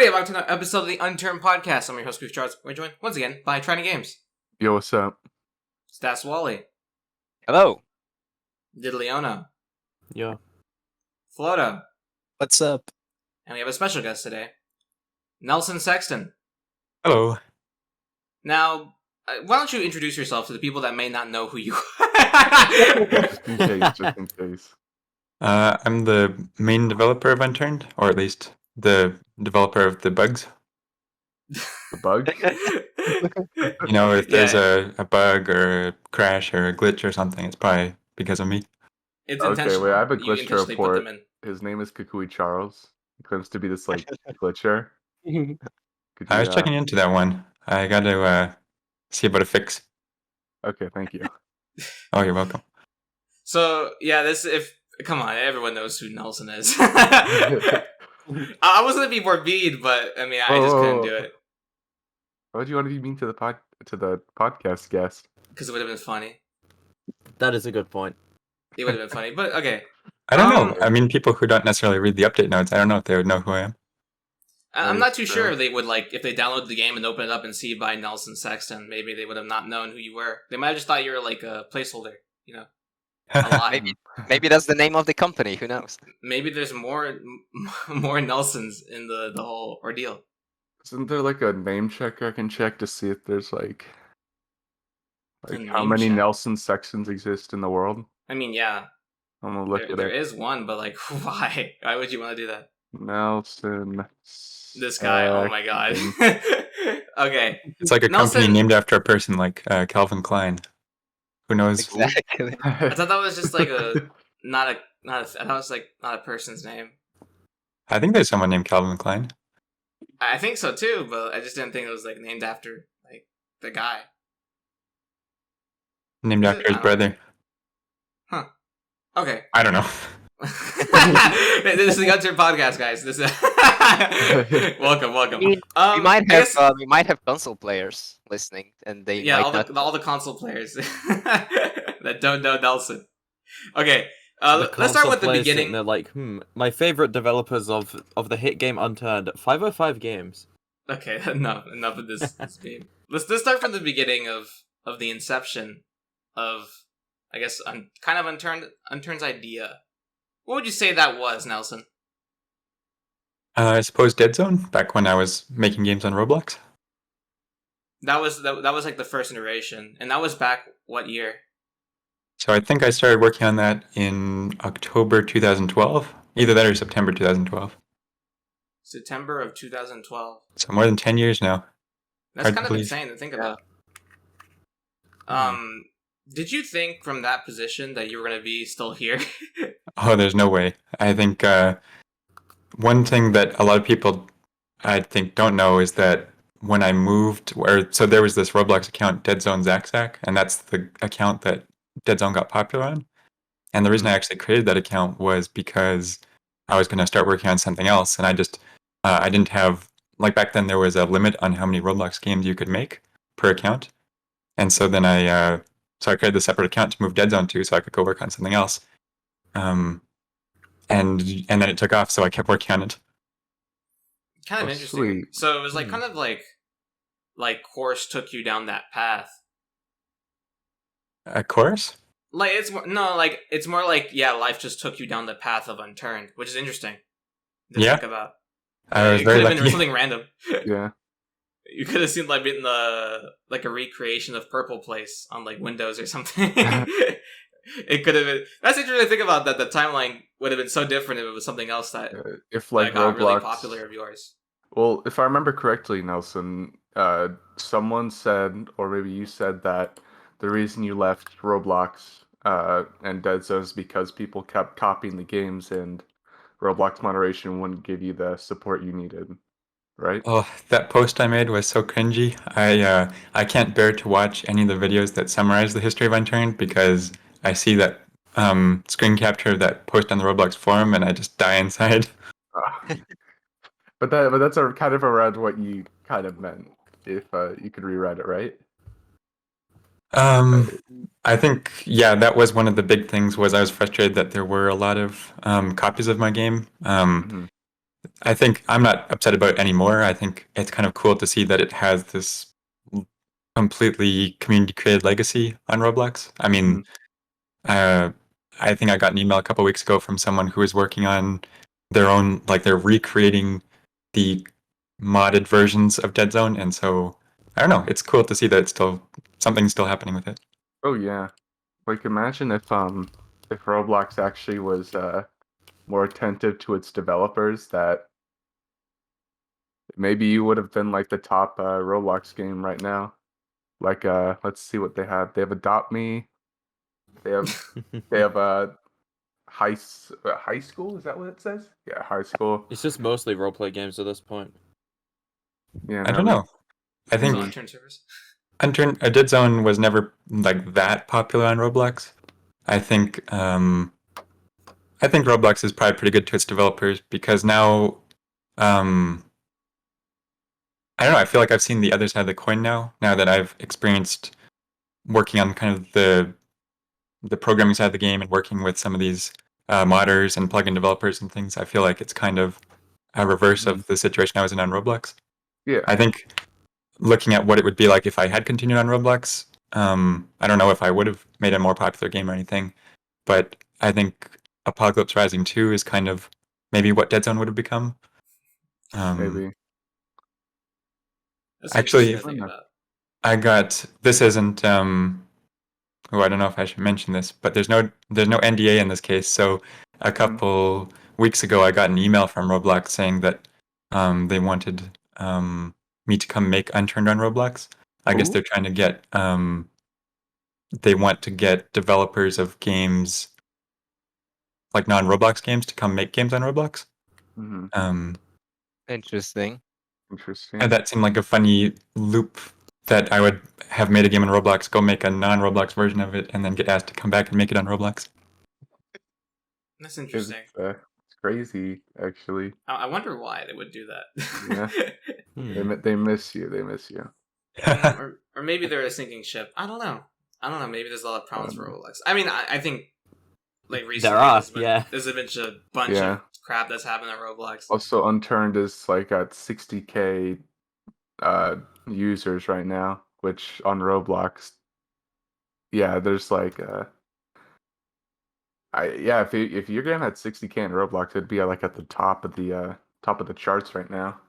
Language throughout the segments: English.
everybody, welcome to another episode of the Unturned podcast. I'm your host, Chris Charles. We're joined once again by Trying Games. Yo, what's up? Stas Wally. Hello. Diddleona. Yo. Flodo. What's up? And we have a special guest today, Nelson Sexton. Hello. Now, why don't you introduce yourself to the people that may not know who you Just are? in case. I'm the main developer of Unturned, or at least the developer of the bugs. The bug? You know, if there's a bug or a crash or a glitch or something, it's probably because of me. It's Okay, intentional. wait, I have a You glitch to intentionally put report. them in. His name is Kukui Charles. He claims to be this, glitcher. Could I was you, checking into that one. I got to see about a fix. Okay, thank you. Oh, you're welcome. So, yeah, come on, everyone knows who Nelson is. I was going to be more mean, but, I mean, I just couldn't do it. Why would you want to be mean to the podcast guest? Because it would have been funny. That is a good point. It would have been funny, but okay. I don't know. I mean, people who don't necessarily read the update notes, I don't know if they would know who I am. I'm not too sure if they would, if they download the game and open it up and see by Nelson Sexton, maybe they would have not known who you were. They might have just thought you were, a placeholder, you know? A lot. Maybe that's the name of the company. Who knows? Maybe there's more Nelsons in the whole ordeal. Isn't there, a name checker I can check to see if there's, A how name many check? Nelson Sextons exist in the world? I mean, yeah, I'm gonna look at there it. is one, but, why? Why would you want to do that? Nelson. This guy, oh my god. Okay. It's like a Nelson- company named after a person like Calvin Klein. Who knows? Exactly. I thought that was just, I thought it was, not a person's name. I think there's someone named Calvin Klein. I think so too, but I just didn't think it was named after the guy. Named after his brother. Huh. Okay. I don't know. This is the Unturned podcast, guys. This is welcome. I mean, we might have console players listening, and they all the console players that don't know Nelson. Okay. Let's start with the beginning. They're like, my favorite developers of the hit game Unturned, 505 Games. Okay, enough of this game. Let's start from the beginning of the inception of, I guess, kind of Unturned's idea. What would you say that was, Nelson? I suppose Dead Zone, back when I was making games on Roblox. That was the first iteration, and that was back what year? So I think I started working on that in October 2012. Either that or September 2012. September of 2012. So more than 10 years now. That's Hard to kind of believe. insane to think about. Did you think from that position that you were going to be still here? Oh, there's no way. I think one thing that a lot of people, I think, don't know is that when I moved, so there was this Roblox account, Dead Zone Zack, and that's the account that Dead Zone got popular on. And the reason I actually created that account was because I was going to start working on something else, and I just, I didn't have, back then there was a limit on how many Roblox games you could make per account. And so then I created a separate account to move Dead Zone to so I could go work on something else. And then it took off, so I kept working on it. Kind of interesting. Sweet. So it was kind of like course took you down that path. A course? It's more like life just took you down the path of Unturned, which is interesting to think about. I was it very could have lucky. been something random. Yeah. You could have seen been a recreation of Purple Place on Windows or something. It could have been. That's interesting to think about. That the timeline would have been so different if it was something else that If that got Roblox, really popular of yours. Well, if I remember correctly, Nelson, someone said, or maybe you said, that the reason you left Roblox and Dead Zone is because people kept copying the games and Roblox moderation wouldn't give you the support you needed, right? Oh, that post I made was so cringy. I can't bear to watch any of the videos that summarize the history of Unturned because I see that screen capture of that post on the Roblox forum and I just die inside. But that's kind of around what you kind of meant, if you could rewrite it, right? I think, that was one of the big things was I was frustrated that there were a lot of copies of my game. I think I'm not upset about it anymore. I think it's kind of cool to see that it has this completely community created legacy on Roblox. I mean, uh, I think I got an email a couple weeks ago from someone who is working on their own, like they're recreating the modded versions of Dead Zone, and so I don't know. It's cool to see that it's still something's still happening with it. Oh yeah. Like imagine if Roblox actually was more attentive to its developers, that maybe you would have been like the top Roblox game right now. Like let's see what they have. They have Adopt Me. They have high school, is that what it says? Yeah, high school. It's just mostly roleplay games at this point. Yeah, I don't know. I Also think Unturned servers. Dead Zone was never like that popular on Roblox. I think Roblox is probably pretty good to its developers because now I don't know. I feel like I've seen the other side of the coin now. Now that I've experienced working on kind of the programming side of the game and working with some of these modders and plugin developers and things, I feel like it's kind of a reverse of the situation I was in on Roblox. Yeah. I think looking at what it would be like if I had continued on Roblox, I don't know if I would have made a more popular game or anything, but I think Apocalypse Rising 2 is kind of maybe what Dead Zone would have become. Maybe. That's Actually, interesting to think about. I got this isn't I don't know if I should mention this, but there's no NDA in this case. So a couple weeks ago I got an email from Roblox saying that they wanted me to come make Unturned on Roblox. I guess they're trying to get they want to get developers of games like non-Roblox games to come make games on Roblox. Interesting. Interesting. And that seemed like a funny loop that I would have made a game on Roblox, go make a non-Roblox version of it, and then get asked to come back and make it on Roblox. That's interesting. It's crazy, actually. I wonder why they would do that. Yeah. They miss you. They miss you. or maybe they're a sinking ship. I don't know. Maybe there's a lot of problems for Roblox. I mean, I think like recently there's been a bunch of crap that's happened at Roblox. Also, Unturned is like at 60K users right now, which on Roblox, yeah, there's like if your game had 60K in Roblox, it'd be like at the top of the charts right now.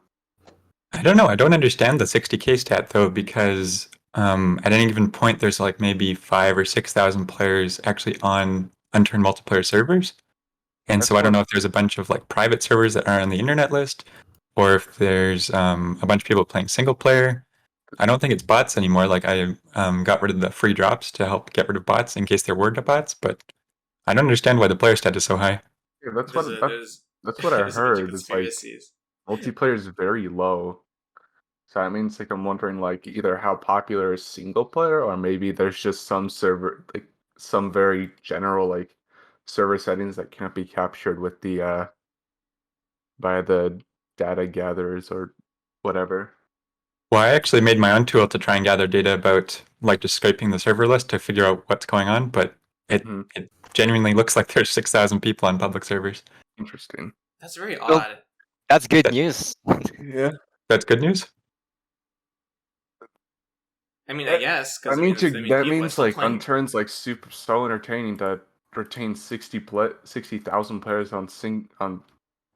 I don't know. I don't understand the 60K stat though, because at any given point there's like maybe 5,000 or 6,000 players actually on Unturned multiplayer servers. And so I don't know if there's a bunch of like private servers that are on the internet list, or if there's a bunch of people playing single player. I don't think it's bots anymore. Like I got rid of the free drops to help get rid of bots in case there were bots, but I don't understand why the player stat is so high. Yeah, that's what I heard. It's like multiplayer is very low. So that means like I'm wondering like either how popular is single player, or maybe there's just some server, like some very general like server settings that can't be captured with the by the data gatherers or whatever. Well, I actually made my own tool to try and gather data about like just scraping the server list to figure out what's going on, but it genuinely looks like there's 6,000 people on public servers. Interesting. That's very odd. That's good news. Yeah. That's good news. I mean, I guess. That means like Unturned's like so entertaining to retain 60,000 players on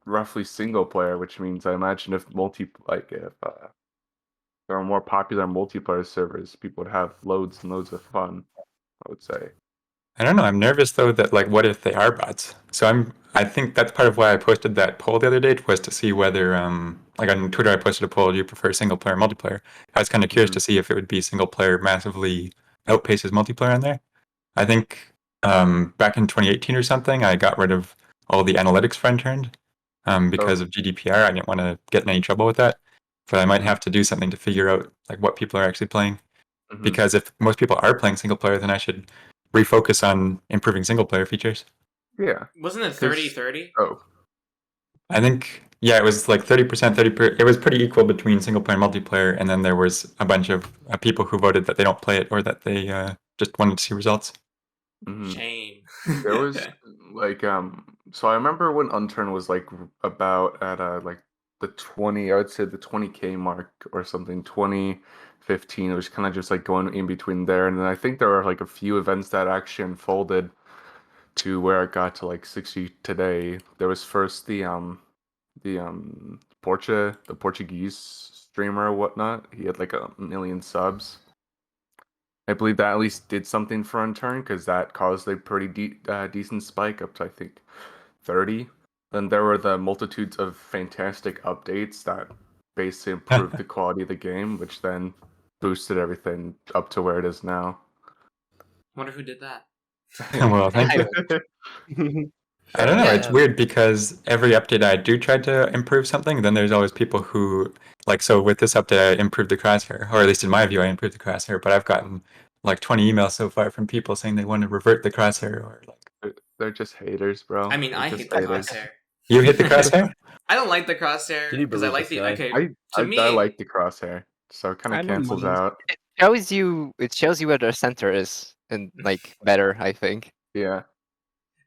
roughly single player, which means I imagine if there are more popular multiplayer servers, people would have loads and loads of fun, I would say. I don't know. I'm nervous though that like what if they are bots? So I think that's part of why I posted that poll the other day, was to see whether like on Twitter I posted a poll, do you prefer single player or multiplayer? I was kind of curious to see if it would be single player massively outpaces multiplayer on there. I think back in 2018 or something, I got rid of all the analytics for Unturned because of GDPR. I didn't want to get in any trouble with that. But I might have to do something to figure out like what people are actually playing. Because if most people are playing single player, then I should refocus on improving single player features. Yeah. Wasn't it 30-30? Oh. I think, yeah, it was like 30%, 30%. It was pretty equal between single player and multiplayer. And then there was a bunch of people who voted that they don't play it or that they just wanted to see results. Shame. There was like so I remember when Unturned was like about at like the 20, I would say the 20K mark or something, 2015. It was kind of just like going in between there, and then I think there were like a few events that actually unfolded to where it got to like 60 today. There was first the Portuguese streamer or whatnot. He had like 1 million subs. I believe that at least did something for Unturned because that caused a pretty decent spike up to I think 30. Then there were the multitudes of fantastic updates that basically improved the quality of the game, which then boosted everything up to where it is now. Wonder who did that. Well, thank you. I don't know. Yeah. It's weird because every update I do try to improve something, then there's always people who like. So with this update, I improved the crosshair, or at least in my view, I improved the crosshair. But I've gotten like 20 emails so far from people saying they want to revert the crosshair, or like They're just haters, bro. I mean, They're I just hate the haters. crosshair. you hit the crosshair. I don't like the crosshair Can you because I believe like this the guy? okay. To me, I like the crosshair, so it kind I of don't cancels mind. out. It shows you where the center is, and like better, I think. Yeah.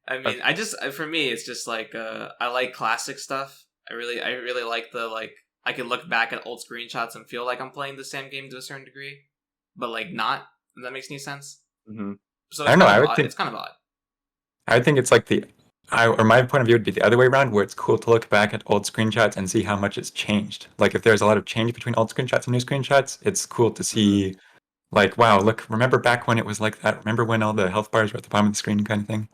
I mean, I just for me, it's just like I like classic stuff. I really like the like I can look back at old screenshots and feel like I'm playing the same game to a certain degree, but like not. If that makes any sense. Hmm. So I don't know, kind I of would odd. think- It's kind of odd. I think it's like or my point of view would be the other way around, where it's cool to look back at old screenshots and see how much it's changed. Like if there's a lot of change between old screenshots and new screenshots, it's cool to see. Like, wow, look, remember back when it was like that? Remember when all the health bars were at the bottom of the screen, kind of thing?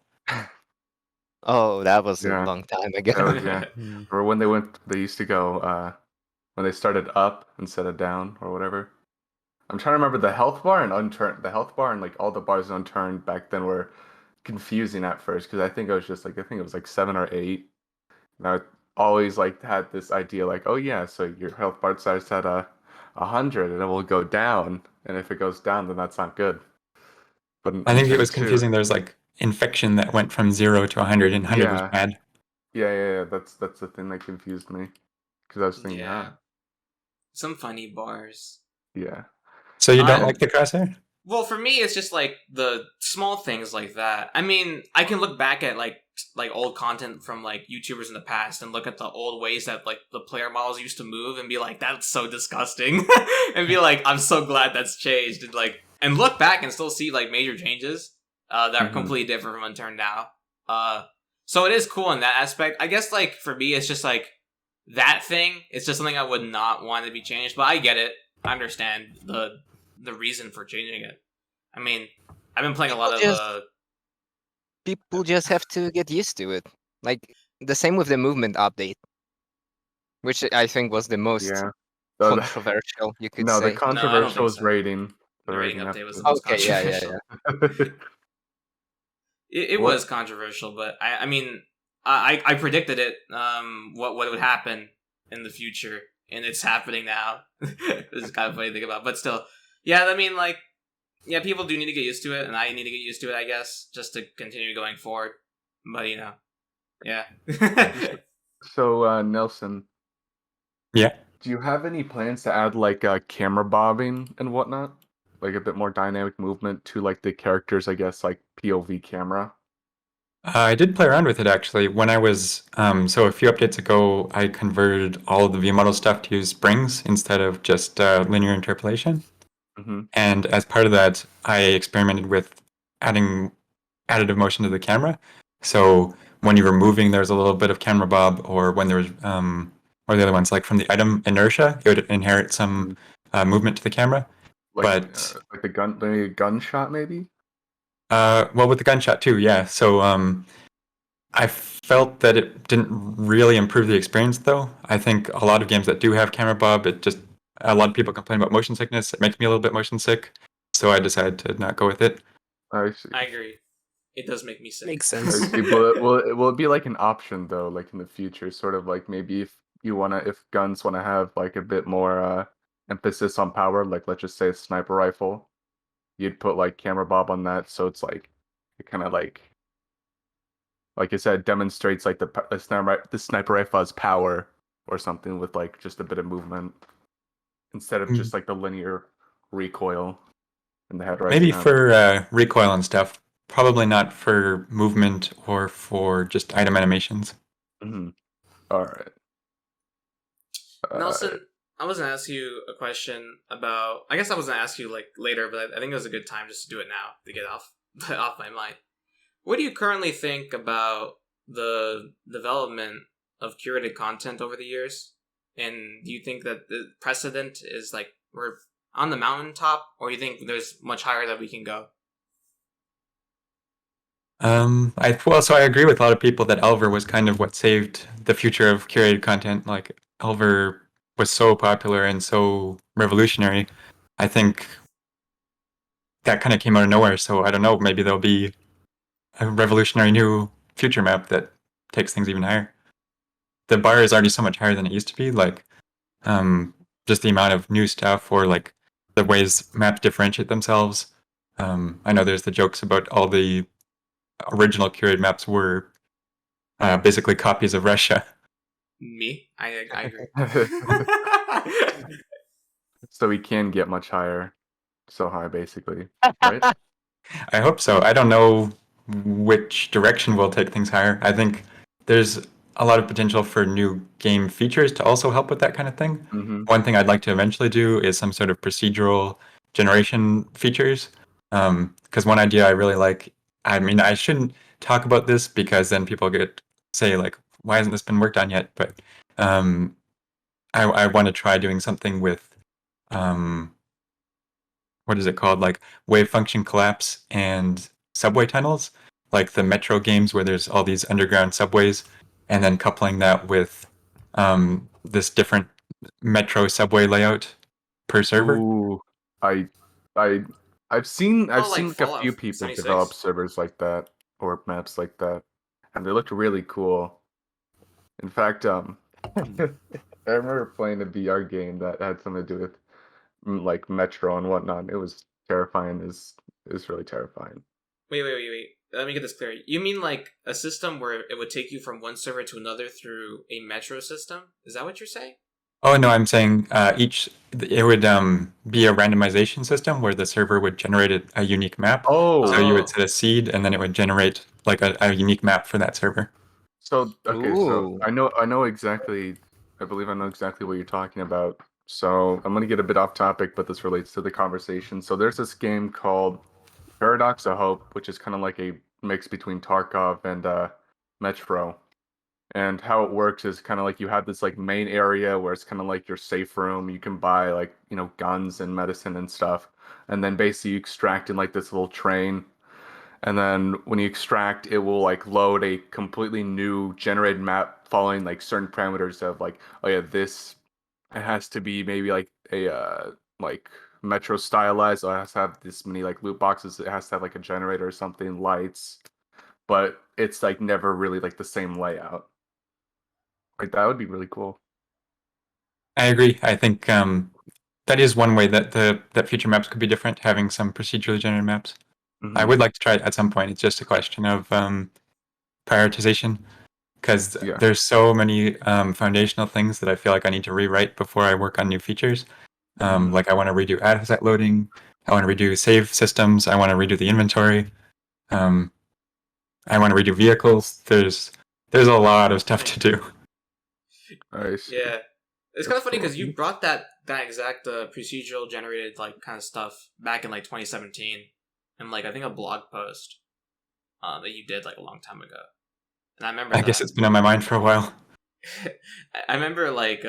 Oh, that was Yeah. a long time ago. That was, yeah. Or when they used to go when they started up instead of down or whatever. I'm trying to remember the health bar and Unturned. The health bar and like all the bars in Unturned back then were confusing at first because I think it was like 7 or 8. And I always like had this idea like, oh yeah, so your health bar starts at 100 and it will go down, and if it goes down, then that's not good. But in I think it Unturned was 2 confusing. There's like infection that went from 0 to 100, and 100 was Yeah. bad. Yeah. That's the thing that confused me because I was thinking, Yeah. Some funny bars. yeah. So you don't I- like the crosshair? Well, for me, it's just like the small things like that. I mean, I can look back at like old content from like YouTubers in the past and look at the old ways that like the player models used to move and be like, that's so disgusting, and be like, I'm so glad that's changed, and look back and still see like major changes that are Mhm. completely different from Unturned now. So it is cool in that aspect. I guess like for me, it's just like that thing. It's just something I would not want to be changed, but I get it. I understand the reason for changing it. I mean, I've been playing a lot of People just have to get used to it. Like the same with the movement update, which I think was the most Yeah. controversial, you could No, the say. controversial think was so. rating. The rating update was the episode. most Okay, yeah. controversial. It What- was controversial, but I mean, I predicted it. What would happen in the future, and it's happening now. This is kind of funny to think about, but still, yeah. I mean, like, yeah, people do need to get used to it, and I need to get used to it, I guess, just to continue going forward. But yeah. So, Nelson, Yeah. do you have any plans to add like camera bobbing and whatnot? Like a bit more dynamic movement to like the characters, I guess, like POV camera? I did play around with it actually. When I was so a few updates ago, I converted all of the VModel stuff to use springs instead of just linear interpolation. Mm-hmm. And as part of that, I experimented with adding additive motion to the camera. So when you were moving, there was a little bit of camera bob, or when there was, or the other ones, like from the item inertia, it would inherit some movement to the camera. Like, But like the gunshot, maybe? well, with the gunshot too, yeah. So I felt that it didn't really improve the experience, though. I think a lot of games that do have camera bob, a lot of people complain about motion sickness. It makes me a little bit motion sick, so I decided to not go with it. I see. I agree. It does make me sick. Makes I sense. see. Will it be like an option though, like in the future, sort of like maybe if guns wanna have like a bit more emphasis on power, like let's just say a sniper rifle, you'd put like camera bob on that, so it's like it kind of like I said, demonstrates like the sniper rifle's power or something with like just a bit of movement instead of just like the linear recoil in the head right Maybe now. for recoil and stuff. probably not for movement or for just item animations. Mhm. All right. Nelson, I was gonna ask you a question about. I guess I was gonna ask you like later, but I think it was a good time just to do it now to get off off my mind. What do you currently think about the development of curated content over the years? And do you think that the precedent is like we're on the mountaintop, or you think there's much higher that we can go? So I agree with a lot of people that Elver was kind of what saved the future of curated content. Like Elver was so popular and so revolutionary. I think that kind of came out of nowhere. So I don't know. Maybe there'll be a revolutionary new future map that takes things even higher. The bar is already so much higher than it used to be. Like, just the amount of new stuff or like the ways maps differentiate themselves. I know there's the jokes about all the original curated maps were basically copies of Russia. Me, I agree. So we can get much higher. So high, basically. Right? I hope so. I don't know which direction will take things higher. I think there's a lot of potential for new game features to also help with that kind of thing. Mm-hmm. One thing I'd like to eventually do is some sort of procedural generation features. Because one idea I really like, I mean, I shouldn't talk about this because then people say like, why hasn't this been worked on yet? But I want to try doing something with what is it called? Like wave function collapse and subway tunnels, like the Metro games where there's all these underground subways, and then coupling that with this different Metro subway layout per server. Ooh, I, I, I've seen Oh, like like a Fallout few people 76? develop servers like that or maps like that, and they look really cool. In fact, I remember playing a VR game that had something to do with like Metro and whatnot. It was terrifying. Is really terrifying. Wait. Let me get this clear. You mean like a system where it would take you from one server to another through a metro system? Is that what you're saying? Oh no, I'm saying it would be a randomization system where the server would generate a unique map. Oh, So you would Oh. set a seed, and then it would generate like a unique map for that server. so okay, so Ooh. I know exactly. I believe I know exactly what you're talking about. So I'm gonna get a bit off topic, but this relates to the conversation. So there's this game called Paradox of Hope, which is kind of like a mix between Tarkov and Metro. And how it works is kind of like you have this like main area where it's kind of like your safe room. You can buy like, guns and medicine and stuff. And then basically you extract in like this little train. And then when you extract, it will like load a completely new generated map following like certain parameters of like, oh yeah, this it has to be maybe like a like Metro stylized. So it has to have this many like loot boxes. It has to have like a generator or something, lights. But it's like never really like the same layout. Like that would be really cool. I agree. I think that is one way that that future maps could be different, having some procedurally generated maps. I Mhm. would like to try it at some point. It's just a question of prioritization, because Yeah. there's so many foundational things that I feel like I need to rewrite before I work on new features. Like I want to redo asset loading, I want to redo save systems, I want to redo the inventory, I want to redo vehicles. There's a lot of stuff to do. I see. Yeah. It's kind of funny because you brought that exact procedural generated like kind of stuff back in like 2017, and like I think a blog post that you did like a long time ago, and I remember I guess it's been on my mind for a while. I remember like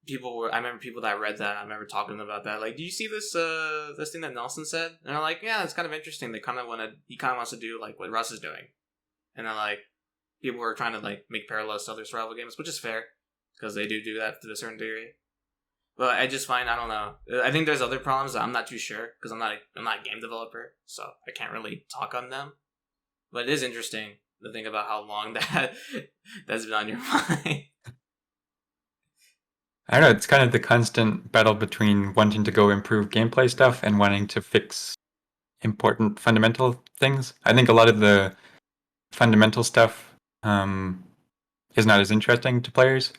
people were. I remember people that read that. I remember talking to them about that. Like, do you see this this thing that Nelson said? And they're like, yeah, it's kind of interesting. He kind of wants to do like what Russ is doing, and then like people were trying to like make parallels to other survival games, which is fair because they do that to a certain degree. But I just find I don't know. I think there's other problems that I'm not too sure because I'm not a game developer, so I can't really talk on them. But it is interesting to think about how long that's been on your mind. I don't know, it's kind of the constant battle between wanting to go improve gameplay stuff and wanting to fix important fundamental things. I think a lot of the fundamental stuff is not as interesting to players,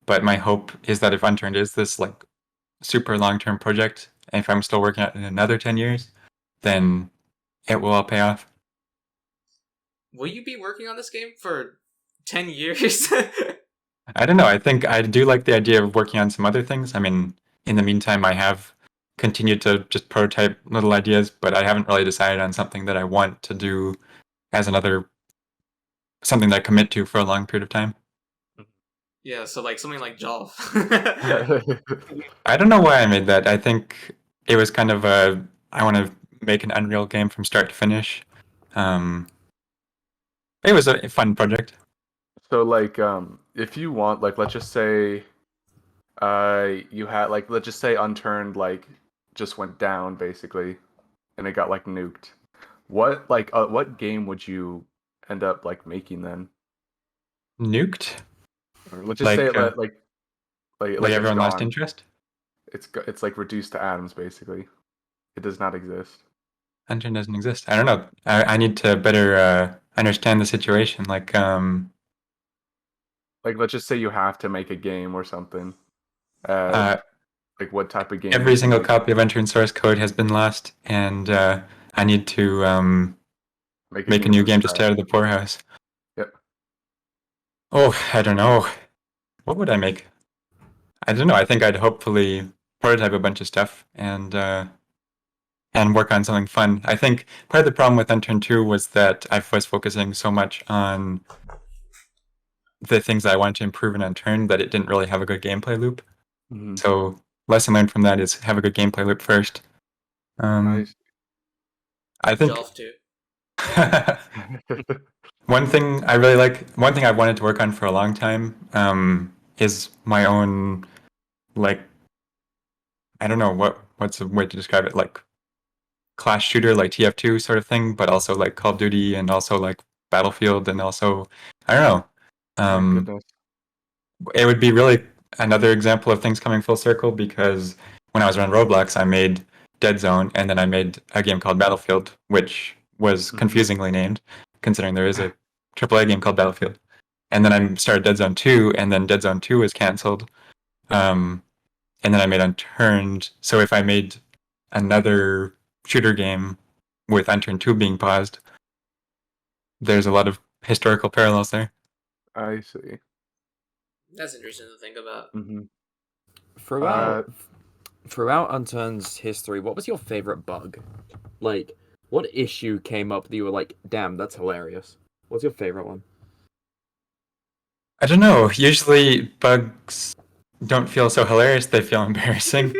but my hope is that if Unturned is this like super long-term project, and if I'm still working on it in another 10 years, then it will all pay off. will you be working on this game for 10 years? I don't know. I think I do like the idea of working on some other things. I mean, in the meantime, I have continued to just prototype little ideas, but I haven't really decided on something that I want to do as something that I commit to for a long period of time. Yeah, so like something like Jolf. I don't know why I made that. I think it was kind of I want to make an Unreal game from start to finish. It was a fun project. So like if you want, like, let's just say you had, like, let's just say Unturned like just went down basically and it got like nuked. What game would you end up like making then? Nuked? Or let's just say Like, like like it's everyone lost gone. interest? It's like reduced to atoms basically. It does not exist. Unturned doesn't exist. I don't know. I need to better understand the situation. Like let's just say you have to make a game or something. Like what type of game? Every single copy of Unturned source code has been lost, and I need to make a new game just out of the poorhouse. Yep. Oh, I don't know. What would I make? I don't know. I think I'd hopefully prototype a bunch of stuff and work on something fun. I think part of the problem with Unturned 2 was that I was focusing so much on the things that I wanted to improve in Unturned that it didn't really have a good gameplay loop. Mhm. So lesson learned from that is have a good gameplay loop first. Nice. I think Jolf too. one thing I've wanted to work on for a long time is my own, like, I don't know what's a way to describe it, like class shooter, like TF2 sort of thing, but also like Call of Duty and also like Battlefield and also, I don't know. My goodness. It would be really another example of things coming full circle because when I was around Roblox, I made Dead Zone and then I made a game called Battlefield, which was confusingly named, considering there is a AAA game called Battlefield. And then I started Dead Zone 2, and then Dead Zone 2 was canceled. And then I made Unturned. So if I made another shooter game with Unturned 2 being paused, there's a lot of historical parallels there. I see. That's interesting to think about. Mm-hmm. Throughout Unturned's history, what was your favorite bug? Like, what issue came up that you were like, damn, that's hilarious? What's your favorite one? I don't know. Usually bugs don't feel so hilarious, they feel embarrassing.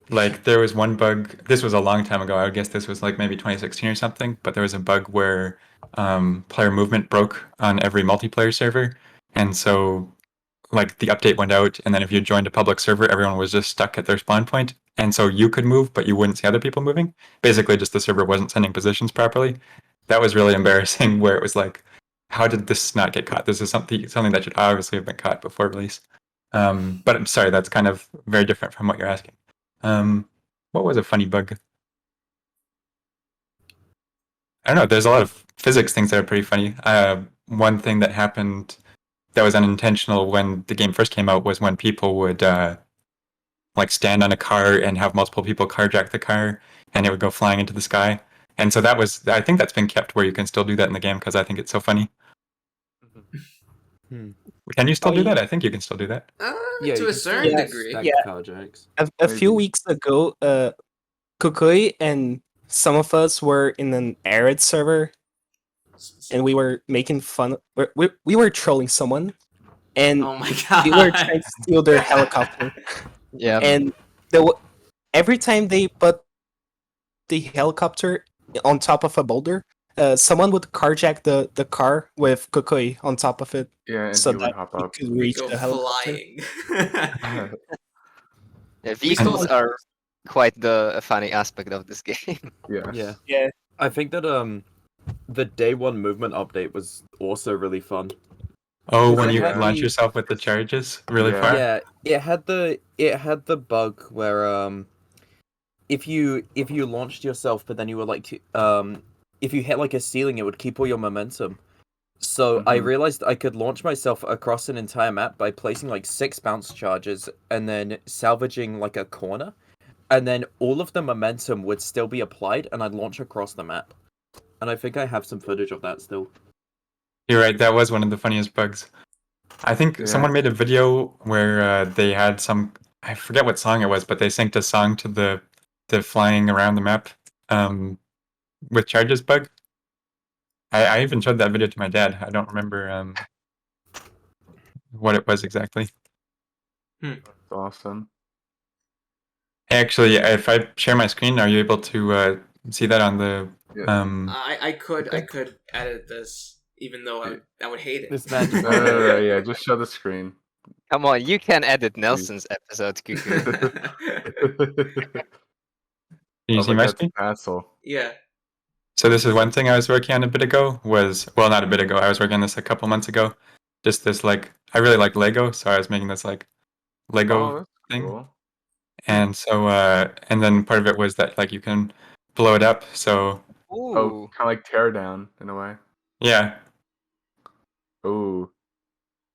Like there was one bug, this was a long time ago, I would guess this was like maybe 2016 or something, but there was a bug where player movement broke on every multiplayer server. And so like the update went out, and then if you joined a public server, everyone was just stuck at their spawn point. And so you could move, but you wouldn't see other people moving. Basically just the server wasn't sending positions properly. That was really embarrassing, where it was like, how did this not get caught? This is something that should obviously have been caught before release. But I'm sorry, that's kind of very different from what you're asking. What was a funny bug? I don't know. There's a lot of physics things that are pretty funny. One thing that happened that was unintentional when the game first came out was when people would like stand on a car and have multiple people carjack the car, and it would go flying into the sky. And so I think that's been kept where you can still do that in the game because I think it's so funny. Can you still do that? I think you can still do that. To a certain degree. A few weeks ago, Kukui and some of us were in an arid server, and we were making fun. We were trolling someone, and Oh my god. we were trying to steal their helicopter. Yeah. And every time they put the helicopter on top of a boulder, someone would carjack the car with Kukui on top of it. Yeah, and so he would hop he up. could reach Go the helicopter. flying. Vehicles are quite the funny aspect of this game. Yes. Yeah. I think that the day one movement update was also really fun. Oh, Because when it you had launch the- yourself with the charges really Yeah. far. Yeah, it had the bug where if you launched yourself but then you were like if you hit like a ceiling, it would keep all your momentum. So I realized I could launch myself across an entire map by placing like 6 bounce charges and then salvaging like a corner, and then all of the momentum would still be applied and I'd launch across the map. and I think I have some footage of that still. You're right. That was one of the funniest bugs. I think Yeah. someone made a video where they had some. I forget what song it was, but they synced a song to the flying around the map with charges bug. I even showed that video to my dad. I don't remember what it was exactly. That's awesome. Actually, if I share my screen, are you able to see that on the? Yeah. I could edit this, even though I would hate it. This man just No, yeah, just show the screen. Come on, you can edit Nelson's episode, Cuckoo. Can you see my screen? Hassle. Yeah. So this is one thing I was working on a bit ago. Not a bit ago. I was working on this a couple months ago. Just this I really like Lego, so I was making this Lego Oh, that's thing. cool. And so and then part of it was that you can blow it up. So Ooh. Oh, kind of like tear down in a way. yeah. Ooh.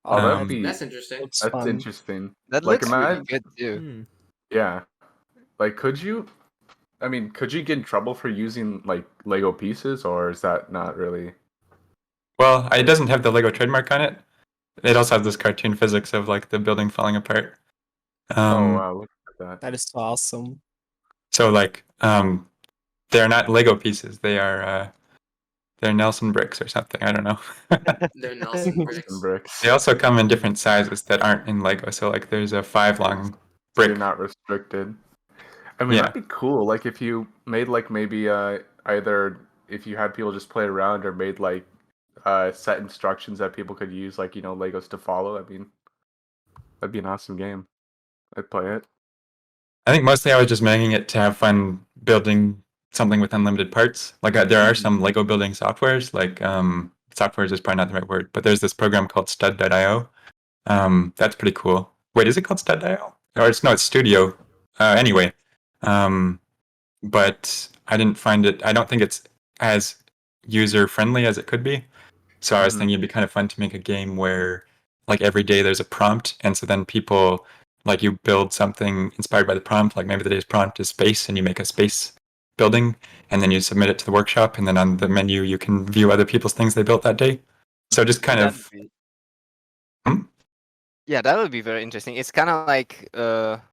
Oh, Oh, that'd Um, be That's interesting. looks that's fun. interesting. That Like, looks really imagine- good too. Hmm. Yeah. Like, could you get in trouble for using like Lego pieces, or is that not really? Well, it doesn't have the Lego trademark on it. It also has this cartoon physics of the building falling apart. Oh wow, look at that. That is so awesome. So they're not Lego pieces. They're Nelson bricks or something. I don't know. They're Nelson bricks. Some bricks. They also come in different sizes that aren't in Lego. So there's a 5 long So brick. you're not restricted. I mean, Yeah. that'd be cool. Like if you made maybe either if you had people just play around or made set instructions that people could use Legos to follow. I mean, that'd be an awesome game. I'd play it. I think mostly I was just making it to have fun building something with unlimited parts. There are some Lego building softwares, softwares is probably not the right word, but there's this program called stud.io. That's pretty cool. Wait, is it called stud.io? Or it's Studio. Anyway, but I didn't find it. I don't think it's as user friendly as it could be. So I was thinking it'd be kind of fun to make a game where every day there's a prompt, and so then people you build something inspired by the prompt. Maybe the day's prompt is space, and you make a space building, and then you submit it to the workshop, and then on the menu you can view other people's things they built that day. So just kind of. Yeah, that would be very interesting. It's kind of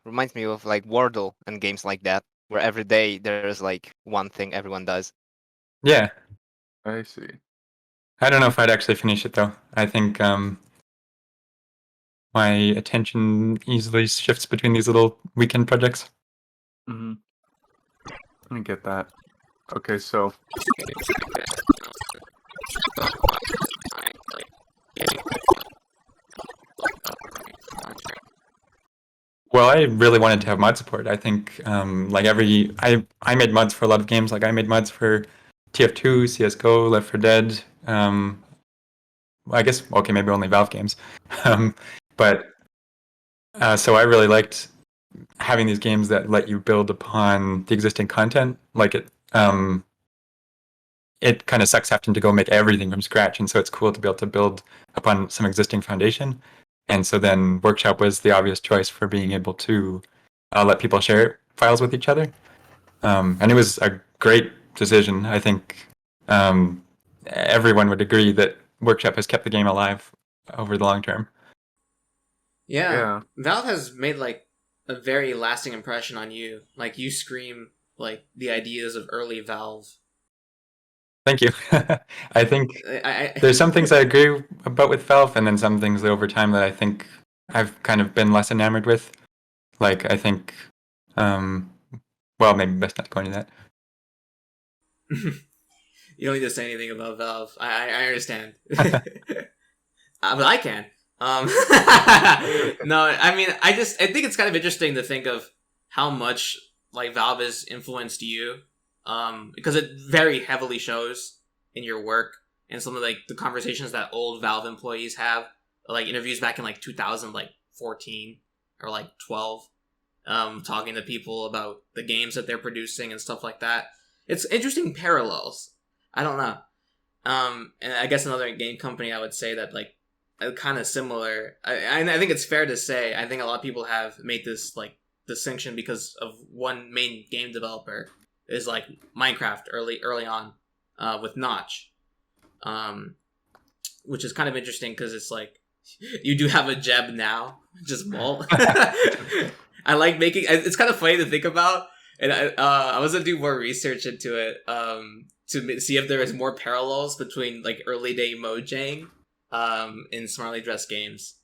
reminds me of Wordle and games like that, where every day there's one thing everyone does. Yeah. I see. I don't know if I'd actually finish it though. I think my attention easily shifts between these little weekend projects. Mm-hmm. I get that. Okay, so Well, I really wanted to have mod support. I think I made mods for a lot of games. I made mods for TF2, CS:GO, Left 4 Dead. I guess maybe only Valve games. But so I really liked having these games that let you build upon the existing content. It kind of sucks having to go make everything from scratch, and so it's cool to be able to build upon some existing foundation. And so then Workshop was the obvious choice for being able to let people share files with each other. And it was a great decision. I think everyone would agree that Workshop has kept the game alive over the long term. Yeah. Valve has made a very lasting impression on you. You scream the ideas of early Valve. Thank you. I think there's some things I agree about with Valve, and then some things over time that I think I've kind of been less enamored with. I think, maybe best not to go into that. You don't need to say anything about Valve. I understand. But I can. No, I mean, I think it's kind of interesting to think of how much Valve has influenced you. Because it very heavily shows in your work and some of the conversations that old Valve employees have, interviews back in 2014 or 12, talking to people about the games that they're producing and stuff like that. It's interesting parallels. I don't know. And I guess another game company I would say that kind of similar. I think it's fair to say. I think a lot of people have made this distinction because of one main game developer. Is Minecraft early on. with Notch, which is kind of interesting because it's like you do have a Jeb now, just Malt. I like making. It's kind of funny to think about, and I was gonna do more research into it to see if there is more parallels between like early day Mojang in smartly dressed games,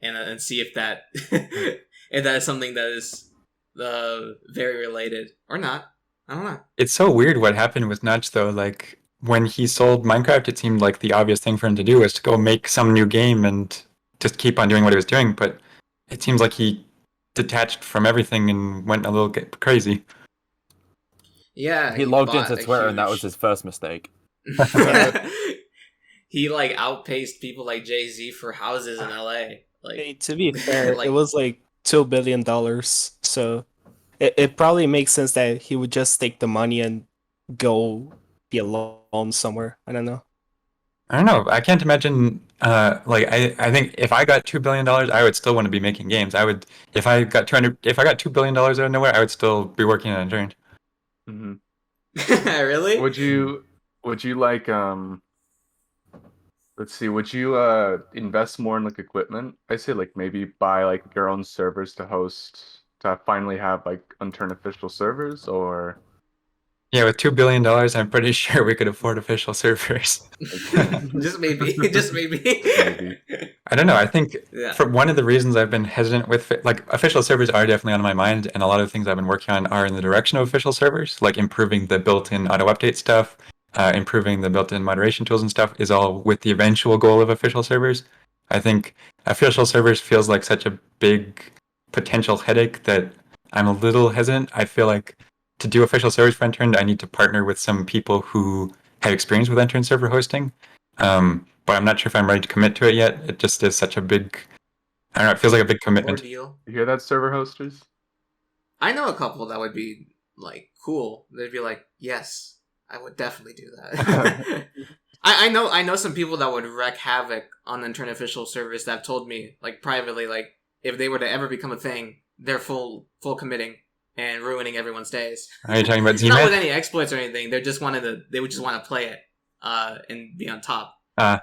and see if that if that is something that is very related or not. I don't know. It's so weird what happened with Notch though. Like when he sold Minecraft, it seemed like the obvious thing for him to do was to go make some new game and just keep on doing what he was doing. But it seems like he detached from everything and went a little bit crazy. Yeah, He logged bought into a Twitter, and that was huge- his first mistake. He like outpaced people like Jay-Z for houses in LA. Like, Hey, to be fair, like- it was like $2 billion, so it probably makes sense that he would just take the money and go be alone somewhere. I don't know. I don't know. I can't imagine. I think if I got $2 billion, I would still want to be making games. I would if I got $2 billion out of nowhere, I would still be working on Unturned. hmm really? Would you like let's see, would you invest more in like equipment? I say like maybe buy like your own servers to finally have like Unturned official servers, or Yeah, with $2 billion, I'm pretty sure we could afford official servers. Just maybe. Just maybe. Maybe. I don't know. I think Yeah. for one of the reasons I've been hesitant with like official servers are definitely on my mind, and a lot of the things I've been working on are in the direction of official servers, like improving the built-in auto update stuff, improving the built-in moderation tools and stuff, is all with the eventual goal of official servers. I think official servers feels like such a big potential headache that I'm a little hesitant. I feel like to do official servers for Unturned, I need to partner with some people who have experience with Unturned server hosting. But I'm not sure if I'm ready to commit to it yet. It just is such a big, I don't know, it feels like a big commitment. Ordeal. You hear that, server hosters? I know a couple that would be like cool. They'd be like, yes, I would definitely do that. I know some people that would wreak havoc on internal official servers that have told me like privately, like if they were to ever become a thing, they're full committing and ruining everyone's days. Are you talking about Not Z-Man? with any exploits or anything. They would just want to play it and be on top.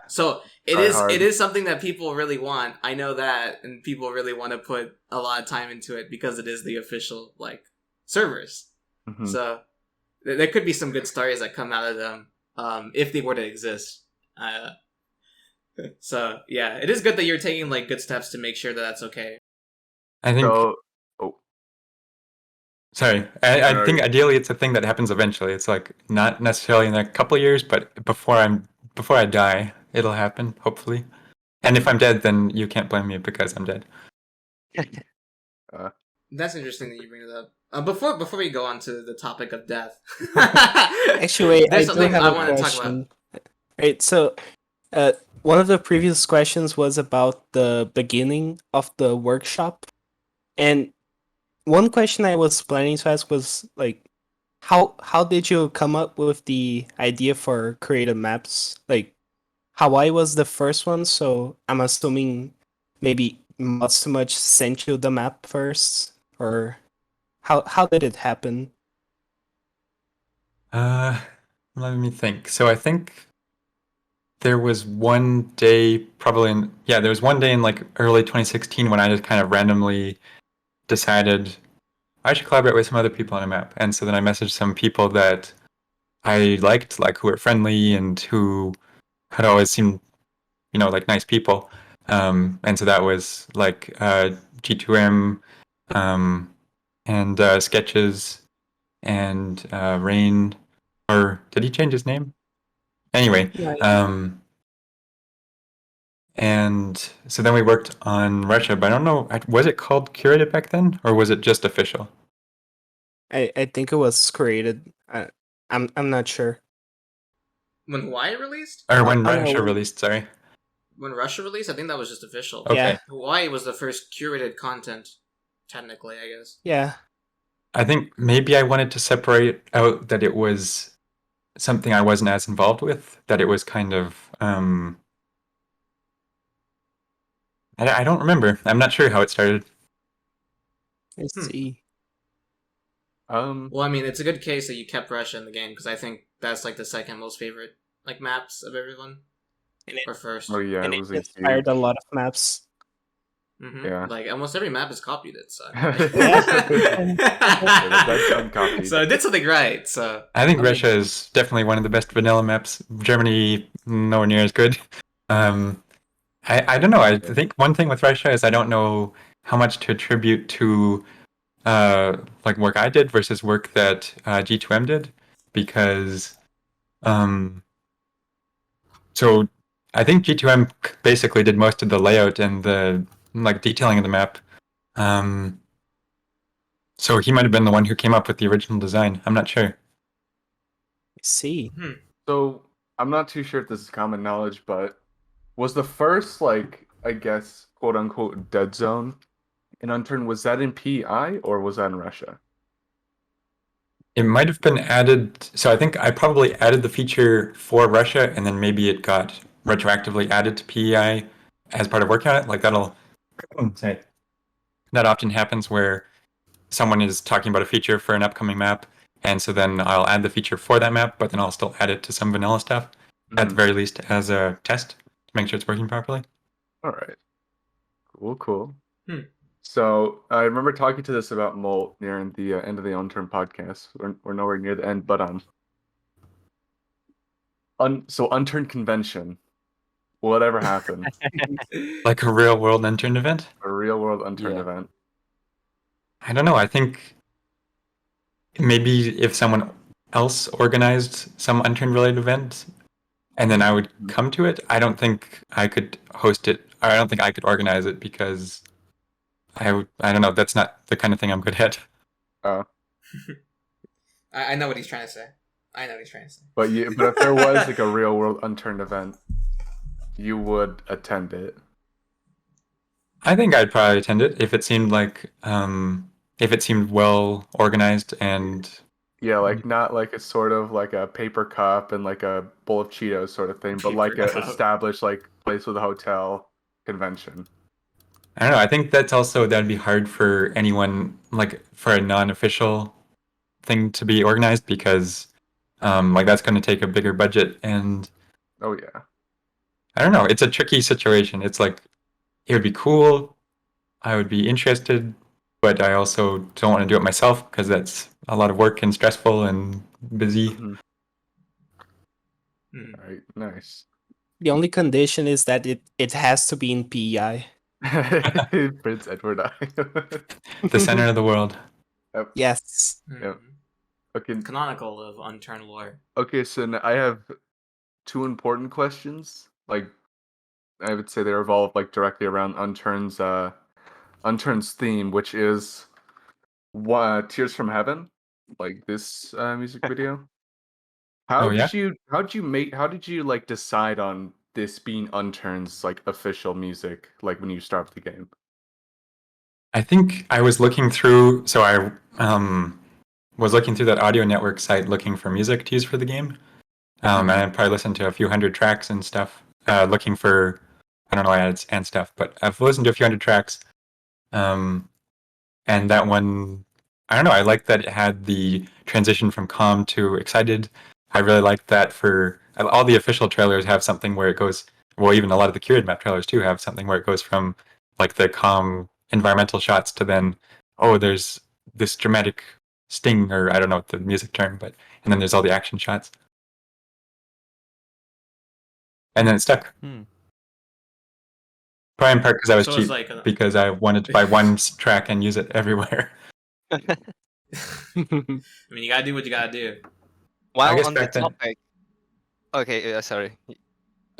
So it Try is hard. it is something that people really want. I know that, and people really want to put a lot of time into it because it is the official like servers. Mhm. So there could be some good stories that come out of them if they were to exist. So yeah, it is good that you're taking like good steps to make sure that that's okay. I think, So, oh, sorry, I Sorry. think ideally it's a thing that happens eventually. It's like not necessarily in a couple of years, but before I die, it'll happen, hopefully. And if I'm dead, then you can't blame me because I'm dead. That's interesting that you bring it up. Before we go on to the topic of death, Actually, wait, I there's do something have I a want to talk about. question. Right, so one of the previous questions was about the beginning of the workshop, and one question I was planning to ask was like, how did you come up with the idea for creative maps? Like, Hawaii was the first one, so I'm assuming maybe Mods Too Much sent you the map first, or how did it happen? Let me think. So I think there was one day, there was one day in like early 2016 when I just kind of randomly decided I should collaborate with some other people on a map. And so then I messaged some people that I liked, like who were friendly and who had always seemed, like nice people. And so that was like G2M and Sketches and Rain, or did he change his name? Anyway, Yeah. and so then we worked on Russia, but I don't know, was it called Curated back then, or was it just official? I think it was created. I'm not sure. When Hawaii released, Or when I know Russia when- released, sorry. when Russia released, I think that was just official. Okay. Yeah. Hawaii was the first curated content, technically, I guess. Yeah. I think maybe I wanted to separate out that it was something I wasn't as involved with, that it was kind of, I don't remember. I'm not sure how it started. Let's Hmm. see. Well, I mean, it's a good case that you kept Russia in the game because I think that's like the second most favorite like maps of everyone, And it, or first. Oh yeah, and it it was a inspired huge. a lot of maps. Yeah. Like almost every map has copied it, so Yeah, Yeah. the Dead Zone copied. so it did something right. So I think I mean- Russia is definitely one of the best vanilla maps. Germany, nowhere near as good. I don't know. I think one thing with Russia is I don't know how much to attribute to like work I did versus work that G2M did, because so I think G2M basically did most of the layout and the like detailing of the map. So he might have been the one who came up with the original design. I'm not sure. See, So I'm not too sure if this is common knowledge, but was the first like I guess quote unquote dead zone in Unturned, was that in PI or was that in Russia? It might have been added. So I think I probably added the feature for Russia, and then maybe it got retroactively added to PEI as part of working on it. Like that'll say that often happens where someone is talking about a feature for an upcoming map, and so then I'll add the feature for that map, but then I'll still add it to some vanilla stuff at the very least as a test to make sure it's working properly. All right. Cool. Hmm. So I remember talking to this about Molt near the end of the Unturned podcast. We're nowhere near the end, but so Unturned convention. Whatever happened? Like a real world Unturned event? A real world Unturned Yeah. event. I don't know. I think maybe if someone else organized some Unturned related event and then I would come to it, I don't think I could host it. Or I don't think I could organize it because I don't know. That's not the kind of thing I'm good at. I know what he's trying to say. But if there was like a real world Unturned event, you would attend it. I think I'd probably attend it if it seemed like if it seemed well organized and Yeah, like not like a sort of like a paper cup and like a bowl of Cheetos sort of thing, but like Paper a cup. established like place with a hotel convention. I don't know. I think that'd be hard for anyone, like for a non-official thing to be organized because like that's going to take a bigger budget, and Oh yeah. I don't know. It's a tricky situation. It's like it would be cool. I would be interested, but I also don't want to do it myself because that's a lot of work and stressful and busy. Mhm. All right, nice. the only condition is that it has to be in PEI. Prince Edward Island. The center of the world. Yes. Yep. Okay. Canonical of Unturned lore. Okay, so I have two important questions. Like, I would say they revolve like directly around Unturned's theme, which is Tears from Heaven, like this music video. How Oh, yeah? how did you like decide on this being Unturned's like official music, like when you start the game? I think I was looking through. So I was looking through that audio network site looking for music to use for the game. And I probably listened to a few hundred tracks and stuff, looking for, I don't know, ads and stuff, but I've listened to a few hundred tracks. And that one, I don't know, I liked that it had the transition from calm to excited. I really liked that for all the official trailers have something where it goes, well, even a lot of the curated map trailers too have something where it goes from like the calm environmental shots to then, oh, there's this dramatic sting, or I don't know what the music term, but, and then there's all the action shots. And then it stuck. Probably in part because I was So it's cheap, like because I wanted to buy one track and use it everywhere. I mean, you gotta do what you gotta do. While guess on the back then- topic. Okay, sorry.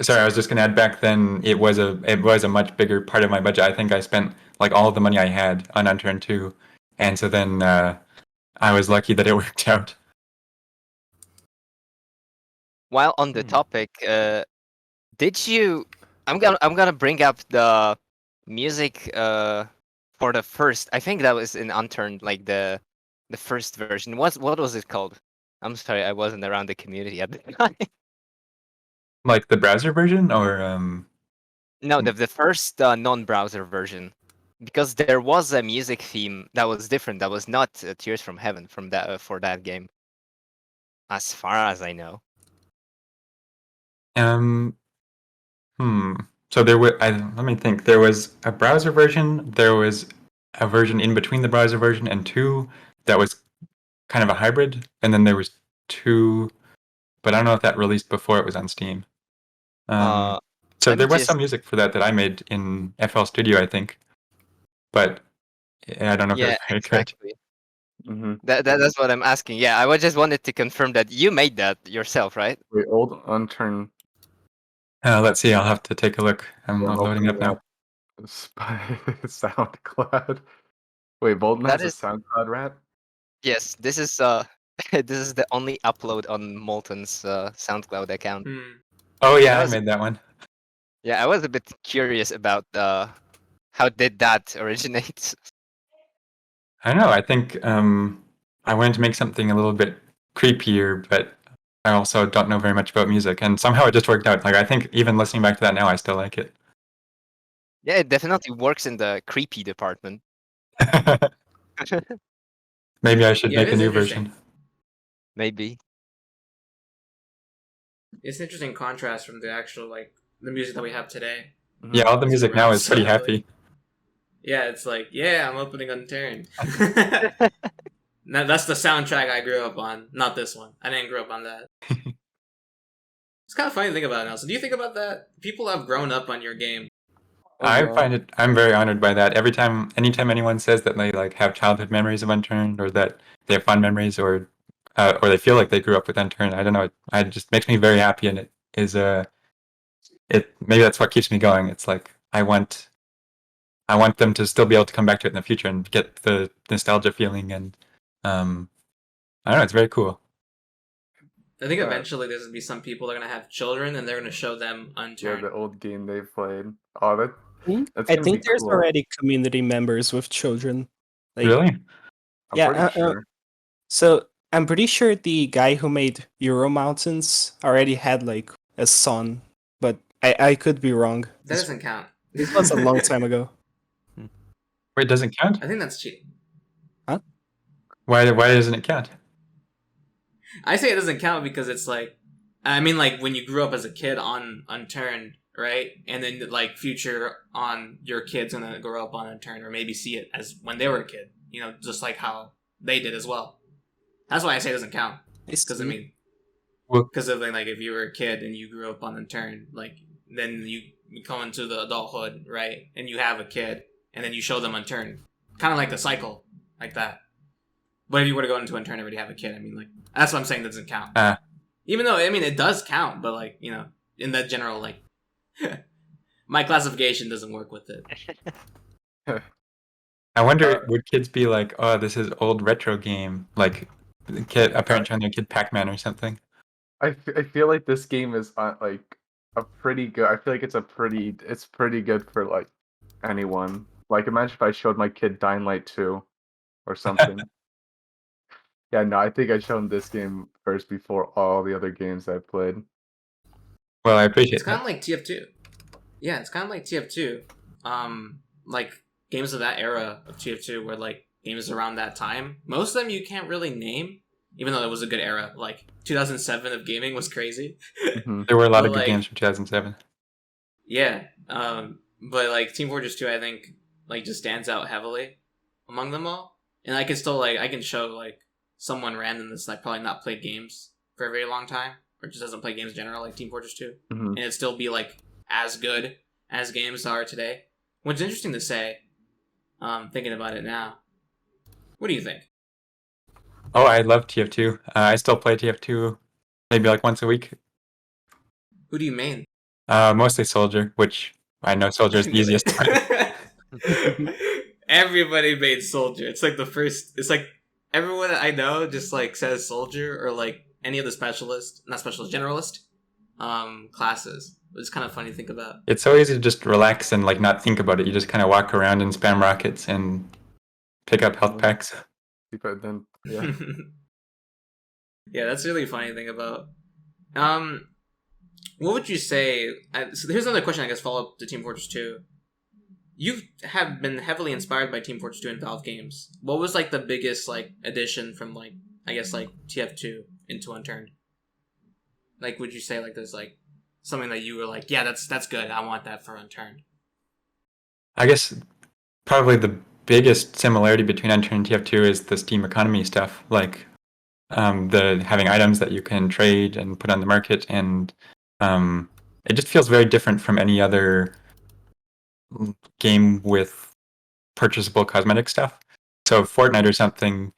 Sorry, I was just gonna add. Back then, it was a much bigger part of my budget. I think I spent like all of the money I had on Unturned 2, and so then I was lucky that it worked out. While on the topic, did you? I'm gonna bring up the music for the first. I think that was in Unturned, like the first version. What was it called? I'm sorry, I wasn't around the community at the time. Like the browser version, or No, the first non-browser version. because there was a music theme that was different. That was not Tears from Heaven from that for that game, as far as I know. So there were. Let me think. There was a browser version. There was a version in between the browser version and 2 that was kind of a hybrid, and then there was 2, but I don't know if that released before it was on Steam. So Let me there was just- some music for that I made in FL Studio, I think, but I don't know if it was very exactly. Mm-hmm. That's what I'm asking. Yeah, I just wanted to confirm that you made that yourself, right? Wait, old Unturned. good. Let's see. I'll have to take a look. I'm Yeah, loading up opening now. SoundCloud. Wait, Bolton That has a SoundCloud rap? Yes, this is this is the only upload on Molten's SoundCloud account. Oh yeah, That I was- made that one. Yeah, I was a bit curious about how did that originate? I don't know. I think I wanted to make something a little bit creepier, but I also don't know very much about music, and somehow it just worked out. Like I think even listening back to that now, I still like it. Yeah, it definitely works in the creepy department. Maybe I should Yeah, it make a is new interesting. version. Maybe. It's an interesting contrast from the actual the music that we have today. Mm-hmm. Yeah, all the music now is pretty So, like- happy. Yeah, it's like, yeah, I'm opening Unturned. Now, that's the soundtrack I grew up on, not this one. I didn't grow up on that. It's kind of funny to think about it now. So do you think about that? People have grown up on your game. I find it. I'm very honored by that. Anytime anyone says that they like have childhood memories of Unturned, or that they have fond memories, or they feel like they grew up with Unturned, I don't know. It just makes me very happy, and it is it maybe that's what keeps me going. It's like I want them to still be able to come back to it in the future and get the nostalgia feeling, and I don't know. It's very cool. I think eventually there's going to be some people that are going to have children and they're going to show them Yeah, Unturned. the old game they played. Oh, that's I gonna think be there's cool. already community members with children. Like, Really? I'm yeah, pretty sure. So I'm pretty sure the guy who made Euro Mountains already had like a son, but I could be wrong. That doesn't count. This was a long time ago. Wait, does it count? I think that's cheating. Why doesn't it count? I say it doesn't count because it's like, I mean, like when you grew up as a kid on Unturned, right? And then like future on your kid's gonna grow up on Unturned, or maybe see it as when they were a kid. You know, just like how they did as well. That's why I say it doesn't count. Because I mean, Well- because of like if you were a kid and you grew up on Unturned, like then you come into the adulthood, right? And you have a kid, and then you show them Unturned, kind of like the cycle, like that. But if you were to go into Unturned and already have a kid, I mean, like that's what I'm saying doesn't count. Even though I mean it does count, but like you know, in that general like, my classification doesn't work with it. I wonder, would kids be like, "Oh, this is old retro game," like a parent showing their kid Pac-Man or something? I feel like this game is like a pretty good. I feel like it's pretty good for like anyone. Like imagine if I showed my kid Dying Light 2 or something. Yeah, no, I think I showed him this game first before all the other games I played. Well, I appreciate It's kind that. of like TF2. Yeah, it's kind of like TF2. Like games of that era of TF2 were like games around that time. Most of them you can't really name, even though it was a good era. Like 2007 of gaming was crazy. Mhm. There were a lot But, of good like- games from 2007. Yeah, but like Team Fortress 2, I think like just stands out heavily among them all. And I can still I can show like someone random that's like probably not played games for a very long time, or just doesn't play games in general, like Team Fortress 2, Mhm. and it'd still be like as good as games are today. What's interesting to say, thinking about it now, what do you think? Oh, I love TF2. I still play TF2 maybe like once a week. Who do you main? Mostly Soldier, which I know Soldier is the easiest. Everybody made Soldier. It's like the first. It's like everyone I know just like says Soldier or like any of the generalist, classes. It's kind of funny to think about. It's so easy to just relax and like not think about it. You just kind of walk around and spam rockets and pick up health packs. But then, yeah. Yeah, that's really funny to think about. What would you say? So here's another question, I guess, follow up to Team Fortress 2. you have been heavily inspired by Team Fortress 2 and Valve games. What was like the biggest like addition from like I guess like TF2 into Unturned? Like, would you say like there's like something that you were like, yeah, that's good. I want that for Unturned. I guess probably the biggest similarity between Unturned and TF2 is the Steam economy stuff, like the having items that you can trade and put on the market, and it just feels very different from any other game with purchasable cosmetic stuff. So Fortnite or something,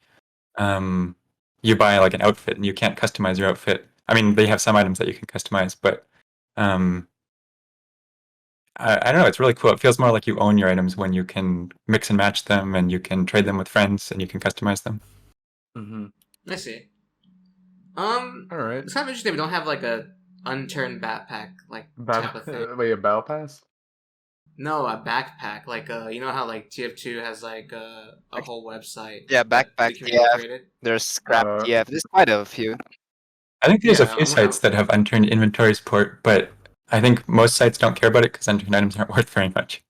you buy like an outfit and you can't customize your outfit. I mean, they have some items that you can customize, but I don't know. It's really cool. It feels more like you own your items when you can mix and match them, and you can trade them with friends, and you can customize them. Mm-hmm. I see. All right. It's kind of interesting. We don't have like a Unturned backpack like type of thing. Wait, a battle pass? No, a backpack. Like you know how like TF2 has like a whole website. Yeah, that the backpack. community Yeah, created? there's scrap. Uh, Yeah, there's quite a few. I think there's a Yeah, few sites that have Unturned inventory support, but I think most sites don't care about it because Unturned items aren't worth very much.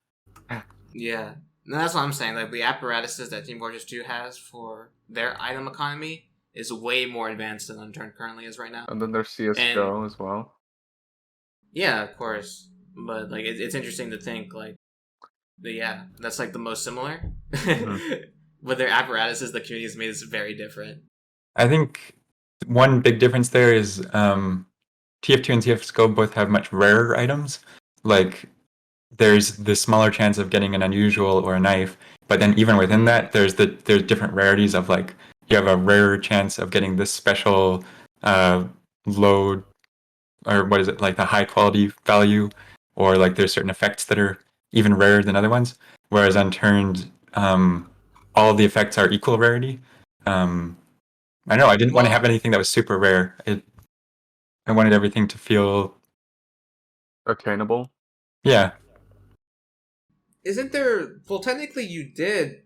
Yeah, no, that's what I'm saying. Like the apparatuses that Team Fortress 2 has for their item economy is way more advanced than Unturned currently is right now. And then there's CS:GO as well. Yeah, of course, but like it's interesting to think like, but yeah, that's like the most similar. But their apparatuses, the community has made is very different. I think one big difference there is TF2 and CS:GO both have much rarer items. Like, there's the smaller chance of getting an unusual or a knife, but then even within that, there's different rarities of like you have a rarer chance of getting this special low, or what is it, like the high quality value, or like there's certain effects that are even rarer than other ones. Whereas Unturned, all of the effects are equal rarity. I don't know. I didn't want to have anything that was super rare. I wanted everything to feel Attainable. Yeah. Isn't there? Well, technically, you did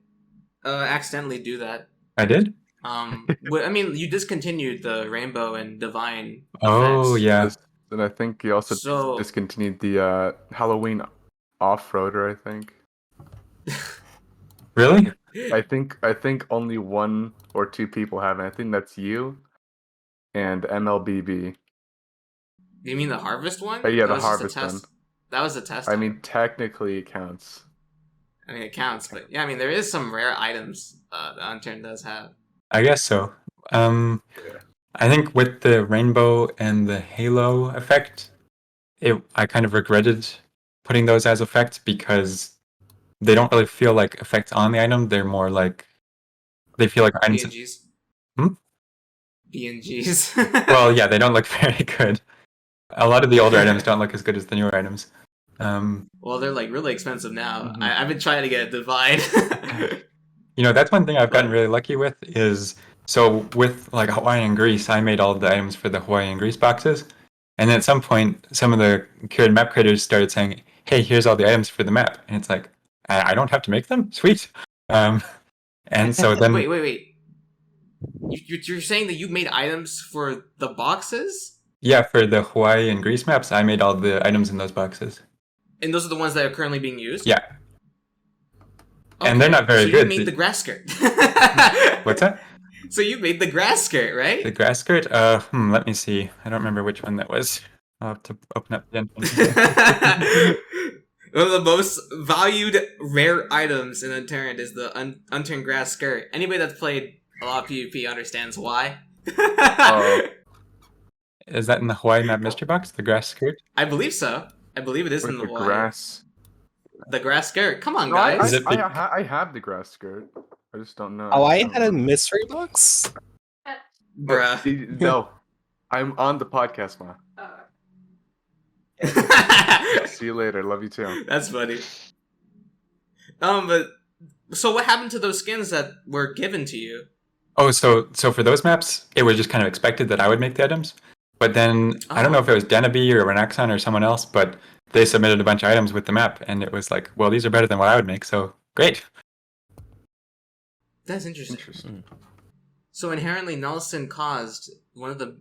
accidentally do that. I did. I mean, you discontinued the Rainbow and Divine. Oh effects. yeah. And I think you also So- discontinued the Halloween off-roader, I think. Really? I think only one or two people have it. I think that's you and MLBB. You mean the Harvest one? Yeah, That the was just a Harvest test. one. That was a test. I mean, technically it counts. I mean, it counts, but yeah, I mean, there is some rare items that Unturned does have. I guess so. I think with the rainbow and the halo effect, I kind of regretted putting those as effects because they don't really feel like effects on the item. They're more like they feel like items. BNGs. Hmm? BNGs. Well, yeah, they don't look very good. A lot of the older items don't look as good as the newer items. Well, they're like really expensive now. Mhm. I've been trying to get a Divine. You know, that's one thing I've gotten really lucky with is so with like Hawaii and Greece, I made all of the items for the Hawaii and Greece boxes. And then at some point, some of the curated map creators started saying, "Hey, here's all the items for the map," and it's like, I don't have to make them. Sweet. And so then, wait. You're saying that you made items for the boxes, yeah, for the Hawaii and Greece maps, I made all the items in those boxes. and those are the ones that are currently being used. Yeah, and they're not very so good. You made the grass skirt. What's that? So you made the grass skirt, right? The grass skirt? Let me see. I don't remember which one that was. I'll have to open up the entrance. One of the most valued rare items in Unturned is the Unturned grass skirt. Anybody that's played a lot of PvP understands why. Is that in the Hawaii map mystery box? The grass skirt? I believe so. I believe it is With in the the wild. grass. The grass skirt. Come on, No, guys. Is it big? I have the grass skirt. I just don't know. Oh, I had a mystery box? Bruh. No, I'm on the podcast, ma. See you later. Love you too. That's funny. But so what happened to those skins that were given to you? Oh, so for those maps, it was just kind of expected that I would make the items. But then, I don't know if it was Denaby or Renaxon or someone else, but they submitted a bunch of items with the map, and it was like, well, these are better than what I would make, so great. That's interesting. Interesting. So inherently, Nelson caused one of the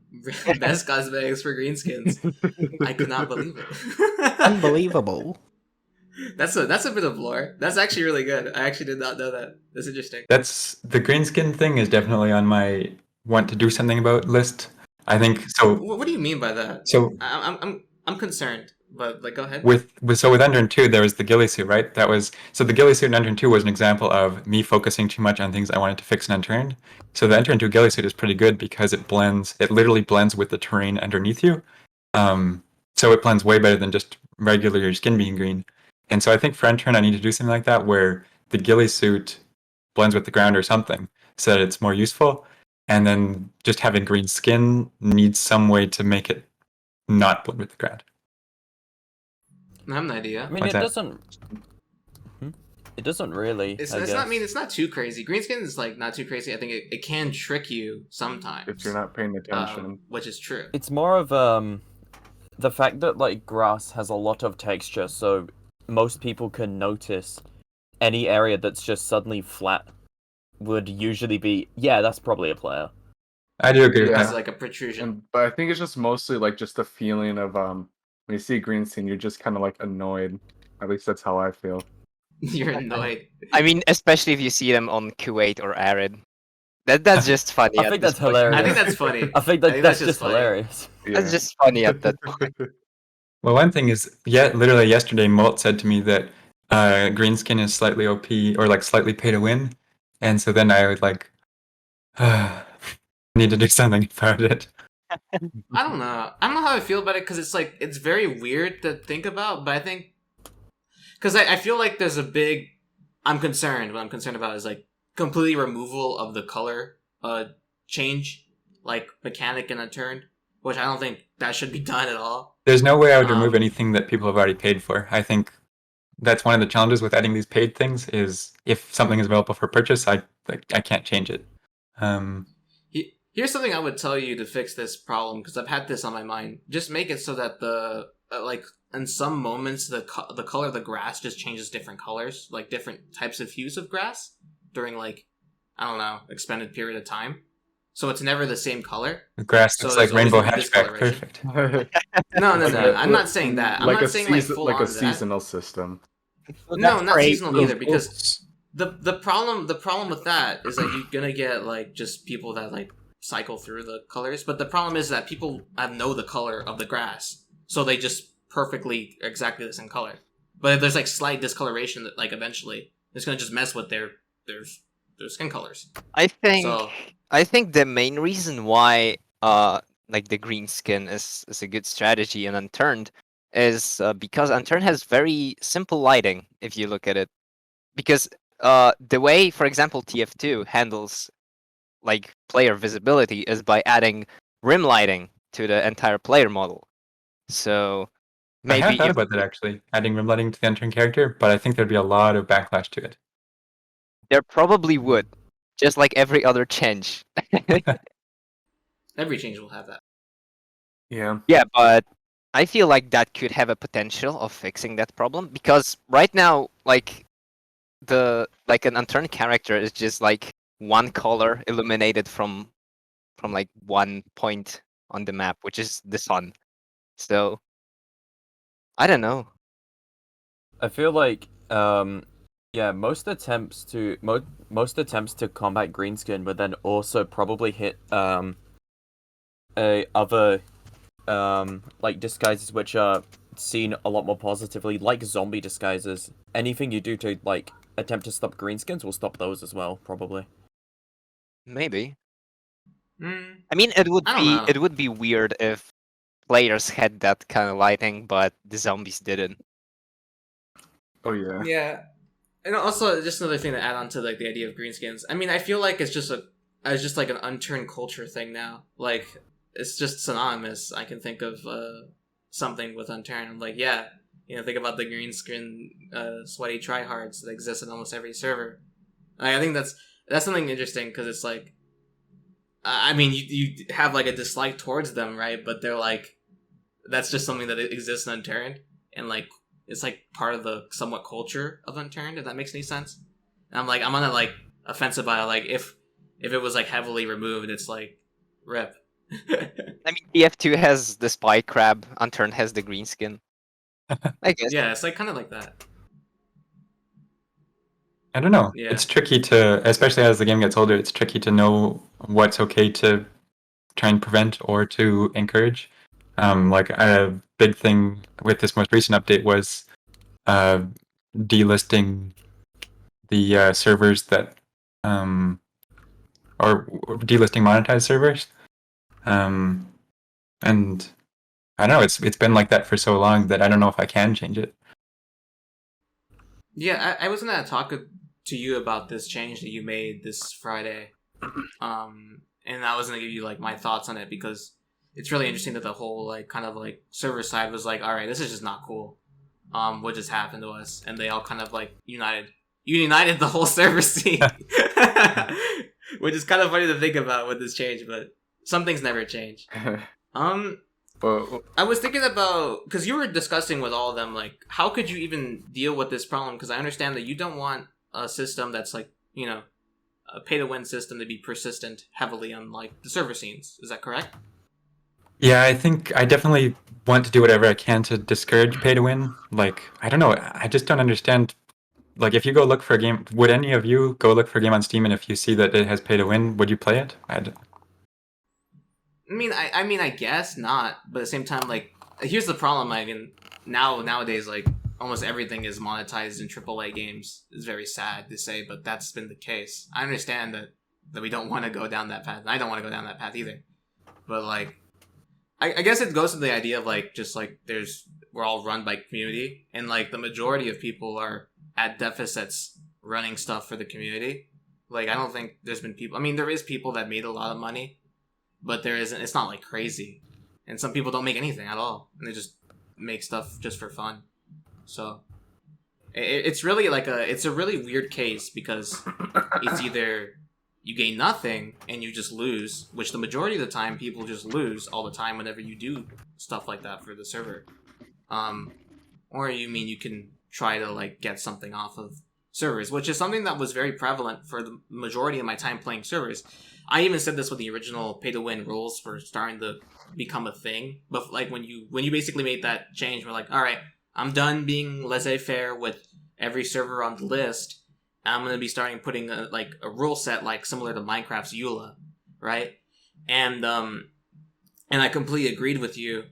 best cosmetics for greenskins. I could not believe it. Unbelievable. That's a bit of lore. That's actually really good. I actually did not know that. That's interesting. That's the green skin thing is definitely on my want to do something about list. I think so. What do you mean by that? So I'm concerned, but like, go ahead. with Unturned 2, there was the ghillie suit, right? That was so the ghillie suit in Unturned 2 was an example of me focusing too much on things I wanted to fix in Unturned. So the Unturned 2 ghillie suit is pretty good because it literally blends with the terrain underneath you. So it blends way better than just regular your skin being green. And so I think for Unturned I need to do something like that where the ghillie suit blends with the ground or something so that it's more useful. And then just having green skin needs some way to make it not blend with the ground. I have an idea. I mean, What's it that? doesn't. It doesn't really. It's I not. I guess. mean, it's not too crazy. Green skin is like not too crazy. I think it can trick you sometimes If you're not paying attention. which is true. It's more of the fact that like grass has a lot of texture, so most people can notice any area that's just suddenly flat would usually be, yeah, that's probably a player. I do agree with Yeah. It's that. like a protrusion. But I think it's just mostly like just the feeling of when you see a green scene, you're just kind of like annoyed. At least that's how I feel. You're annoyed. I mean, especially if you see them on Kuwait or Arid. That's just funny. I at think this that's point. hilarious. I think that's funny. I think that's that's just just funny. hilarious. That's just funny at that point. Well, one thing is, literally yesterday, Molt said to me that green skin is slightly OP or like slightly pay to win, and so then I would like need to do something about it. I don't know. I don't know how I feel about it because it's like it's very weird to think about. But I think because I feel like there's a big. I'm concerned. What I'm concerned about is like completely removal of the color change, like mechanic in Unturned, which I don't think that should be done at all. There's no way I would remove Um, anything that people have already paid for. I think that's one of the challenges with adding these paid things is if something is available for purchase, I can't change it. Here's something I would tell you to fix this problem because I've had this on my mind. Just make it so that the like in some moments the color of the grass just changes different colors, like different types of hues of grass during like I don't know expended period of time. So it's never the same color. The grass So looks there's like rainbow always gonna be hatchback. discoloration. Perfect. No. I'm not saying that. I'm like not a saying like season, full like on a that. seasonal system. No, not Great. seasonal either because the problem with that is that you're gonna get like just people that like cycle through the colors, but the problem is that people know the color of the grass, so they just perfectly exactly the same color. But if there's like slight discoloration, that like eventually it's gonna just mess with their skin colors. I think So I think the main reason why like the green skin is a good strategy in Unturned is because Unturned has very simple lighting if you look at it. Because the way, for example, TF2 handles like player visibility is by adding rim lighting to the entire player model. So I have maybe thought if about that actually, adding rim lighting to the Unturned character, but I think there'd be a lot of backlash to it. there probably would, just like every other change. every change will have that. Yeah. Yeah, but I feel like that could have a potential of fixing that problem because right now, like an unturned character is just like one color illuminated from like one point on the map, which is the sun. So I don't know. I feel like yeah, most attempts to combat greenskin would then also probably hit other like disguises which are seen a lot more positively, like zombie disguises. Anything you do to like attempt to stop greenskins will stop those as well, probably. Maybe. Mm, I mean, I don't know. it would be weird if players had that kind of lighting, but the zombies didn't. Oh yeah. Yeah, and also just another thing to add on to like the idea of greenskins. I mean, I feel like it's just like an unturned culture thing now. Like it's just synonymous. I can think of something with unturned. I'm like, yeah, think about the green screen sweaty tryhards that exist in almost every server. I think that's something interesting because it's like, I mean, you have like a dislike towards them, right? But they're like, that's just something that exists in Unturned, and like it's like part of the somewhat culture of Unturned. If that makes any sense. And I'm on that like offensive by like if it was like heavily removed, it's like rip. I mean, TF2 has the spy crab, Unturned has the green skin. I guess. Yeah, it's like kind of like that. I don't know. Yeah. It's tricky to, especially as the game gets older, it's tricky to know what's okay to try and prevent or to encourage. Like a big thing with this most recent update was delisting the servers that, or delisting monetized servers. And I don't know. It's been like that for so long that I don't know if I can change it. Yeah, I was gonna talk to you about this change that you made this Friday, and I was gonna give you like my thoughts on it because it's really interesting that the whole like kind of like server side was like, all right, this is just not cool. What just happened to us, and they all kind of like united the whole server scene, which is kind of funny to think about with this change, but some things never change. Well, I was thinking about, because you were discussing with all of them, like, how could you even deal with this problem? Because I understand that you don't want a system that's like, you know, a pay-to-win system to be persistent heavily on, like, the server scenes. Is that correct? Yeah, I think I definitely want to do whatever I can to discourage pay to win. Like, I don't know. I just don't understand. Like, if you go look for a game, would any of you go look for a game on Steam, and if you see that it has pay to win, would you play it? I mean, I guess not, but at the same time, like, here's the problem. Like, nowadays, like, almost everything is monetized in AAA games. It's very sad to say, but that's been the case. I understand that we don't want to go down that path, and I don't want to go down that path either. But like, I guess it goes to the idea of like, just like we're all run by community, and like the majority of people are at deficits running stuff for the community. Like, I don't think there's been people. I mean, there is people that made a lot of money, but there isn't. It's not like crazy, and some people don't make anything at all, and they just make stuff just for fun. So it's really like it's a really weird case because it's either you gain nothing and you just lose, which the majority of the time people just lose all the time whenever you do stuff like that for the server, or you mean you can try to like get something off of servers, which is something that was very prevalent for the majority of my time playing servers. I even said this with the original pay-to-win rules for starting to become a thing. But like when you basically made that change, we're like, all right, I'm done being laissez-faire with every server on the list. I'm gonna be starting putting a rule set like similar to Minecraft's EULA, right? And I completely agreed with you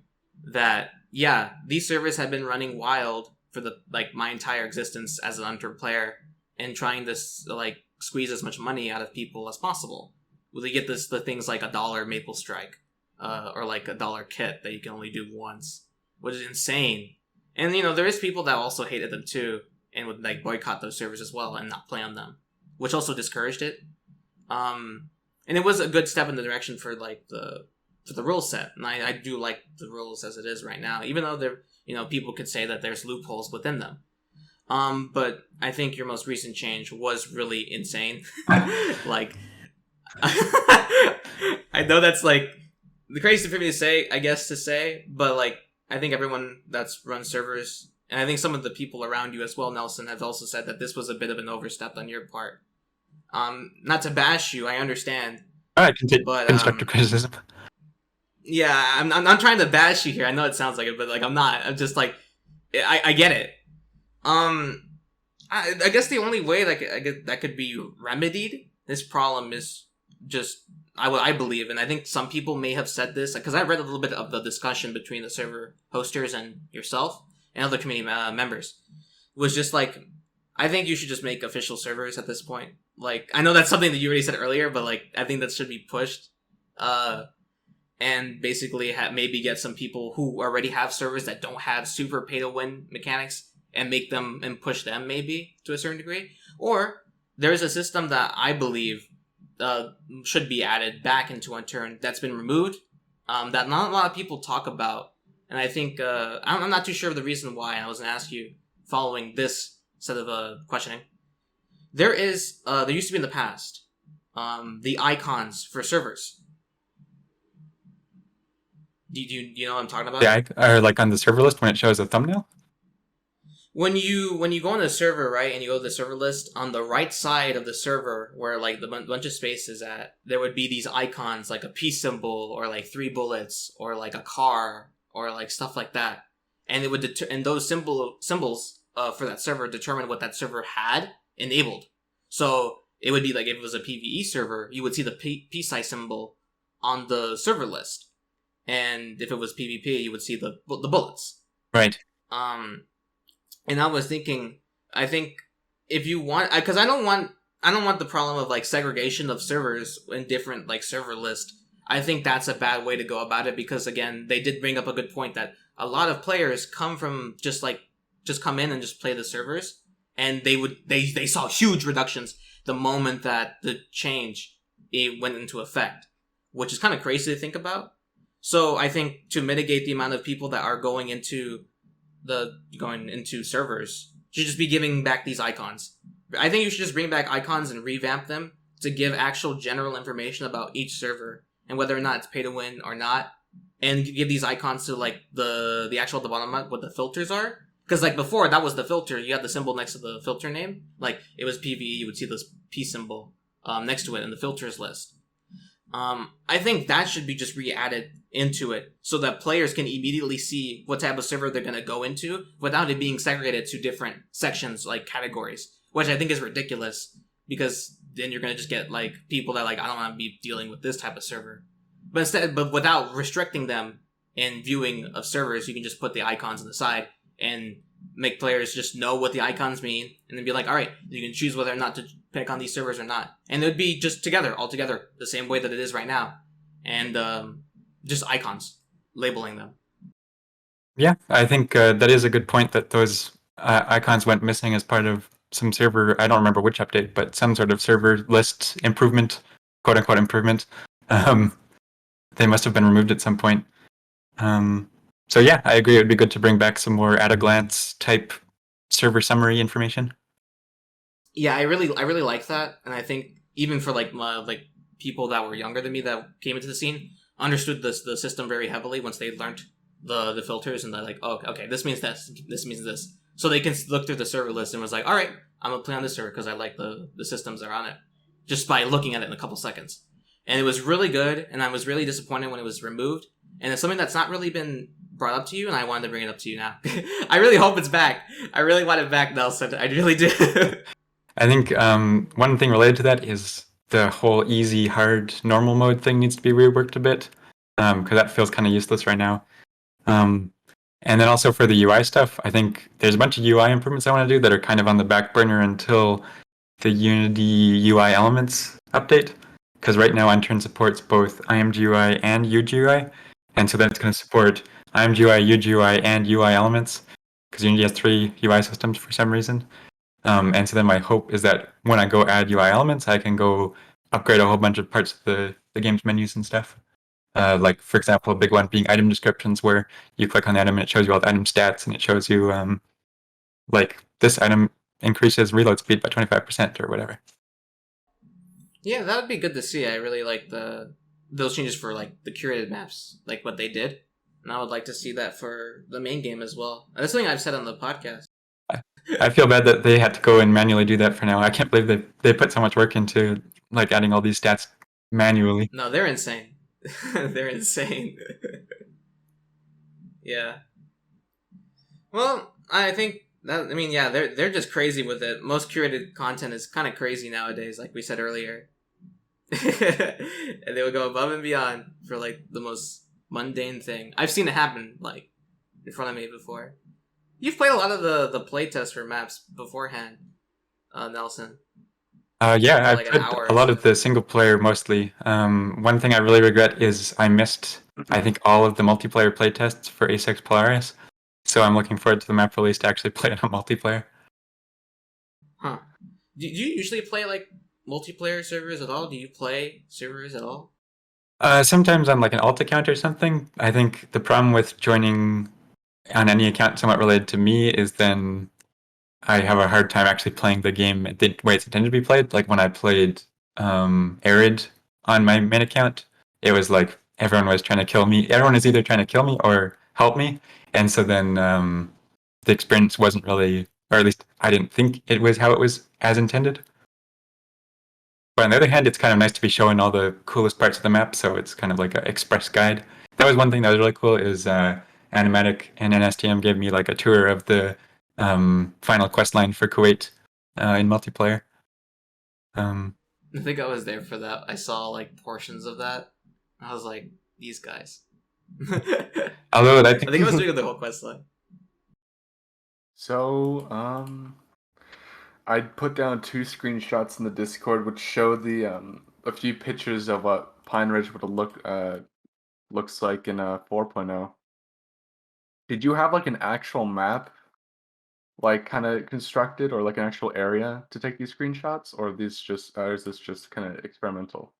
that yeah, these servers have been running wild for the like my entire existence as an Unturned player, and trying to like squeeze as much money out of people as possible. Will they get the things like $1 Maple Strike, or like $1 kit that you can only do once, which is insane. And you know there is people that also hated them too, and would like boycott those servers as well and not play on them, which also discouraged it. And it was a good step in the direction for like the rule set, and I do like the rules as it is right now, even though there people could say that there's loopholes within them. But I think your most recent change was really insane. Like, I know that's like the crazy for me to say, I guess but like I think everyone that's run servers, and I think some of the people around you as well, Nelson, have also said that this was a bit of an overstep on your part. Not to bash you, I understand. I can take but, constructive criticism. Yeah, I'm not trying to bash you here. I know it sounds like it, but like I'm not. I'm just like, I get it. I guess the only way that could be remedied, this problem is just I believe, and I think some people may have said this because I read a little bit of the discussion between the server hosters and yourself and other community members. It was just like, I think you should just make official servers at this point. Like, I know that's something that you already said earlier, but like I think that should be pushed. And basically maybe get some people who already have servers that don't have super pay-to-win mechanics and make them and push them maybe to a certain degree. Or there's a system that I believe should be added back into Unturned that's been removed, that not a lot of people talk about. And I think, I'm not too sure of the reason why, and I was going to ask you following this set of questioning. There used to be in the past, the icons for servers. Do you know what I'm talking about? Yeah, or like on the server list when it shows a thumbnail. When you go on the server, right, and you go to the server list, on the right side of the server where like the bunch of space is at, there would be these icons like a peace symbol or like 3 bullets or like a car or like stuff like that, and it would and those symbols for that server determine what that server had enabled. So it would be like if it was a PvE server, you would see the peace sign symbol on the server list, and if it was PvP, you would see the bullets. Right. And I was thinking, I think if you want, because I don't want the problem of like segregation of servers in different like server lists. I think that's a bad way to go about it, because again, they did bring up a good point that a lot of players come from just come in and just play the servers, and they saw huge reductions the moment that the change went into effect, which is kind of crazy to think about. So I think to mitigate the amount of people that are going into servers, you should just be giving back these icons. I think you should just bring back icons and revamp them to give actual general information about each server and whether or not it's pay to win or not, and give these icons to like the actual at the bottom what the filters are. Because like before, that was the filter. You had the symbol next to the filter name. Like it was PvE, you would see this P symbol next to it in the filters list. I think that should be just re-added into it so that players can immediately see what type of server they're going to go into without it being segregated to different sections, like categories, which I think is ridiculous, because then you're going to just get like people that like, I don't want to be dealing with this type of server. But without restricting them in viewing of servers, you can just put the icons on the side and make players just know what the icons mean, and then be like, all right, you can choose whether or not to pick on these servers or not. And it would be just all together, the same way that it is right now. And just icons, labeling them. Yeah, I think that is a good point, that those icons went missing as part of some server, I don't remember which update, but some sort of server list improvement, quote unquote improvement. They must have been removed at some point. So yeah, I agree. It would be good to bring back some more at a glance type server summary information. Yeah, I really like that, and I think even for like people that were younger than me that came into the scene understood the system very heavily once they learned the filters, and they're like, oh, okay, this means this means this, so they can look through the server list and was like, all right, I'm gonna play on this server because I like the systems that are on it, just by looking at it in a couple seconds. And it was really good, and I was really disappointed when it was removed, and it's something that's not really been brought up to you, and I wanted to bring it up to you now. I really hope it's back. I really want it back, Nelson. I really do. I think one thing related to that is the whole easy, hard, normal mode thing needs to be reworked a bit, because that feels kind of useless right now. And then also for the UI stuff, I think there's a bunch of UI improvements I want to do that are kind of on the back burner until the Unity UI Elements update, because right now Unturned supports both IMGUI and UGUI, and so then it's going to support IMGUI, UGUI, and UI Elements, because Unity has 3 UI systems for some reason. And so then my hope is that when I go add UI Elements, I can go upgrade a whole bunch of parts of the game's menus and stuff. Like, for example, a big one being item descriptions, where you click on the item and it shows you all the item stats, and it shows you, like, this item increases reload speed by 25% or whatever. Yeah, that would be good to see. I really like those changes for like the curated maps, like what they did. And I would like to see that for the main game as well. That's something I've said on the podcast. I feel bad that they had to go and manually do that for now. I can't believe they put so much work into like adding all these stats manually. No, they're insane. They're insane. Yeah. Well, I think that, I mean, yeah, they're just crazy with it. Most curated content is kind of crazy nowadays, like we said earlier. And they would go above and beyond for like the most mundane thing. I've seen it happen like in front of me before. You've played a lot of the playtests for maps beforehand, Nelson. Yeah, I've like an played hour a or lot of so. the single player mostly. One thing I really regret is I missed, I think, all of the multiplayer playtests for A6 Polaris. So I'm looking forward to the map release to actually play it on multiplayer. Huh. Do you usually play like multiplayer servers at all? Do you play servers at all? Sometimes on like an alt account or something. I think the problem with joining on any account somewhat related to me is then I have a hard time actually playing the game the way it's intended to be played. Like when I played Arid on my main account, it was like everyone was trying to kill me. Everyone is either trying to kill me or help me. And so then the experience wasn't really, or at least I didn't think it was how it was as intended. But on the other hand, it's kind of nice to be showing all the coolest parts of the map, so it's kind of like an express guide. That was one thing that was really cool, is Animatic and NSTM gave me like a tour of the final quest line for Kuwait in multiplayer. I think I was there for that. I saw like portions of that. I was like, these guys. Although I I think I was doing the whole quest line. So, I put down 2 screenshots in the Discord which show the a few pictures of what Pine Ridge would looks like in 4.0. Did you have like an actual map, like kind of constructed, or like an actual area to take these screenshots, or is this just kind of experimental?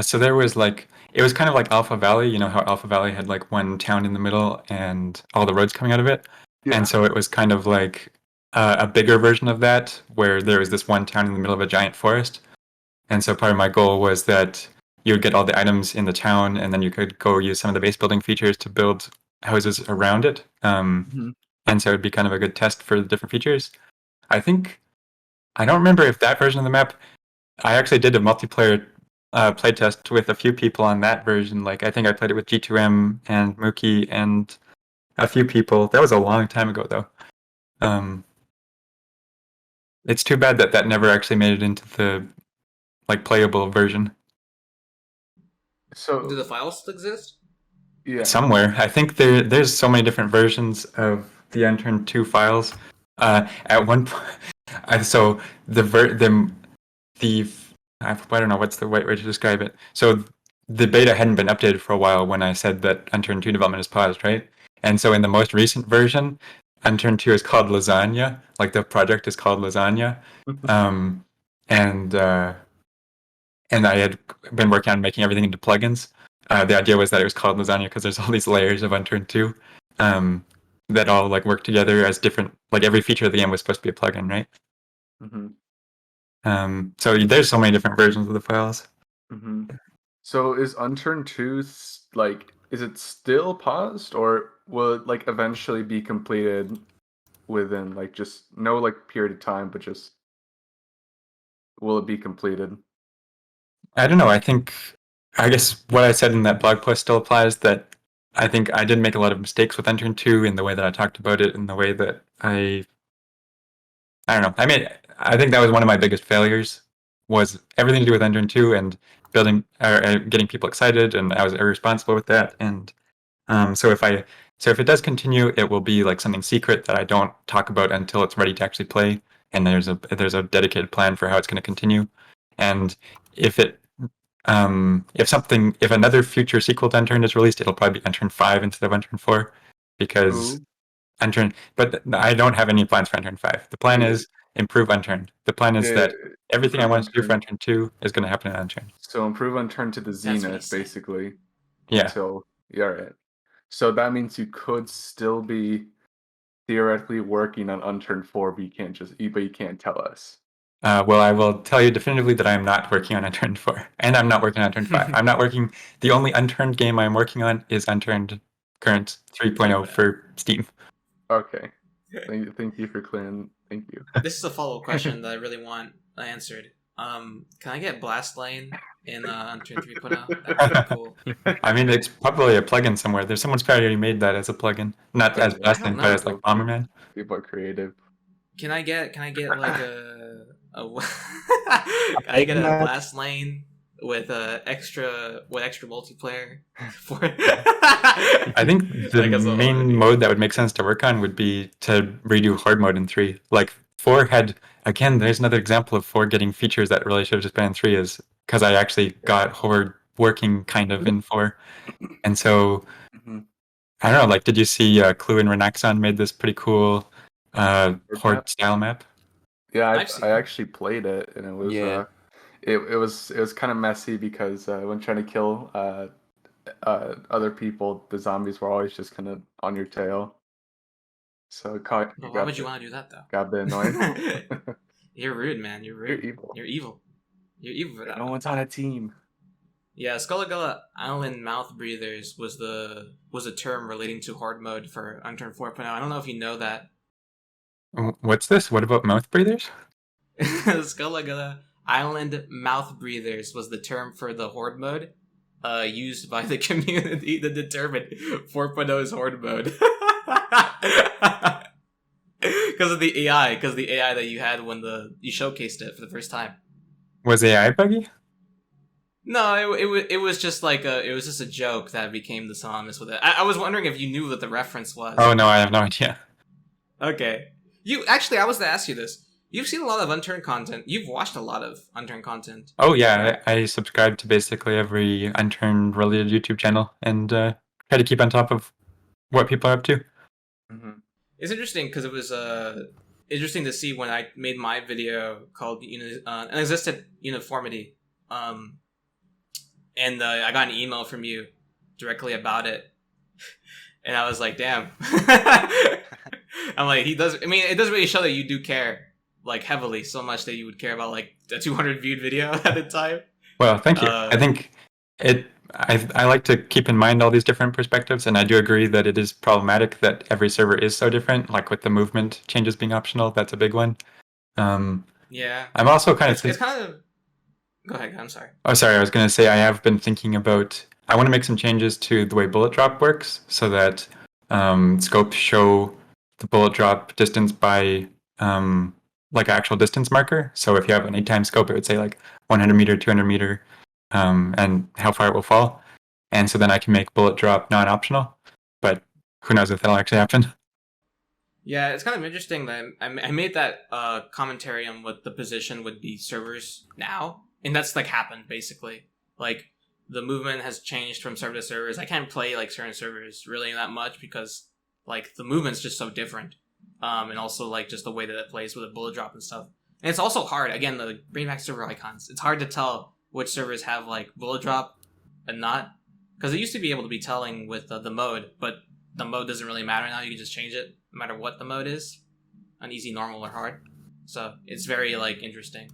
So there was like, it was kind of like Alpha Valley. You know how Alpha Valley had like one town in the middle and all the roads coming out of it? Yeah. And so it was kind of like a bigger version of that, where there was this one town in the middle of a giant forest. And so part of my goal was that you would get all the items in the town, and then you could go use some of the base building features to build houses around it. And so it'd be kind of a good test for the different features. I don't remember if that version of the map, I actually did a multiplayer playtest with a few people on that version. Like, I think I played it with G2M and Mookie and a few people. That was a long time ago, though. It's too bad that never actually made it into the like playable version. So Do the files still exist? yeah. Somewhere, I think there's so many different versions of the Unturned 2 files. At one point, so I don't know what's the right way to describe it. So the beta hadn't been updated for a while when I said that Unturned 2 development is paused, right? And so in the most recent version, Unturned 2 is called Lasagna. Like, the project is called Lasagna. And I had been working on making everything into plugins. The idea was that it was called Lasagna because there's all these layers of Unturned 2 that all like work together as different. Like, every feature of the game was supposed to be a plugin, right? So there's so many different versions of the files. So is Unturned 2 like, is it still paused, or will it like eventually be completed within like just no like period of time, but just will it be completed? I don't know. I guess what I said in that blog post still applies, that I think I did make a lot of mistakes with Unturned 2 in the way that I talked about it, in the way that I don't know. I think that was one of my biggest failures, was everything to do with Unturned 2 and building or getting people excited, and I was irresponsible with that. And so if it does continue, it will be like something secret that I don't talk about until it's ready to actually play, and there's a dedicated plan for how it's going to continue. And if if another future sequel to Unturned is released, it'll probably be Unturned 5 instead of Unturned 4, because Unturned. But I don't have any plans for Unturned 5. The plan is improve Unturned. The plan is that everything I want to do for Unturned 2 is going to happen in Unturned. So improve Unturned to the zenith, basically. Yeah. Until alright. So that means you could still be theoretically working on Unturned 4, but you can't tell us. Well, I will tell you definitively that I am not working on Unturned 4, and I'm not working on Unturned 5. I'm not working. The only Unturned game I'm working on is Unturned current 3.0 for Steam. Okay. Thank you for clearing. Thank you. This is a follow-up question that I really want answered. Can I get Blast Lane in Unturned 3.0? That'd be cool. I mean, it's probably a plugin somewhere. Someone's probably already made that as a plugin, not as Blast Lane, but as like Bomberman. People are creative. Can I get like a can I get a Blast Lane with extra multiplayer for I think the main mode that would make sense to work on would be to redo Horde mode in 3. Like, 4 had, again, there's another example of 4 getting features that really should have just been in 3, is because I actually got Horde working kind of in 4. And so I don't know, like, did you see Clue and Renaxon made this pretty cool Horde style map? Yeah, I actually played it, and it was it was kind of messy because when trying to kill other people, the zombies were always just kind of on your tail. So why would you want to do that though? Got a bit annoying. You're rude, man. You're rude. You're evil. You're evil. You're evil for that. No one's on a team. Yeah, Skullagula Island Mouth Breathers was a term relating to Horde mode for Unturned 4.0. I don't know if you know that. What's this? What about mouth breathers? Skullagula Island Mouth Breathers was the term for the Horde mode used by the community to determine 4.0's Horde mode. Because because of the AI, because the AI that you had when you showcased it for the first time. Was AI buggy? No, it was just like it was just a joke that became the synonymous with it. I was wondering if you knew what the reference was. Oh no, I have no idea. Okay. You actually, I was to ask you this. You've seen a lot of Unturned content. You've watched a lot of Unturned content. Oh yeah, I subscribe to basically every Unturned related YouTube channel and try to keep on top of what people are up to. Mm-hmm. It's interesting because it was interesting to see when I made my video called "Unexisted Uniformity," and I got an email from you directly about it, and I was like, "Damn." I'm like, he does. I mean, it doesn't really show that you do care like heavily so much that you would care about like a 200 viewed video at the time. Well, thank you. I think I like to keep in mind all these different perspectives, and I do agree that it is problematic that every server is so different. Like with the movement changes being optional, that's a big one. Yeah, I'm also kind it's kind of. Go ahead. I'm sorry. Oh, sorry. I was going to say I have been thinking about. I want to make some changes to the way bullet drop works, so that scopes show the bullet drop distance by like actual distance marker. So if you have an 8x scope, it would say like 100 meter, 200 meter, and how far it will fall. And so then I can make bullet drop non-optional. But who knows if that'll actually happen? Yeah, it's kind of interesting that I made that commentary on what the position would be servers now, and that's like happened basically. Like the movement has changed from server to servers. I can't play like certain servers really that much because like the movement's just so different, and also like just the way that it plays with a bullet drop and stuff. And it's also hard. Again, the bring back server icons. It's hard to tell which servers have like bullet drop and not, because it used to be able to be telling with the mode, but the mode doesn't really matter now. You can just change it no matter what the mode is, on easy, normal, or hard. So it's very like interesting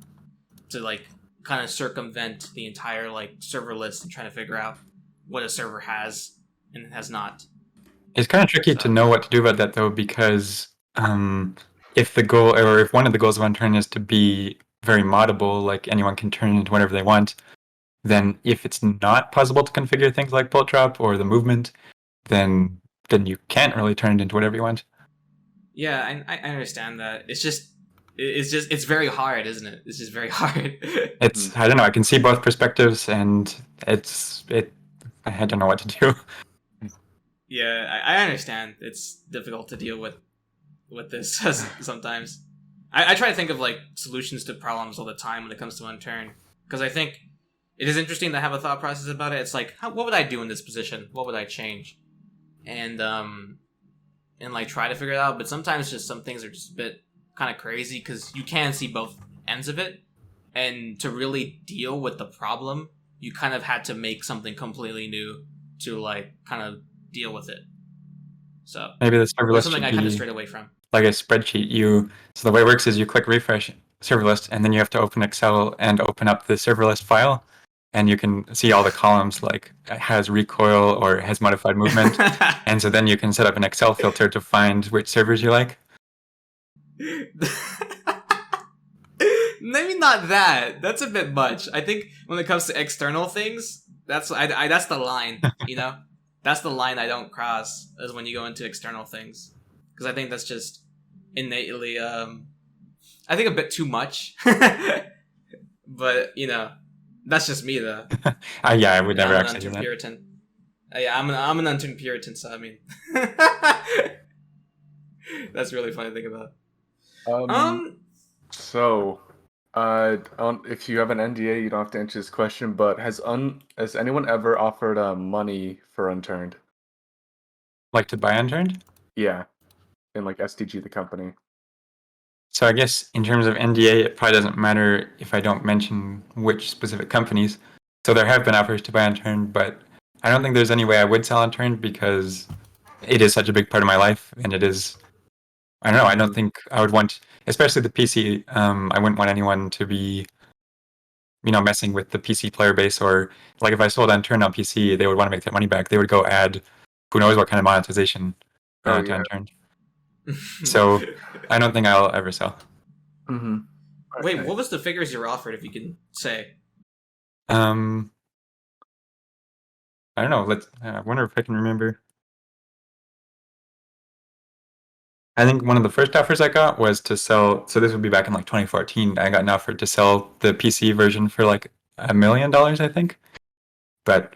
to like kind of circumvent the entire like server list and trying to figure out what a server has and has not. It's kind of tricky to know what to do about that though, because if the goal or if one of the goals of Unturned is to be very moddable, like anyone can turn it into whatever they want, then if it's not possible to configure things like bullet drop or the movement, then you can't really turn it into whatever you want. Yeah, I understand that. It's very hard, isn't it? It's just very hard. It's I don't know. I can see both perspectives, and I don't know what to do. Yeah, I understand. It's difficult to deal with this sometimes. I try to think of like solutions to problems all the time when it comes to Unturned, because I think it is interesting to have a thought process about it. It's like, what would I do in this position? What would I change? And like try to figure it out. But sometimes just some things are just a bit kind of crazy because you can see both ends of it, and to really deal with the problem, you kind of had to make something completely new to like kind of deal with it. So maybe the server list something should I kind of be strayed away from. like a spreadsheet. So the way it works is you click refresh server list, and then you have to open Excel and open up the server list file, and you can see all the columns like it has recoil or it has modified movement, and so then you can set up an Excel filter to find which servers you like. Maybe not that. That's a bit much. I think when it comes to external things, that's that's the line. You know, that's the line I don't cross is when you go into external things, because I think that's just innately, I think a bit too much. But you know, that's just me though. Yeah, I would never I'm an actually do Unturned that. Puritan. Yeah, I'm an Unturned Puritan, so I mean, that's really funny to think about. So, if you have an NDA, you don't have to answer this question. But has anyone ever offered money for Unturned? Like to buy Unturned? Yeah, in like SDG the company. So I guess in terms of NDA, it probably doesn't matter if I don't mention which specific companies. So there have been offers to buy Unturned, but I don't think there's any way I would sell Unturned because it is such a big part of my life, and it is. I don't know. I don't think I would want, especially the PC. I wouldn't want anyone to be, messing with the PC player base, or like if I sold Unturned on PC, they would want to make their money back. They would go add, who knows what kind of monetization to Unturned. So I don't think I'll ever sell. Mm-hmm. Wait, what was the figures you were offered, if you can say? I don't know. I wonder if I can remember. I think one of the first offers I got was to sell. So this would be back in like 2014. I got an offer to sell the PC version for like $1 million, I think. But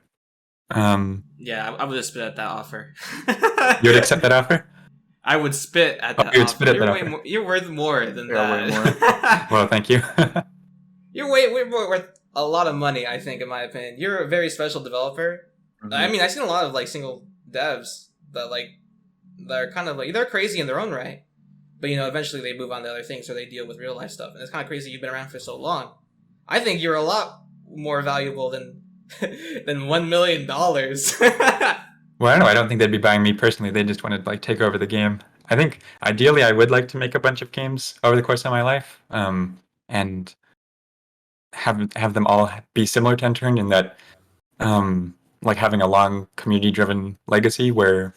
Yeah, I would have spit at that offer. you would accept that offer? I would spit at Oh, that you would offer. spit at You're that way offer. more, you're worth more than Yeah, way that. Well, thank you. You're way more worth a lot of money, I think, in my opinion. You're a very special developer. I mean, I've seen a lot of like single devs that are kind of like they're crazy in their own right, but eventually they move on to other things or they deal with real life stuff, and it's kind of crazy you've been around for so long. I think you're a lot more valuable than than $1 million. Well, I don't know. I don't think they'd be buying me personally. They just want to like take over the game. I think ideally I would like to make a bunch of games over the course of my life, and have them all be similar to Unturned in that, like having a long community-driven legacy where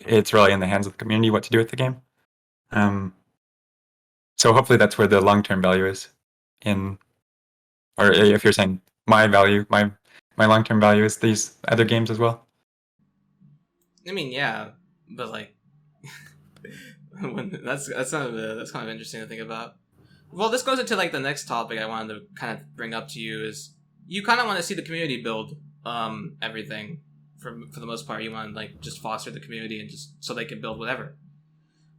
it's really in the hands of the community what to do with the game. So hopefully that's where the long-term value is in, or if you're saying my value, my long-term value is these other games as well. I mean, yeah, but like, that's kind of interesting to think about. Well, this goes into like the next topic I wanted to kind of bring up to you is you kind of want to see the community build everything for the most part. You want to like just foster the community and just so they can build whatever.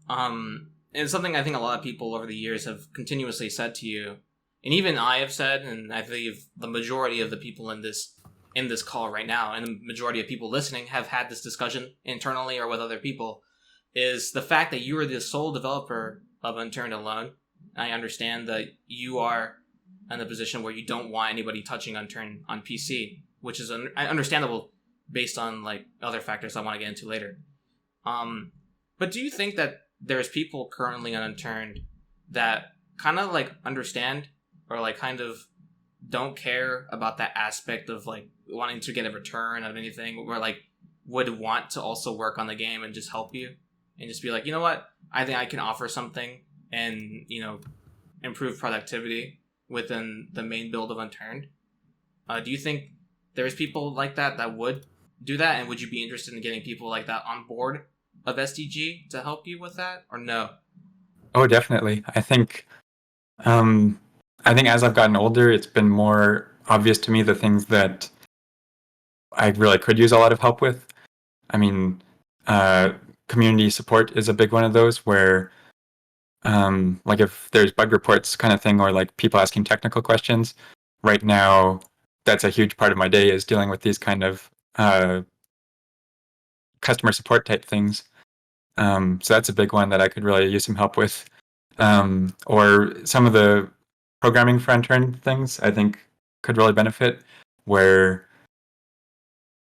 And it's something I think a lot of people over the years have continuously said to you, and even I have said, and I believe the majority of the people in this call right now, and the majority of people listening have had this discussion internally or with other people, is the fact that you are the sole developer of Unturned alone. I understand that you are in a position where you don't want anybody touching Unturned on PC, which is understandable based on like other factors I want to get into later. But do you think that there's people currently on Unturned that kind of like understand or like kind of don't care about that aspect of like wanting to get a return of anything, or like would want to also work on the game and just help you and just be like, you know what, I think I can offer something and improve productivity within the main build of Unturned? Do you think there's people like that would do that, and would you be interested in getting people like that on board of SDG to help you with that, or no? Oh, definitely. I think as I've gotten older, it's been more obvious to me the things that I really could use a lot of help with. I mean, community support is a big one of those where, like if there's bug reports kind of thing, or like people asking technical questions, right now, that's a huge part of my day is dealing with these kind of customer support type things. So that's a big one that I could really use some help with. Or some of the programming for Unturned things I think could really benefit, where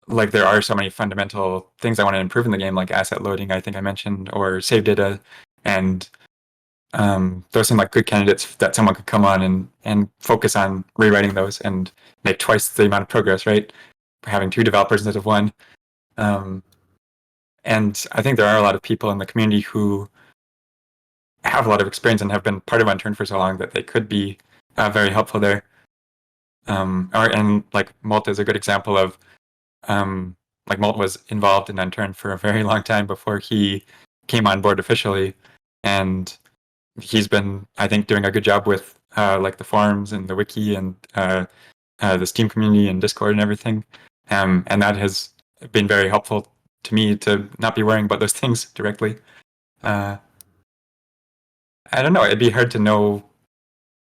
like there are so many fundamental things I want to improve in the game, like asset loading, I think I mentioned, or save data, and those seem like good candidates that someone could come on and focus on rewriting those and make twice the amount of progress, right? Having two developers instead of one. And I think there are a lot of people in the community who have a lot of experience and have been part of Unturned for so long that they could be very helpful there. And like Molt is a good example of, like Molt was involved in Unturned for a very long time before he came on board officially, and he's been, I think, doing a good job with like the forums and the wiki and the Steam community and Discord and everything, and that has been very helpful to me to not be worrying about those things directly. I don't know. It'd be hard to know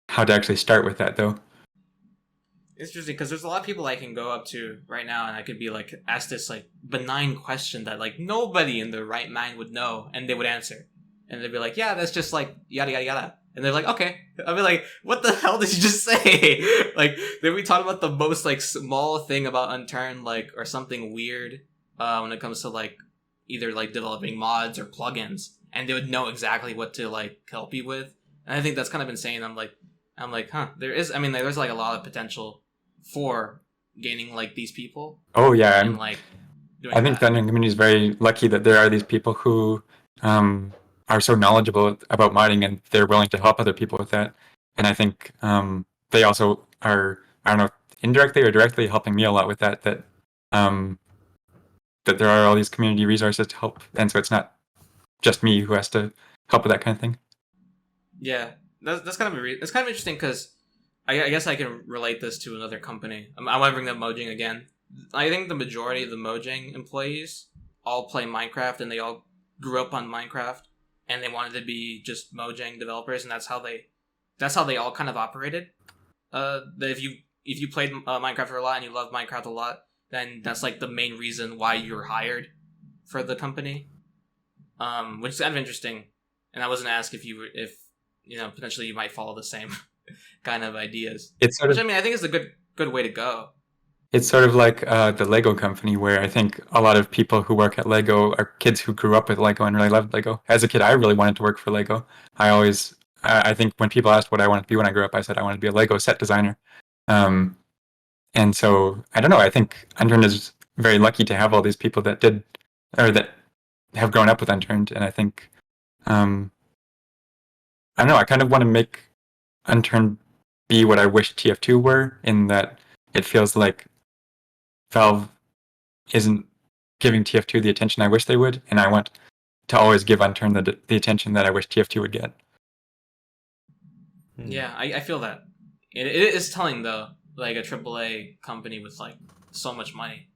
how to actually start with that, though. It's interesting because there's a lot of people I can go up to right now, and I could be like, ask this like benign question that like nobody in their right mind would know, and they would answer, and they'd be like, "Yeah, that's just like yada yada yada," and they're like, "Okay." I'd be like, "What the hell did you just say?" Like, then we talk about the most like small thing about Unturned, like, or something weird when it comes to like either like developing mods or plugins, and they would know exactly what to like help you with. And I think that's kind of insane. I'm like, huh? There's like a lot of potential for gaining like these people. Oh yeah, and like I think the Unturned community is very lucky that there are these people who are so knowledgeable about modding and they're willing to help other people with that. And I think they also are, I don't know, indirectly or directly helping me a lot with that. That there are all these community resources to help, and so it's not just me who has to help with that kind of thing. Yeah, that's kind of that's kind of interesting because I guess I can relate this to another company. I want to bring up Mojang again. I think the majority of the Mojang employees all play Minecraft and they all grew up on Minecraft and they wanted to be just Mojang developers, and that's how they all kind of operated. That if you played Minecraft for a lot and you love Minecraft a lot, then that's like the main reason why you're hired for the company. Which is kind of interesting. And I wasn't asked if potentially you might follow the same kind of ideas. It's sort Which of, I mean, I think is a good way to go. it's sort of like the Lego company, where I think a lot of people who work at Lego are kids who grew up with Lego and really loved Lego. As a kid, I really wanted to work for Lego. I think when people asked what I wanted to be when I grew up, I said I wanted to be a Lego set designer. And so I don't know. I think Unturned is very lucky to have all these people that have grown up with Unturned, and I think I don't know. I kind of want to make Unturned be what I wish TF2 were, in that it feels like Valve isn't giving TF2 the attention I wish they would, and I want to always give Unturned the attention that I wish TF2 would get. Yeah, I feel that. It is telling though, like a AAA company with like so much money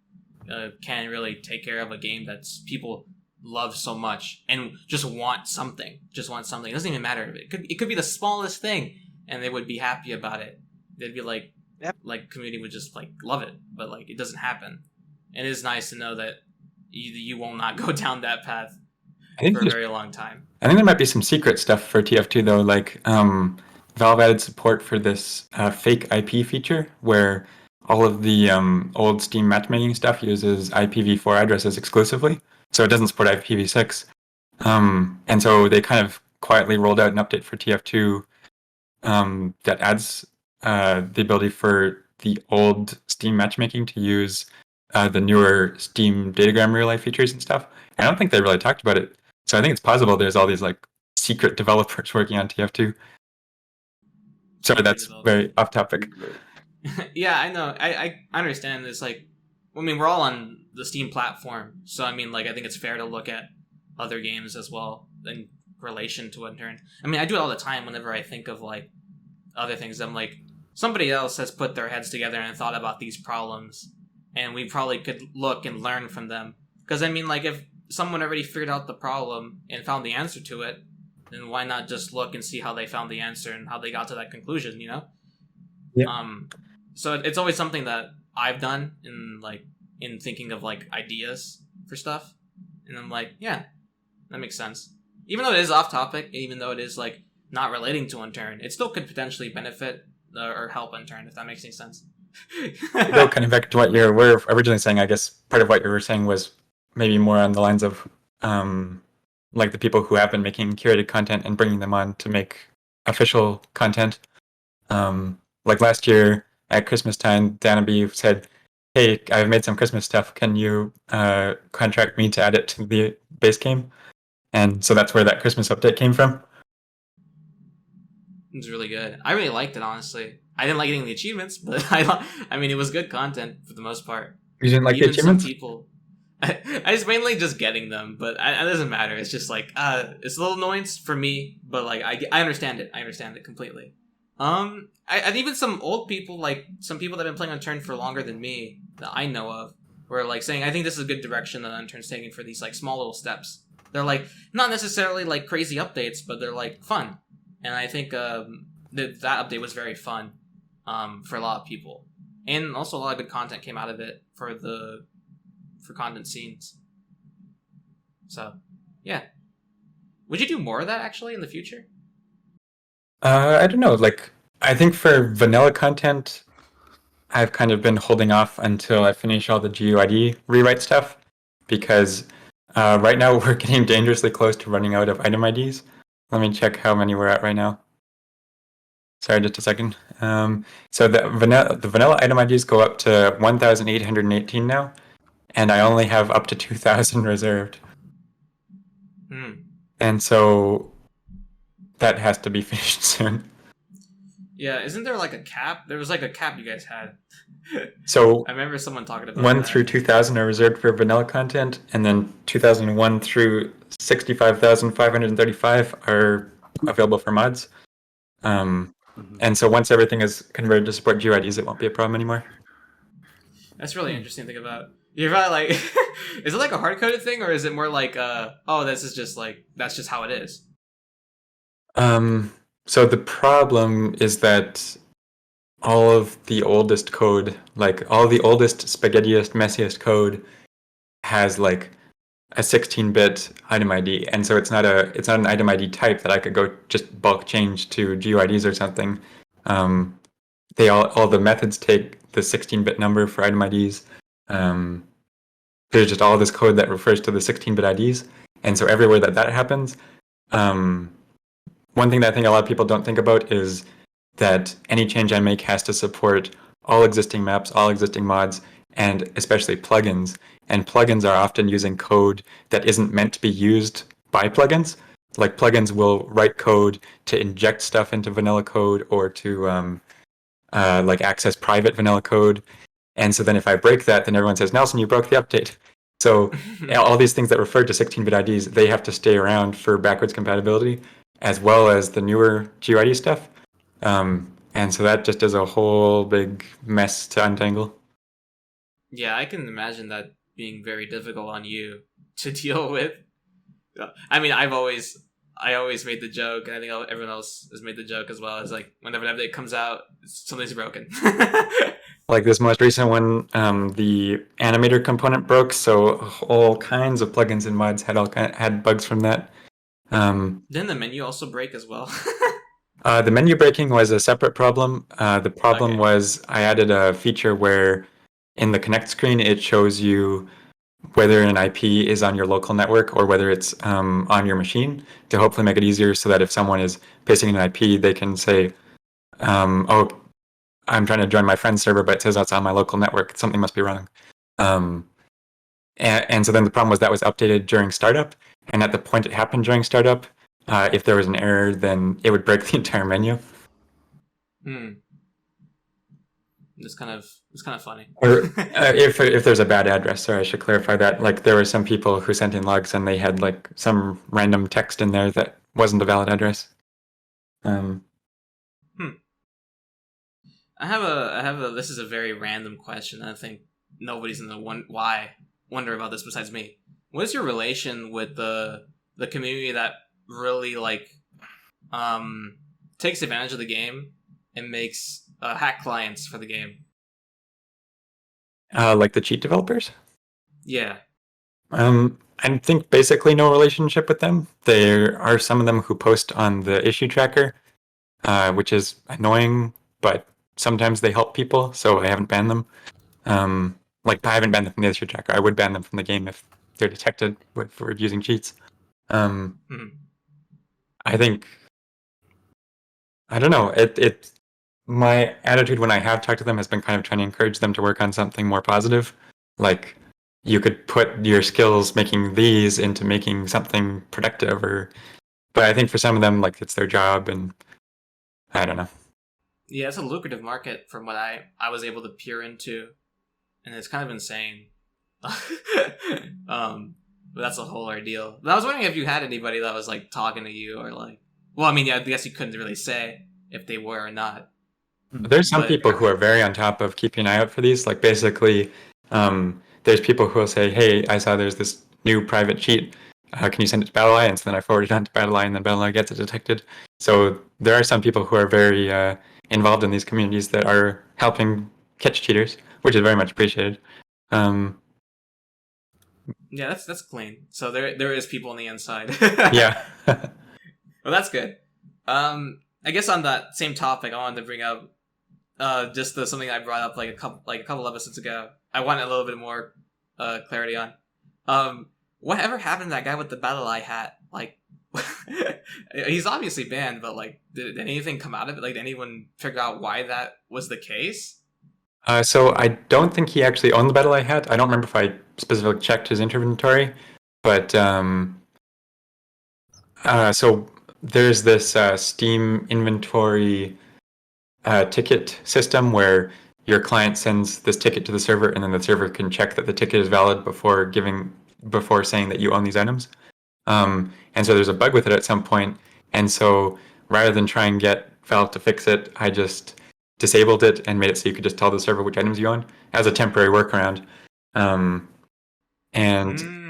can really take care of a game that's people love so much and just want something. It doesn't even matter. It could be the smallest thing, and they would be happy about it. They'd be like, Yep. like community would just like love it, but like it doesn't happen. And it is nice to know that you will not go down that path I think for a very long time. I think there might be some secret stuff for TF2 though, like Valve added support for this fake IP feature where all of the old Steam matchmaking stuff uses IPv4 addresses exclusively, so it doesn't support IPv6. And so they kind of quietly rolled out an update for TF2 that adds the ability for the old Steam matchmaking to use the newer Steam datagram relay features and stuff. And I don't think they really talked about it, so I think it's possible there's all these like secret developers working on TF2. Sorry, that's very off topic. Yeah, I know. I understand. It's like, I mean, we're all on the Steam platform, so I mean, like, I think it's fair to look at other games as well in relation to Unturned. I mean, I do it all the time whenever I think of like other things. I'm like, somebody else has put their heads together and thought about these problems, and we probably could look and learn from them. Because I mean, like, if someone already figured out the problem and found the answer to it, then why not just look and see how they found the answer and how they got to that conclusion, you know? Yeah. So it's always something that I've done in thinking of like ideas for stuff, and I'm like, yeah, that makes sense. Even though it is off topic, even though it is like not relating to Unturned, it still could potentially benefit or help Unturned, if that makes any sense. Go kind of back to what you were originally saying. I guess part of what you were saying was maybe more on the lines of like the people who have been making curated content and bringing them on to make official content. Like last year at Christmas time, Danaby said, "Hey, I've made some Christmas stuff. Can you contract me to add it to the base game?" And so that's where that Christmas update came from. It was really good. I really liked it, honestly. I didn't like getting the achievements, but I mean, it was good content for the most part. You didn't like the Even some achievements? people, I just mainly just getting them, but it doesn't matter. It's just like it's a little annoyance for me, but like I understand it. I understand it completely. And even some old people, like some people that have been playing Unturned for longer than me that I know of, were like saying, I think this is a good direction that Unturned's taking for these like small little steps. They're like not necessarily like crazy updates, but they're like fun, and I think that update was very fun for a lot of people, and also a lot of good content came out of it for content scenes. So, yeah. Would you do more of that actually in the future? I don't know. Like, I think for vanilla content, I've kind of been holding off until I finish all the GUID rewrite stuff, because right now we're getting dangerously close to running out of item IDs. Let me check how many we're at right now. Sorry, just a second. So the vanilla item IDs go up to 1,818 now, and I only have up to 2,000 reserved. And so that has to be finished soon. Yeah, isn't there like a cap? There was like a cap you guys had. So I remember someone talking about 1 that. through 2000 are reserved for vanilla content, and then 2001 through 65,535 are available for mods. And so once everything is converted to support GUIDs, it won't be a problem anymore. That's really interesting to think about. You're probably like, is it like a hard coded thing, or is it more like, oh, this is just like that's just how it is? So the problem is that all of the oldest code, like all the oldest, spaghettiest, messiest code, has like a 16-bit item ID, and so it's not an item ID type that I could go just bulk change to GUIDs or something. They all the methods take the 16-bit number for item IDs. There's just all this code that refers to the 16-bit IDs, and so everywhere that happens, one thing that I think a lot of people don't think about is that any change I make has to support all existing maps, all existing mods, and especially plugins. And plugins are often using code that isn't meant to be used by plugins. Like plugins will write code to inject stuff into vanilla code or to like access private vanilla code. And so then if I break that, then everyone says, Nelson, you broke the update. So all these things that refer to 16-bit IDs, they have to stay around for backwards compatibility, as well as the newer GUID stuff. And so that just is a whole big mess to untangle. Yeah, I can imagine that being very difficult on you to deal with. I mean, I always made the joke, and I think everyone else has made the joke as well. It's like whenever an update comes out, something's broken. Like this most recent one, the animator component broke, so all kinds of plugins and mods had bugs from that. Didn't the menu also break as well? The menu breaking was a separate problem. The problem was I added a feature where in the connect screen it shows you whether an IP is on your local network or whether it's on your machine, to hopefully make it easier so that if someone is pasting an IP, they can say, oh, I'm trying to join my friend's server, but it says that's on my local network. Something must be wrong. And so then the problem was that was updated during startup. And at the point it happened during startup, if there was an error, then it would break the entire menu. It's kind of funny. Or if there's a bad address, sorry, I should clarify that. Like there were some people who sent in logs and they had like some random text in there that wasn't a valid address. I have a. This is a very random question. I think nobody's in the wonder about this besides me. What is your relation with the community that really like takes advantage of the game and makes hack clients for the game? Like the cheat developers? Yeah. I think basically no relationship with them. There are some of them who post on the issue tracker, which is annoying, but sometimes they help people, so I haven't banned them. Like I haven't banned them from the issue tracker. I would ban them from the game if they're detected for using cheats. I think I don't know. My attitude when I have talked to them has been kind of trying to encourage them to work on something more positive. Like you could put your skills making these into making something productive, but I think for some of them, like it's their job, and I don't know. Yeah, it's a lucrative market from what I was able to peer into, and it's kind of insane. But that's a whole ordeal. But I was wondering if you had anybody that was like talking to you, or like, well, I mean, yeah, I guess you couldn't really say if they were or not. There's some people who are very on top of keeping an eye out for these. Like basically, there's people who will say, "Hey, I saw there's this new private cheat. Can you send it to BattleEye?" And so then I forward it on to BattleEye, and then BattleEye gets it detected. So there are some people who are very involved in these communities that are helping catch cheaters, which is very much appreciated. Yeah, that's clean. So there is people on the inside. Yeah. Well, that's good. I guess on that same topic, I wanted to bring up just something I brought up like a couple episodes ago. I wanted a little bit more clarity on. Whatever happened to that guy with the BattleEye hat? Like, he's obviously banned, but like, did anything come out of it? Like, did anyone figure out why that was the case? So I don't think he actually owned the BattleEye hat. I don't remember if I specifically checked his inventory, but so there's this Steam inventory ticket system where your client sends this ticket to the server, and then the server can check that the ticket is valid before saying that you own these items. And so there's a bug with it at some point, and so rather than try and get Valve to fix it, I just disabled it and made it so you could just tell the server which items you own as a temporary workaround.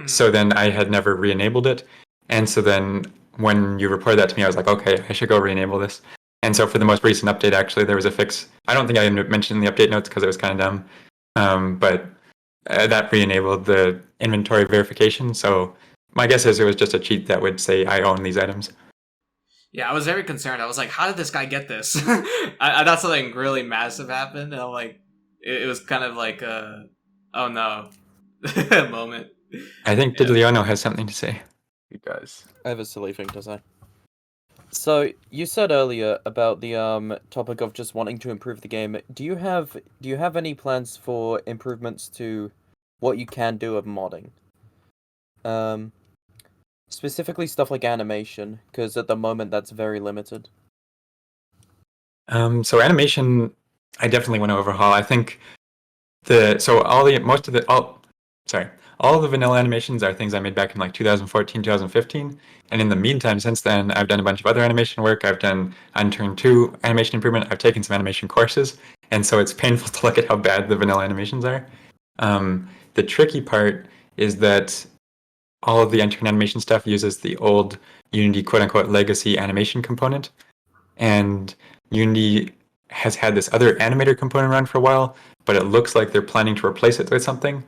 So then I had never re-enabled it, and so then when you reported that to me, I was like, okay, I should go re-enable this. And so for the most recent update, actually, there was a fix. I don't think I mentioned in the update notes because it was kind of dumb, but that re-enabled the inventory verification. So my guess is it was just a cheat that would say I own these items. Yeah, I was very concerned. I was like, how did this guy get this? I thought something really massive happened, and I'm like, it was kind of like a, oh no, moment. I think Diddleyono has something to say. He does. I have a silly thing to say. So you said earlier about the topic of just wanting to improve the game. Do you have any plans for improvements to what you can do of modding? Specifically stuff like animation, because at the moment that's very limited. So animation, I definitely want to overhaul. I think all the vanilla animations are things I made back in like 2014, 2015. And in the meantime, since then, I've done a bunch of other animation work. I've done Unturned 2 animation improvement. I've taken some animation courses. And so it's painful to look at how bad the vanilla animations are. The tricky part is that all of the Unturned animation stuff uses the old Unity quote-unquote legacy animation component. And Unity has had this other animator component around for a while, but it looks like they're planning to replace it with something.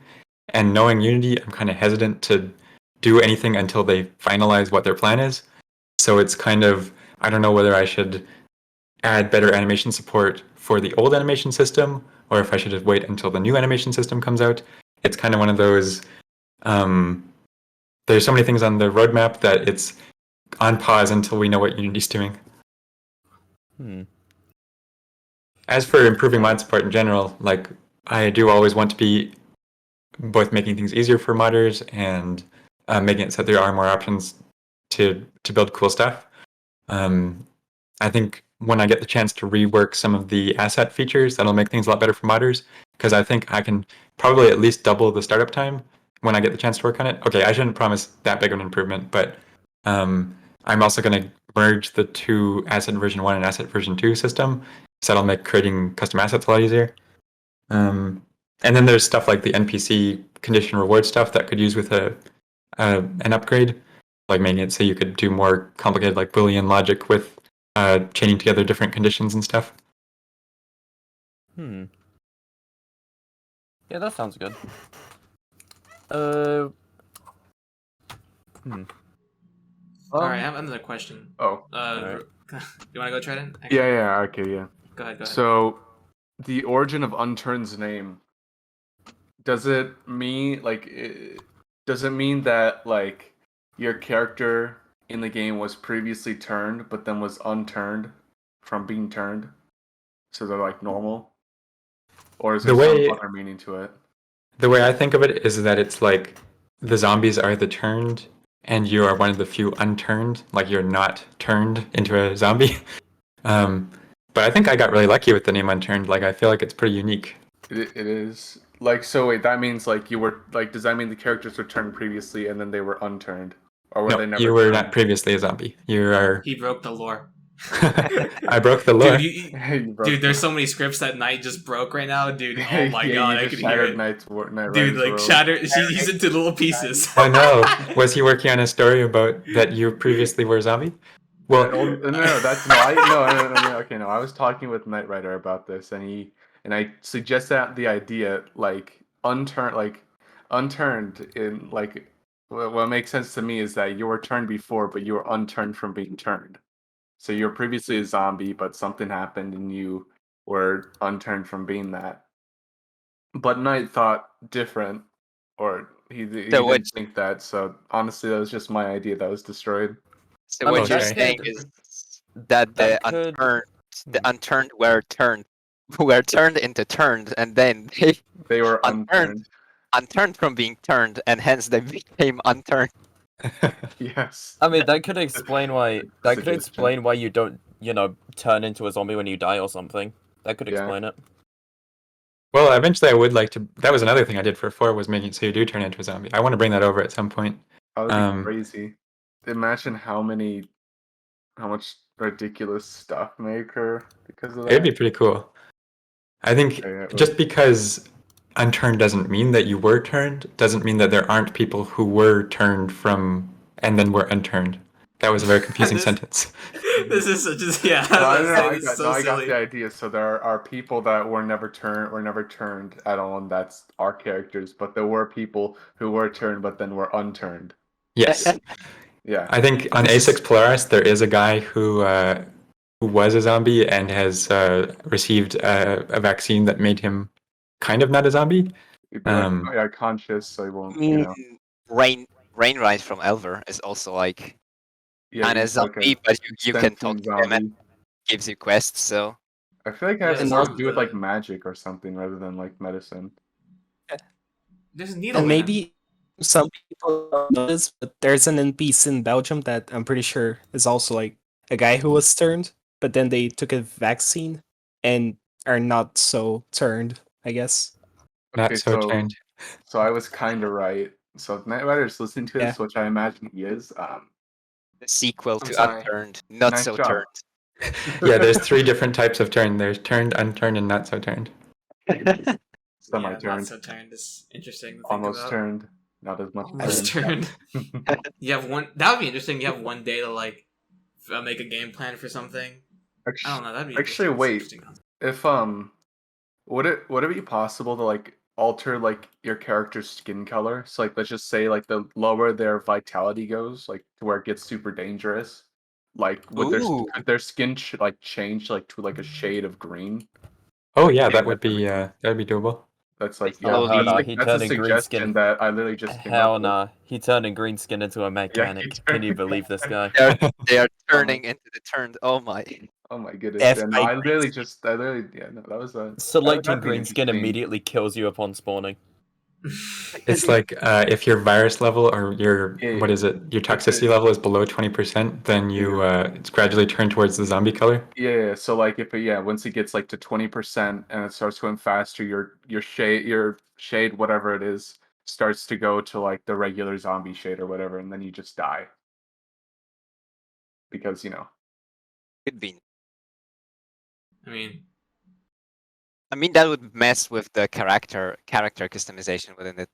And knowing Unity, I'm kind of hesitant to do anything until they finalize what their plan is. So it's kind of, I don't know whether I should add better animation support for the old animation system, or if I should just wait until the new animation system comes out. It's kind of one of those, there's so many things on the roadmap that it's on pause until we know what Unity's doing. As for improving mod support in general, like, I do always want to be both making things easier for modders and making it so there are more options to build cool stuff. I think when I get the chance to rework some of the asset features, that'll make things a lot better for modders, because I think I can probably at least double the startup time when I get the chance to work on it. Okay, I shouldn't promise that big of an improvement, but I'm also going to merge the two asset version 1 and asset version 2 system, so that'll make creating custom assets a lot easier. And then there's stuff like the NPC condition reward stuff that could use with an upgrade, like making it so you could do more complicated like Boolean logic with chaining together different conditions and stuff. Yeah, that sounds good. Sorry, I have another question. Oh. Right. You want to go, Trident? Yeah, okay, yeah. Go ahead. So, the origin of Unturned's name, does it mean that like your character in the game was previously turned but then was unturned from being turned, so they're like normal, or is there some other meaning to it? The way I think of it is that it's like the zombies are the turned and you are one of the few unturned, like you're not turned into a zombie. But I think I got really lucky with the name Unturned. Like, I feel like it's pretty unique. It is. Like, so wait, that means like you were, like, does that mean the characters were turned previously and then they were unturned? Or were they never you were turned? not previously a zombie. You are... He broke the lore. I broke the lore. Dude, there's so many scripts that Knight just broke right now. Dude, oh my god, I could hear it. Night Dude, like, shattered, he's into little pieces. I know. Was he working on a story about that you previously were a zombie? Well, no. I was talking with Knight Rider about this, and I suggested the idea like unturned in like what makes sense to me is that you were turned before, but you were unturned from being turned. So you were previously a zombie, but something happened and you were unturned from being that. But Knight thought different, or he didn't think that. So honestly, that was just my idea that was destroyed. So what you're saying is that the unturned were turned into turned, and then they were unturned from being turned, and hence they became unturned. Yes. I mean, that could explain why you don't, turn into a zombie when you die or something. That could explain it. Well, eventually I would like to. That was another thing I did for 4 was making it so you do turn into a zombie. I want to bring that over at some point. That would be crazy. Imagine how much ridiculous stuff may occur because of that. It'd be pretty cool. I think Yeah, it just would. because unturned doesn't mean that you were turned, doesn't mean that there aren't people who were turned from and then were unturned. That was a very confusing This- sentence. This is such a yeah. No, I was no, saying, I this is got, so no, I got silly. the idea. So there are people that were never turned at all, and that's our characters. But there were people who were turned, but then were unturned. Yes. Yeah. I think on A6 Polaris there is a guy who was a zombie and has received a vaccine that made him kind of not a zombie. You'd be like, yeah, conscious, so he won't, you know. Rainrise from Elver is also like Yeah, kind of he's like a zombie, but you can talk sentient to him and zombie. gives you quests. So I feel like it has Yeah, more some to do with of like the- magic or something rather than like medicine. There's a needle. And in him. maybe some people don't know this, but there's an NPC in Belgium that I'm pretty sure is also like a guy who was turned, but then they took a vaccine and are not so turned, I guess. Not Okay, so turned. So I was kind of right. So if Knight Rider is listening to this, Yeah. which I imagine he is, the sequel I'm to sorry. Unturned, not Nice so job. turned. Yeah, there's 3 different types of turn. There's turned, unturned, and not so turned. Yeah, semi-turned, not so turned is interesting to think almost about. turned, not as much Almost turned. You have one. That would be interesting. You have one day to like make a game plan for something. I don't know. That'd be Actually, interesting. wait. That's interesting. If would it be possible to like alter like your character's skin color? So like let's just say like the lower their vitality goes, like to where it gets super dangerous. Like Ooh. could their skin like change like to like a shade of green? Oh yeah, Yeah, that would be doable. That's like Oh, that's, no, like, he that's a turned in green suggestion skin. that I literally just came Hell up with. nah. He turned in green skin into a mechanic. Can you turned- believe this guy? They are turning into the turned. Oh my! Oh my goodness! F And by I green literally yeah, no, that was a Selecting that'd be green skin interesting. immediately kills you upon spawning. It's like if your virus level or your Yeah, what is it? Your it's toxicity level is below 20%, then you it's gradually turned towards the zombie color. Yeah, so like if once it gets like to 20% and it starts going faster, your shade whatever it is starts to go to like the regular zombie shade or whatever, and then you just die because Could be. I mean, That would mess with the character customization within it.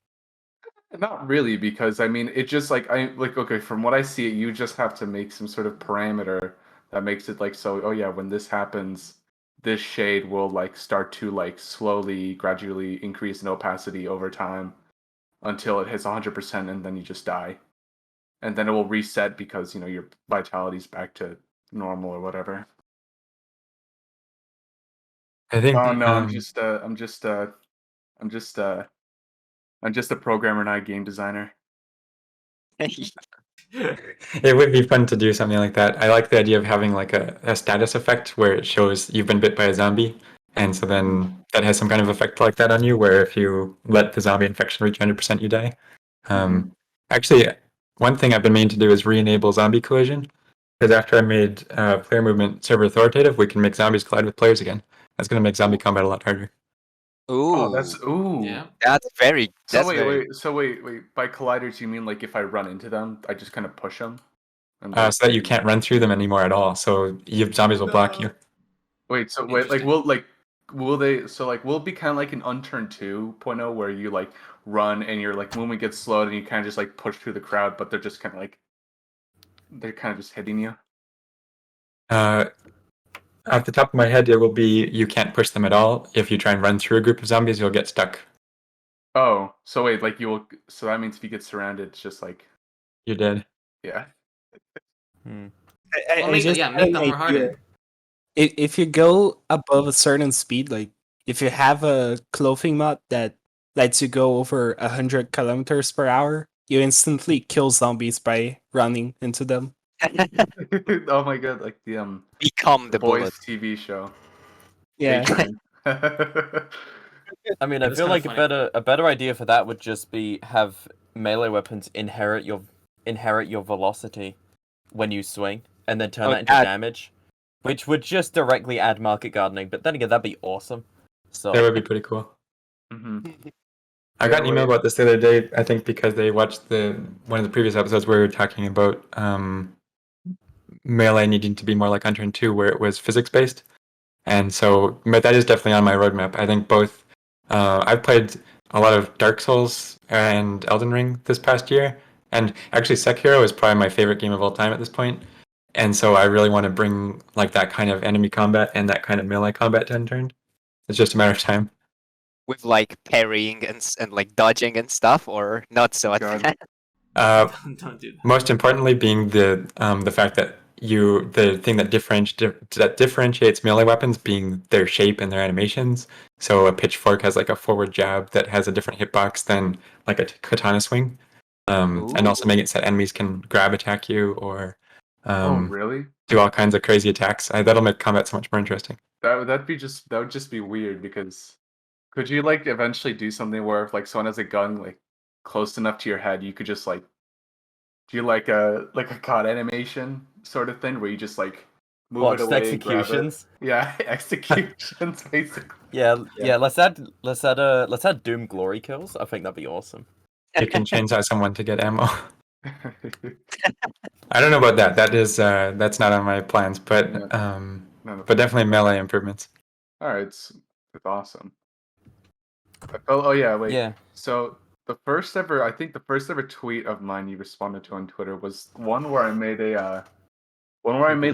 not really because I mean it just like okay from what I see you just have to make some sort of parameter that makes it like so oh yeah when this happens this shade will like start to like slowly gradually increase in opacity over time until it hits 100% and then you just die and then it will reset because your vitality's back to normal or whatever. I think Oh no, I'm just a programmer, not a game designer. it would be fun to do something like that. I like the idea of having like a status effect where it shows you've been bit by a zombie. And so then that has some kind of effect like that on you, where if you let the zombie infection reach 100%, you die. Actually, one thing I've been meaning to do is re-enable zombie collision. Because after I made player movement server authoritative, we can make zombies collide with players again. That's going to make zombie combat a lot harder. Ooh, Oh, that's yeah. that's very. So That's very. wait. By colliders, you mean like if I run into them, I just kind of push them? And So that you can't run through them anymore at all. So zombies will block you. Wait, so Interesting. will they? So like, will it be kind of like an Unturned 2.0 where you like run and your like movement gets slowed and you kind of just like push through the crowd, but they're just kind of like they're kind of just hitting you. Off the top of my head, it will be you can't push them at all. If you try and run through a group of zombies, you'll get stuck. Oh, so wait, like so that means if you get surrounded, it's just like You're dead. yeah. Make them more hardened. If you go above a certain speed, like if you have a clothing mod that lets you go over 100 kilometers per hour, you instantly kill zombies by running into them. Oh my god, like the Become the Boys bullet. TV show. Yeah. I mean, Yeah, I that's feel kinda like funny. a better idea for that would just be have melee weapons inherit your velocity when you swing, and then turn Oh, that into that- damage, which would just directly add market gardening. But then again, that'd be awesome. So That would be pretty cool. Mm-hmm. I got an email about this the other day. I think because they watched one of the previous episodes where we were talking about Melee needing to be more like Unturned 2, where it was physics based. And so, but that is definitely on my roadmap. I think both. I've played a lot of Dark Souls and Elden Ring this past year, and actually Sekiro is probably my favorite game of all time at this point. And so I really want to bring like that kind of enemy combat and that kind of melee combat to Unturned. It's just a matter of time. With like parrying and like dodging and stuff, or not so God. advanced? Don't do that. Most importantly, being the fact that the thing that differentiates melee weapons being their shape and their animations. So a pitchfork has like a forward jab that has a different hitbox than like a katana swing, and also making it so that enemies can grab attack you or Oh, really? do all kinds of crazy attacks. That'll make combat so much more interesting. That would just be weird because could you like eventually do something where if like someone has a gun like close enough to your head, you could just like do like a COD animation sort of thing where you just like move What, it just away and grab it? executions? Yeah, executions basically. Yeah, Yeah. let's add Doom glory kills. I think that'd be awesome. You can chainsaw someone to get ammo. I don't know about that. That is that's not on my plans, but No. but definitely melee improvements. All right, it's awesome. Oh yeah, wait. Yeah. So the first ever tweet of mine you responded to on Twitter was one where I made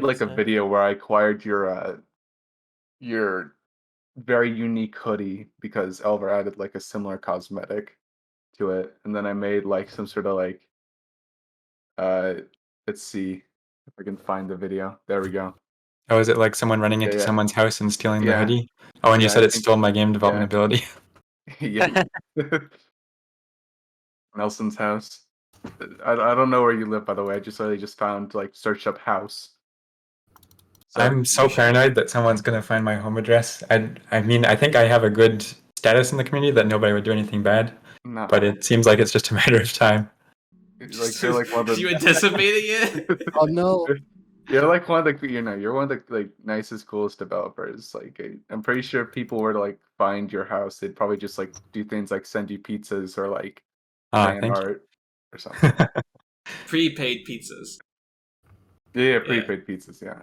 like a video where I acquired your very unique hoodie because Elver added like a similar cosmetic to it, and then I made like some sort of like let's see if I can find the video. There we go. Oh, is it like someone running into Yeah. someone's house and stealing the Yeah. hoodie? Oh, and you Yeah, said I it think- stole my game development yeah. ability. Yeah. Nelson's house. I don't know where you live, by the way. I just literally just found like searched up house. So I'm so paranoid that someone's gonna find my home address. I mean, I think I have a good status in the community that nobody would do anything bad, no. but it seems like it's just a matter of time. Like you're like one of You the anticipating it? Oh no. you're like one of the you're one of the like nicest, coolest developers. Like I'm pretty sure if people were to like find your house, they'd probably just like do things like send you pizzas or like fan Thank you. art or something. Prepaid pizzas. Yeah, prepaid pizzas. Yeah,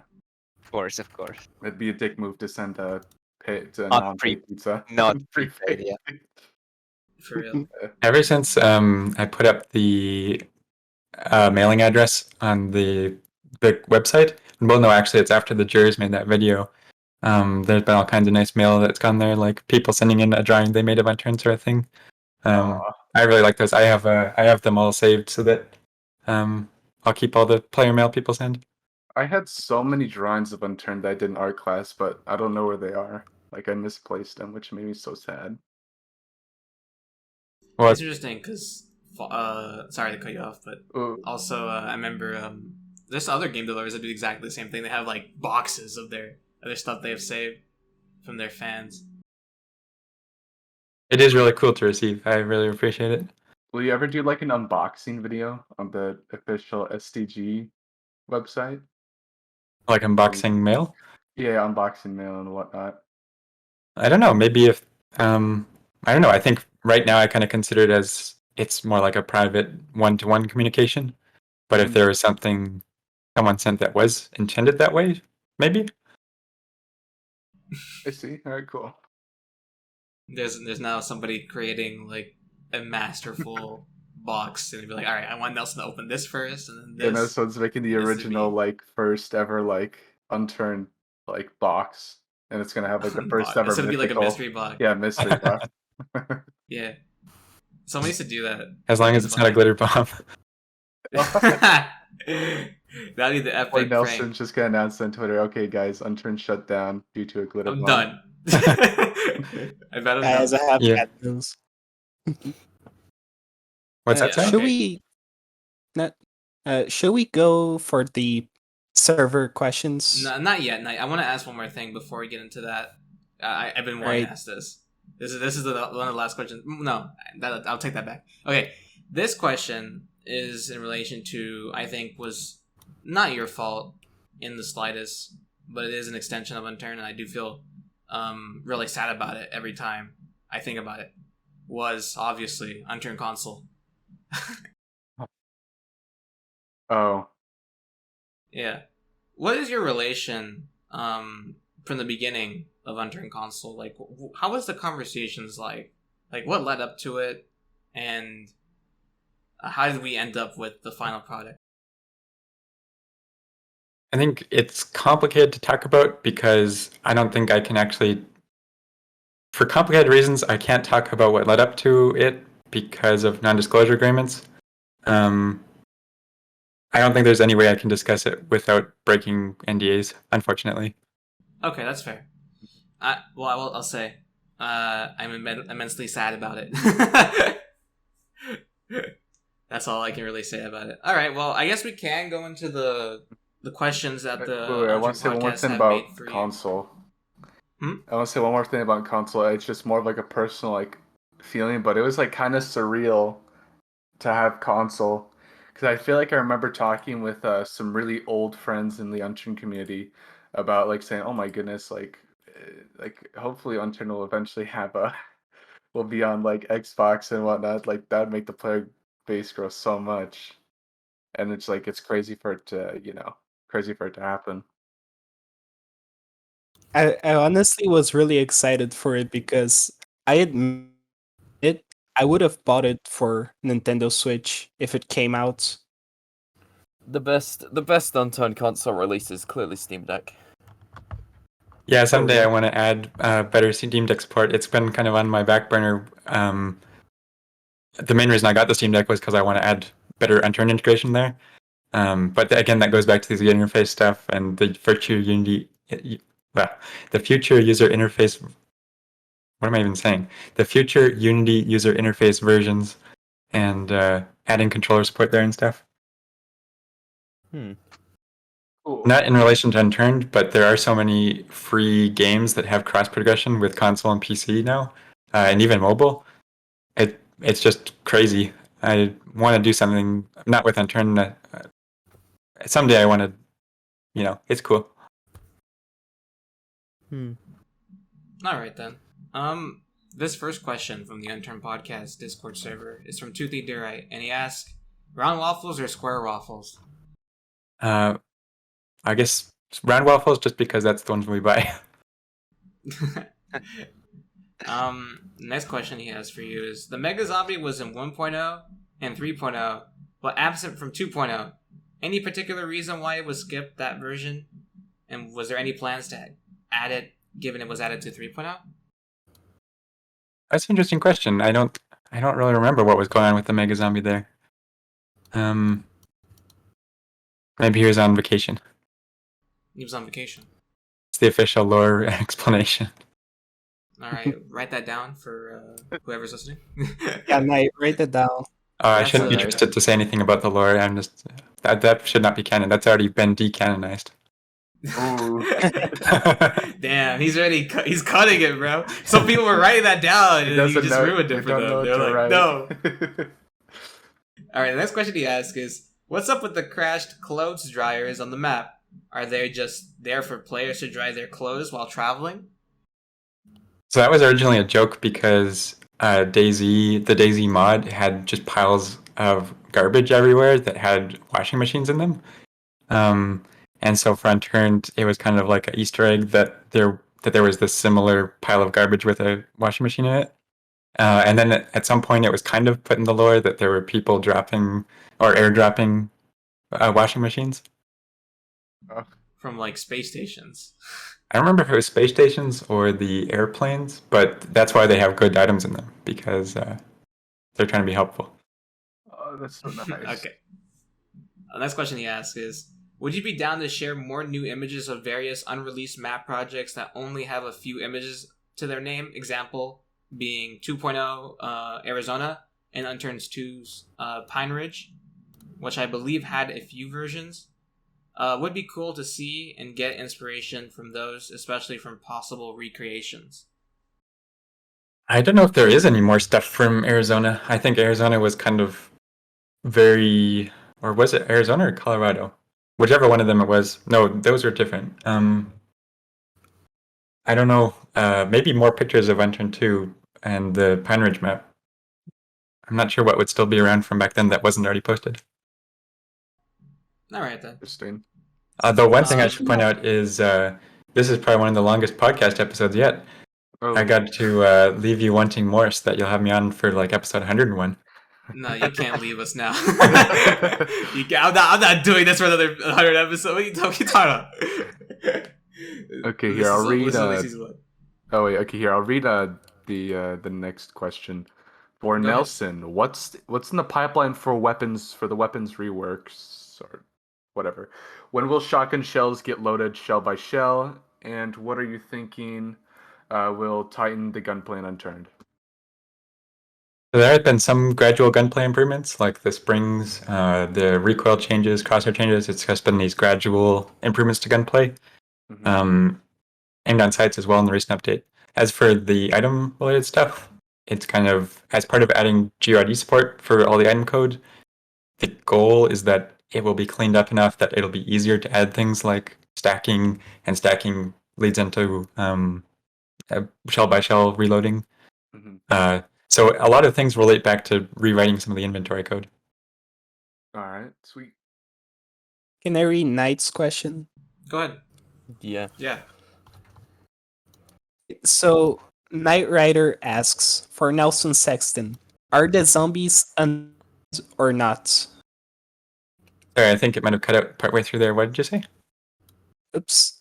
Of course, of course. it'd be a dick move to send a Not non-paid pizza. Not prepaid, yeah. For real. Ever since I put up the mailing address on the website, well, no, actually, it's after the jurors made that video. There's been all kinds of nice mail that's gone there, like people sending in a drawing they made of Unturned sort of thing. I really like those. I have them all saved so that I'll keep all the player mail people send. I had so many drawings of Unturned that I did in art class, but I don't know where they are. Like I misplaced them, which made me so sad. Well, It's interesting because, sorry to cut you off, but Ooh. also I remember there's other game developers that do exactly the same thing. They have like boxes of their stuff they have saved from their fans. it is really cool to receive. I really appreciate it. Will you ever do like an unboxing video on the official STG website? Like unboxing mail. Yeah, unboxing mail and whatnot. I don't know. Maybe if I don't know. I think right now I kind of consider it as it's more like a private one-to-one communication. But if there was something someone sent that was intended that way, maybe. I see. All right, cool. There's now somebody creating like a masterful box, and they'd be like, all right, I want Nelson to open this first, and then this. And this one's making the this would original be- like first ever like Unturned like box, and it's gonna have like the first ever. It's gonna be like a mythical- mystery box. Yeah, mystery box. Yeah. Someone used to do that. As long as it's not a glitter bomb. That'd be the Or epic Nelson's prank. just gonna announce on Twitter, okay, guys, Unturned shut down due to a glitter I'm bomb. done. I bet I'm As done. I have Yeah. bad news. What's that? Yeah. Sorry? Should Okay. we not should we go for the server questions? No, not yet. I want to ask one more thing before we get into that. I've been wanting Right. to ask this. This is one of the last questions. No, I'll take that back. Okay, this question is in relation to, I think, was not your fault in the slightest, but it is an extension of Unturned, and I do feel really sad about it every time I think about it. was obviously Unturned console. Oh, Yeah. What is your relation from the beginning of Unturned console? Like, how was the conversations like? Like, what led up to it, and how did we end up with the final product? I think it's complicated to talk about because I don't think I can actually, for complicated reasons, I can't talk about what led up to it because of non-disclosure agreements. I don't think there's any way I can discuss it without breaking NDAs, unfortunately. Okay, that's fair. I'll say, I'm immensely sad about it. That's all I can really say about it. All right, well, I guess we can go into the questions that the wait, I want to say one more podcast thing have about made for console. Hmm? I want to say one more thing about console. It's just more of like a personal like feeling, but it was like kind of surreal to have console because I feel like I remember talking with some really old friends in the Unturned community about like saying, "Oh my goodness, like hopefully Unturned will eventually have a will be on like Xbox and whatnot. Like that'd make the player base grow so much." And it's like it's crazy for it to crazy for it to happen. I honestly was really excited for it because I admit I would have bought it for Nintendo Switch if it came out. The best Unturned console release is clearly Steam Deck. Yeah, someday yeah. I want to add better Steam Deck support. It's been kind of on my back burner. The main reason I got the Steam Deck was because I want to add better Unturned integration there. But again, that goes back to the interface stuff and the future the future user interface. What am I even saying? The future Unity user interface versions and adding controller support there and stuff. Cool. Not in relation to Unturned, but there are so many free games that have cross progression with console and PC now, and even mobile. It's just crazy. I want to do something not with Unturned. Someday I want to, it's cool. All right then. This first question from the Unturned Podcast Discord server is from Toothy Durite, and he asks, "Round waffles or square waffles?" I guess round waffles, just because that's the ones we buy. Next question he has for you is: the Mega Zombie was in 1.0 and 3.0, but absent from 2.0. Any particular reason why it was skipped that version? And was there any plans to add it, given it was added to 3.0? That's an interesting question. I don't really remember what was going on with the Mega Zombie there. Maybe he was on vacation. He was on vacation. It's the official lore explanation. All right, write that down for whoever's listening. Yeah, Knight, write it down. I shouldn't be trusted to say anything about the lore. I'm just that should not be canon. That's already been decanonized. Damn, he's cutting it, bro. Some people were writing that down, and he just ruined it for them. They're like, no. All right, the next question he asks is, what's up with the crashed clothes dryers on the map? Are they just there for players to dry their clothes while traveling? So that was originally a joke because the DayZ mod had just piles of garbage everywhere that had washing machines in them. And so for Unturned, it was kind of like an Easter egg that there was this similar pile of garbage with a washing machine in it. And then at some point, it was kind of put in the lore that there were people dropping or airdropping washing machines. From like space stations. I don't remember if it was space stations or the airplanes, but that's why they have good items in them, because they're trying to be helpful. Oh, that's so nice. Okay. The next question he asks is, would you be down to share more new images of various unreleased map projects that only have a few images to their name? Example being 2.0 Arizona and Unturned 2's Pine Ridge, which I believe had a few versions. Would be cool to see and get inspiration from those, especially from possible recreations. I don't know if there is any more stuff from Arizona. I think Arizona was kind of or was it Arizona or Colorado? Whichever one of them it was. No, those are different. I don't know. Maybe more pictures of Unturned 2 and the Pine Ridge map. I'm not sure what would still be around from back then that wasn't already posted. All right then. Interesting. The one thing I should point out is this is probably one of the longest podcast episodes yet. Oh, I got to leave you wanting more so that you'll have me on for like episode 101. No, you can't leave us now. I'm not doing this for another 100 episodes. What are you talking about? Okay, This here I'll is- read. this is only season one. Oh wait, okay, here I'll read the next question. For Go ahead. Nelson, what's in the pipeline for the weapons reworks or whatever? When will shotgun shells get loaded shell by shell? And what are you thinking will tighten the gunplay in Unturned? So there have been some gradual gunplay improvements, like the springs, the recoil changes, crosshair changes. It's just been these gradual improvements to gunplay, Mhm. aimed on sights as well in the recent update. As for the item-related stuff, it's kind of, as part of adding GRD support for all the item code, the goal is that it will be cleaned up enough that it'll be easier to add things like stacking, and stacking leads into shell-by-shell reloading. Mhm. So a lot of things relate back to rewriting some of the inventory code. All right, sweet. Can I read Knight's question? Go ahead. Yeah. Yeah. So, Knight Rider asks, for Nelson Sexton, are the zombies or not? Sorry, I think it might have cut out partway through there. What did you say? Oops.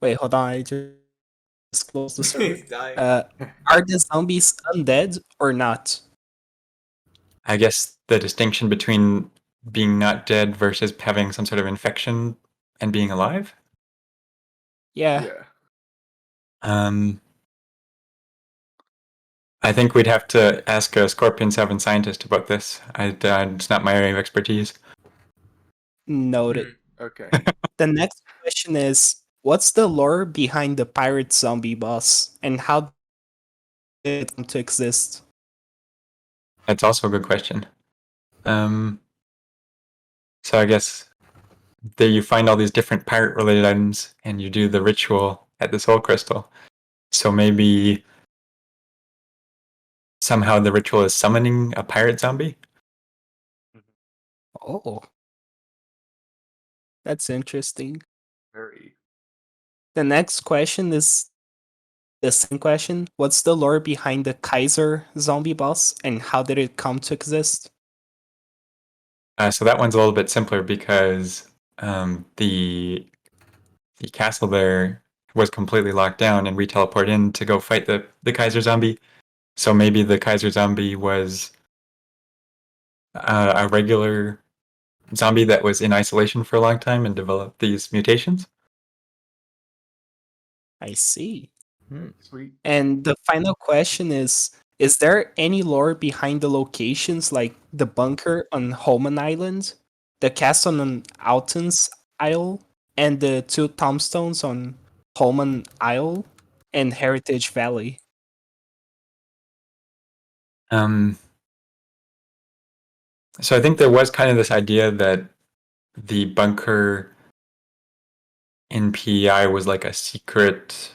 Wait, hold on. I just closed the server. He's dying. Are the zombies undead or not? I guess the distinction between being not dead versus having some sort of infection and being alive. Yeah. I think we'd have to ask a Scorpion 7 scientist about this. It's not my area of expertise. Noted. Okay. The next question is, what's the lore behind the pirate zombie boss, and how did it come to exist? That's also a good question. So I guess there you find all these different pirate-related items, and you do the ritual at the Soul Crystal. So maybe somehow the ritual is summoning a pirate zombie? Oh. That's interesting. Very. The next question is the same question. What's the lore behind the Kaiser zombie boss, and how did it come to exist? So that one's a little bit simpler because the castle there was completely locked down, and we teleport in to go fight the Kaiser zombie. So maybe the Kaiser zombie was a regular zombie that was in isolation for a long time and developed these mutations. I see. Sweet. And the final question is there any lore behind the locations like the bunker on Holman Island, the castle on Alton's Isle, and the two tombstones on Holman Isle and Heritage Valley? So I think there was kind of this idea that the bunker in PEI was like a secret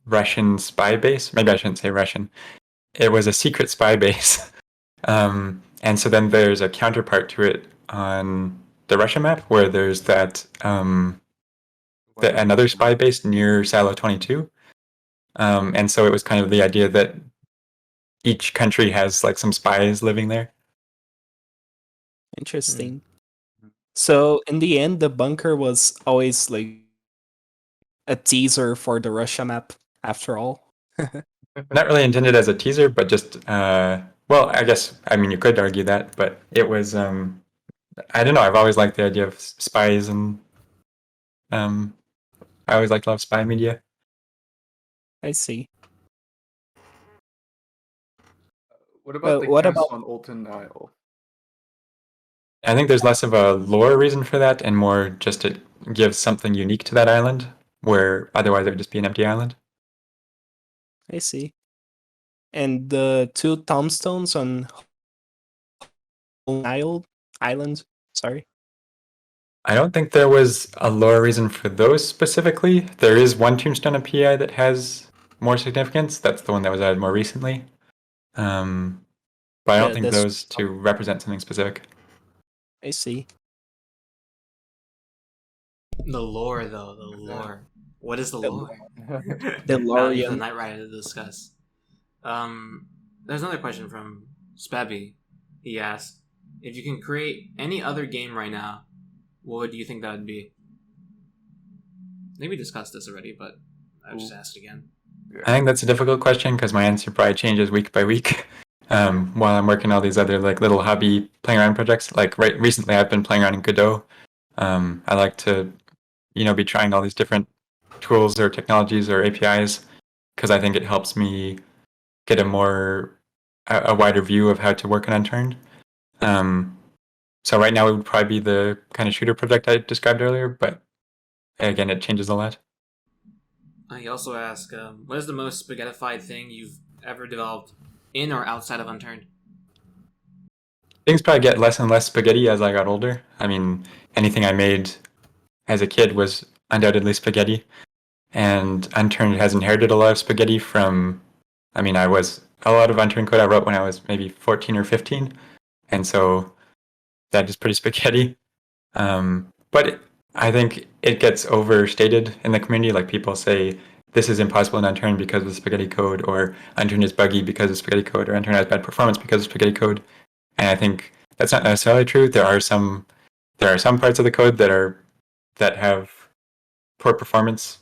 Russian spy base. Maybe I shouldn't say Russian. It was a secret spy base. And so then there's a counterpart to it on the Russia map where there's that another spy base near Silo 22. And so it was kind of the idea that each country has like some spies living there. Interesting. So in the end, the bunker was always like a teaser for the Russia map, after all. Not really intended as a teaser, but just well, I mean you could argue that, but it was I don't know, I've always liked the idea of spies, and I always liked a lot of spy media. I see. What about the what castle about- on Olton Isle? I think there's less of a lore reason for that and more just to give something unique to that island, where otherwise it would just be an empty island. I see. And the two tombstones on Island, sorry. I don't think there was a lore reason for those specifically. There is one tombstone in PI that has more significance. That's the one that was added more recently. But I don't Yeah, think that's- those two represent something specific. I see. The lore, though, the lore. What is the The lore? The Now we have the Lorian. Knight Rider to discuss. There's another question from Spabby. He asked, if you can create any other game right now, what do you think that would be? Maybe we discussed this already, but I'll just ask it again. I think that's a difficult question because my answer probably changes week by week. While I'm working all these other like little hobby playing around projects, like recently I've been playing around in Godot. I like to, be trying all these different tools or technologies or APIs because I think it helps me get a wider view of how to work in Unturned. So right now it would probably be the kind of shooter project I described earlier, but again, it changes a lot. He also asked, what is the most spaghettified thing you've ever developed in or outside of Unturned? Things probably get less and less spaghetti as I got older. I mean, anything I made as a kid was undoubtedly spaghetti, and Unturned has inherited a lot of spaghetti from. I mean, a lot of Unturned code I wrote when I was maybe 14 or 15, and so that is pretty spaghetti. But I think it gets overstated in the community. Like people say, this is impossible in Unturned because of the spaghetti code, or Unturned is buggy because of spaghetti code, or Unturned has bad performance because of spaghetti code. And I think that's not necessarily true. There are some parts of the code that have poor performance,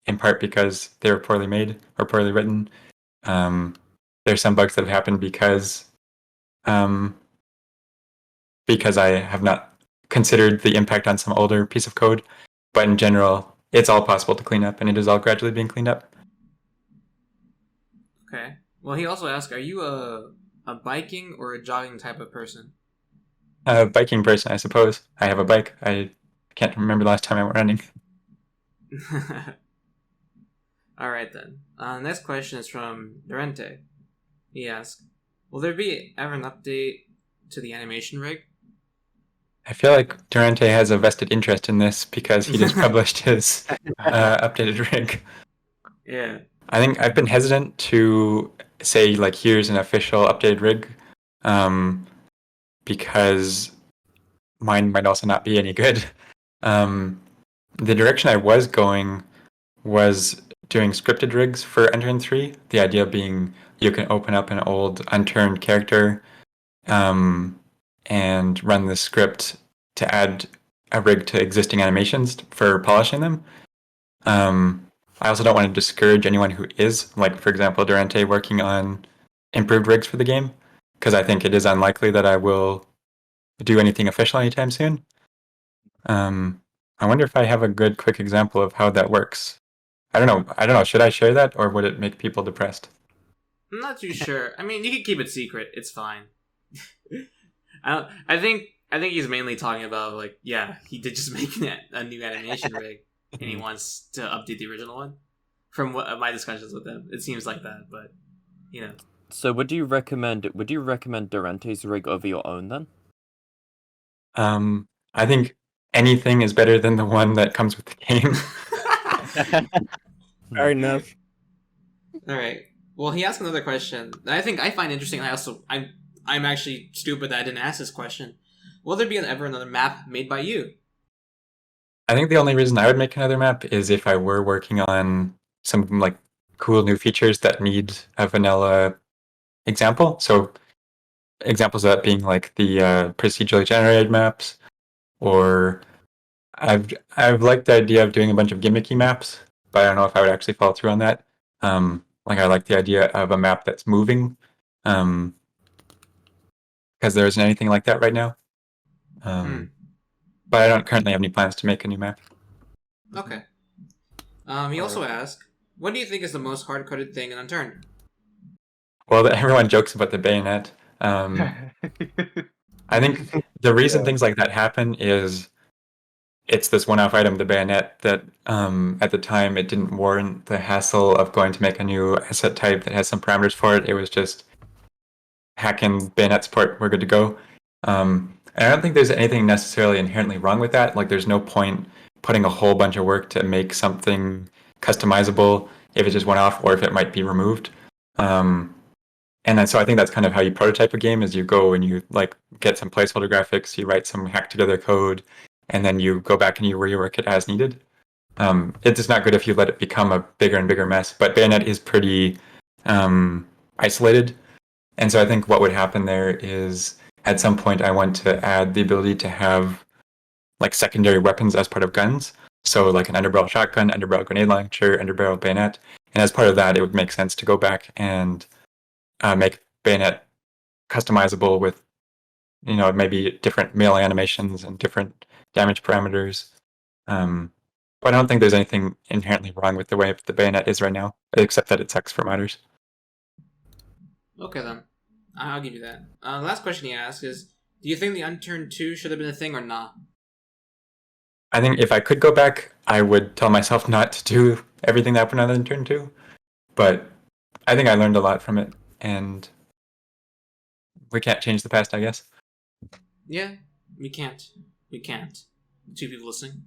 in part because they were poorly made or poorly written. There's some bugs that have happened because I have not considered the impact on some older piece of code. But in general, it's all possible to clean up, and it is all gradually being cleaned up. Okay. Well, he also asked, are you a biking or a jogging type of person? A biking person, I suppose. I have a bike. I can't remember the last time I went running. Alright then. Next question is from Durante. He asks, will there be ever an update to the animation rig? I feel like Durante has a vested interest in this because he just published his updated rig. Yeah. I think I've been hesitant to say, like, here's an official updated rig, because mine might also not be any good. The direction I was going was doing scripted rigs for Unturned 3. The idea being you can open up an old Unturned character and run the script to add a rig to existing animations for polishing them. I also don't want to discourage anyone who is, like, for example, Durante working on improved rigs for the game, because I think it is unlikely that I will do anything official anytime soon. I wonder if I have a good, quick example of how that works. I don't know. Should I share that, or would it make people depressed? I'm not too sure. I mean, you can keep it secret. It's fine. I think he's mainly talking about, like, yeah, he did just make a new animation rig, and he wants to update the original one. From my discussions with him, it seems like that, but So would you recommend Durante's rig over your own then? I think anything is better than the one that comes with the game. Fair enough. All right. Well, he asked another question that I think I find interesting. And I'm actually stupid that I didn't ask this question. Will there be ever another map made by you? I think the only reason I would make another map is if I were working on some, like, cool new features that need a vanilla example. So examples of that being like the procedurally generated maps, or I've liked the idea of doing a bunch of gimmicky maps, but I don't know if I would actually follow through on that. Like, I like the idea of a map that's moving, because there isn't anything like that right now. But I don't currently have any plans to make a new map. Okay. He also asked, what do you think is the most hard-coded thing in Unturned? Well, everyone jokes about the bayonet. I think the reason things like that happen is it's this one-off item, the bayonet, that at the time it didn't warrant the hassle of going to make a new asset type that has some parameters for it. It was just hack in bayonet support, we're good to go. And I don't think there's anything necessarily inherently wrong with that. Like, there's no point putting a whole bunch of work to make something customizable if it's just one-off or if it might be removed. And then, so I think that's kind of how you prototype a game: is you go and you like get some placeholder graphics, you write some hacked together code, and then you go back and you rework it as needed. It's just not good if you let it become a bigger and bigger mess. But Bayonet is pretty isolated, and so I think what would happen there is at some point I want to add the ability to have like secondary weapons as part of guns. So like an underbarrel shotgun, underbarrel grenade launcher, underbarrel bayonet, and as part of that, it would make sense to go back and make Bayonet customizable with, maybe different melee animations and different damage parameters. But I don't think there's anything inherently wrong with the way the Bayonet is right now, except that it sucks for modders. Okay then, I'll give you that. Last question he asked is, do you think the Unturned 2 should have been a thing or not? I think if I could go back, I would tell myself not to do everything that happened on Unturned 2. But I think I learned a lot from it, and we can't change the past, I guess. Yeah, we can't. We can't. 2 people listening.